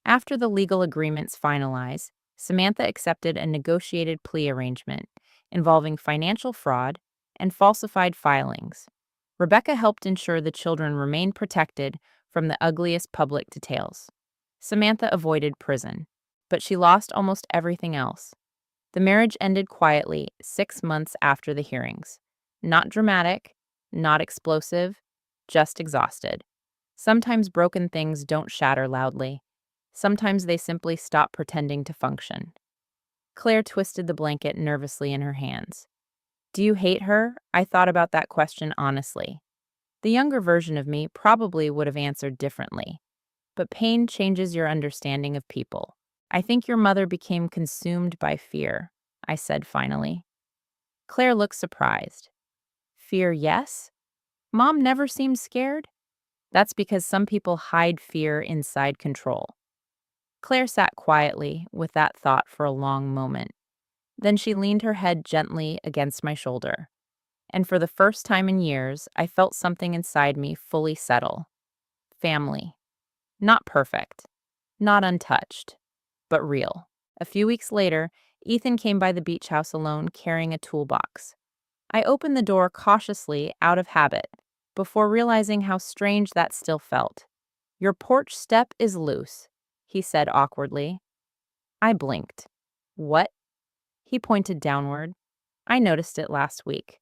After the legal agreements finalized, Samantha accepted a negotiated plea arrangement involving financial fraud and falsified filings. Rebecca helped ensure the children remained protected from the ugliest public details. Samantha avoided prison, but she lost almost everything else. The marriage ended quietly 6 months after the hearings. Not dramatic, not explosive, just exhausted. Sometimes broken things don't shatter loudly. Sometimes they simply stop pretending to function. Claire twisted the blanket nervously in her hands. Do you hate her? I thought about that question honestly. The younger version of me probably would have answered differently. But pain changes your understanding of people. I think your mother became consumed by fear, I said finally. Claire looked surprised. Fear, yes? Mom never seemed scared? That's because some people hide fear inside control. Claire sat quietly with that thought for a long moment. Then she leaned her head gently against my shoulder. And for the first time in years, I felt something inside me fully settle. Family. Not perfect. Not untouched. But real. A few weeks later, Ethan came by the beach house alone carrying a toolbox. I opened the door cautiously out of habit, before realizing how strange that still felt. Your porch step is loose, he said awkwardly. I blinked. What? He pointed downward. I noticed it last week.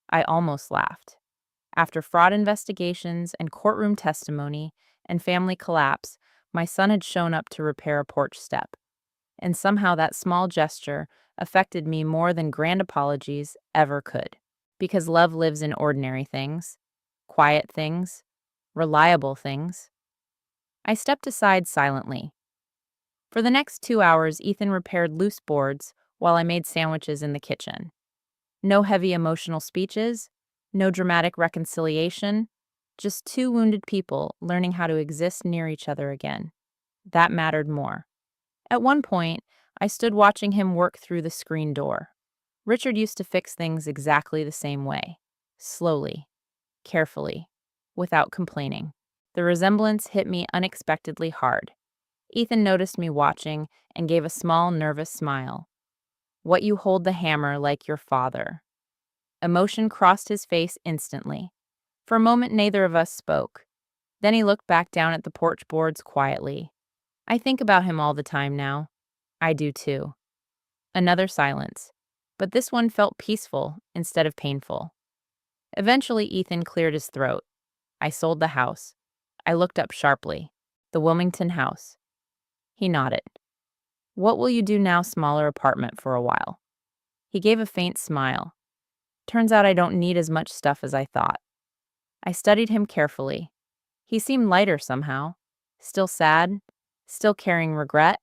I almost laughed. After fraud investigations and courtroom testimony and family collapse, my son had shown up to repair a porch step. And somehow that small gesture affected me more than grand apologies ever could. Because love lives in ordinary things, quiet things, reliable things. I stepped aside silently. For the next 2 hours, Ethan repaired loose boards while I made sandwiches in the kitchen. No heavy emotional speeches, no dramatic reconciliation, just two wounded people learning how to exist near each other again. That mattered more. At one point, I stood watching him work through the screen door. Richard used to fix things exactly the same way. Slowly, carefully, without complaining. The resemblance hit me unexpectedly hard. Ethan noticed me watching and gave a small, nervous smile. What you hold the hammer like your father. Emotion crossed his face instantly. For a moment, neither of us spoke. Then he looked back down at the porch boards quietly. I think about him all the time now. I do too. Another silence. But this one felt peaceful instead of painful. Eventually, Ethan cleared his throat. I sold the house. I looked up sharply. The Wilmington house. He nodded. What will you do now, smaller apartment for a while? He gave a faint smile. Turns out I don't need as much stuff as I thought. I studied him carefully. He seemed lighter somehow. Still sad, still carrying regret,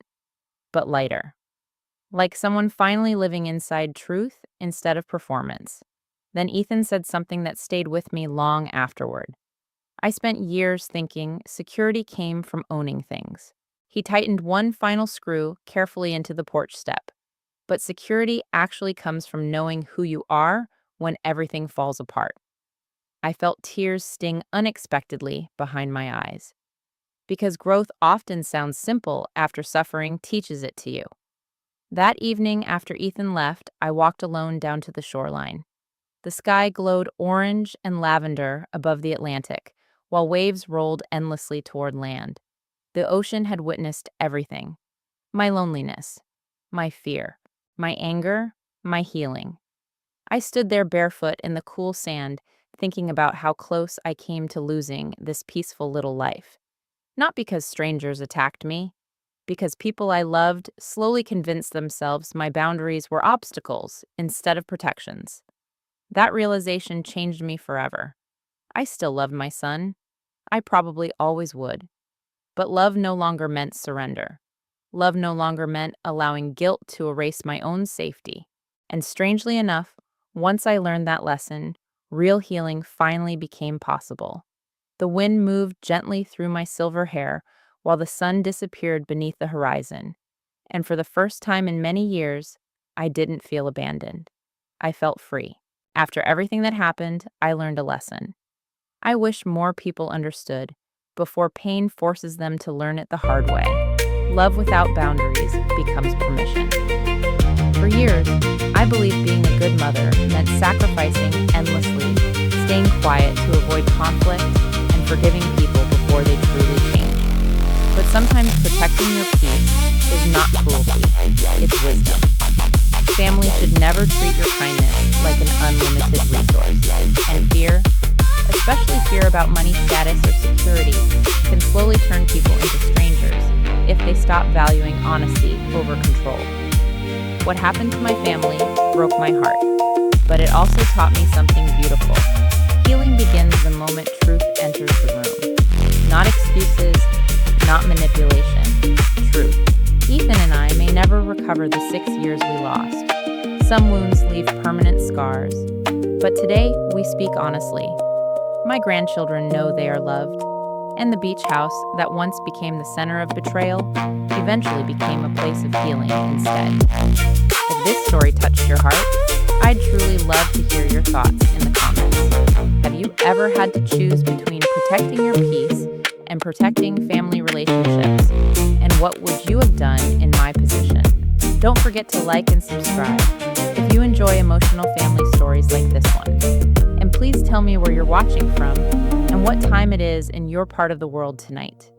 but lighter. Like someone finally living inside truth instead of performance. Then Ethan said something that stayed with me long afterward. I spent years thinking security came from owning things. He tightened one final screw carefully into the porch step. But security actually comes from knowing who you are when everything falls apart. I felt tears sting unexpectedly behind my eyes. Because growth often sounds simple after suffering teaches it to you. That evening after Ethan left, I walked alone down to the shoreline. The sky glowed orange and lavender above the Atlantic, while waves rolled endlessly toward land. The ocean had witnessed everything. My loneliness, my fear, my anger, my healing. I stood there barefoot in the cool sand, thinking about how close I came to losing this peaceful little life. Not because strangers attacked me, because people I loved slowly convinced themselves my boundaries were obstacles instead of protections. That realization changed me forever. I still loved my son. I probably always would. But love no longer meant surrender. Love no longer meant allowing guilt to erase my own safety. And strangely enough, once I learned that lesson, real healing finally became possible. The wind moved gently through my silver hair while the sun disappeared beneath the horizon. And for the first time in many years, I didn't feel abandoned. I felt free. After everything that happened, I learned a lesson. I wish more people understood before pain forces them to learn it the hard way. Love without boundaries becomes permission. For years, I believed being a good mother meant sacrificing endlessly, staying quiet to avoid conflict, and forgiving people before they truly change. But sometimes protecting your peace is not cruelty, it's wisdom. Family should never treat your kindness like an unlimited resource. And fear, especially fear about money, status, or security, can slowly turn people into strangers if they stop valuing honesty over control. What happened to my family broke my heart, but it also taught me something beautiful. Healing begins the moment truth enters the room. Not excuses, not manipulation, truth. Ethan and I may never recover the 6 years we lost. Some wounds leave permanent scars, but today we speak honestly. My grandchildren know they are loved, and the beach house that once became the center of betrayal eventually became a place of healing instead. If this story touched your heart, I'd truly love to hear your thoughts in the comments. Have you ever had to choose between protecting your peace and protecting family relationships? And what would you have done in my position? Don't forget to like and subscribe if you enjoy emotional family stories like this one. And please tell me where you're watching from and what time it is in your part of the world tonight.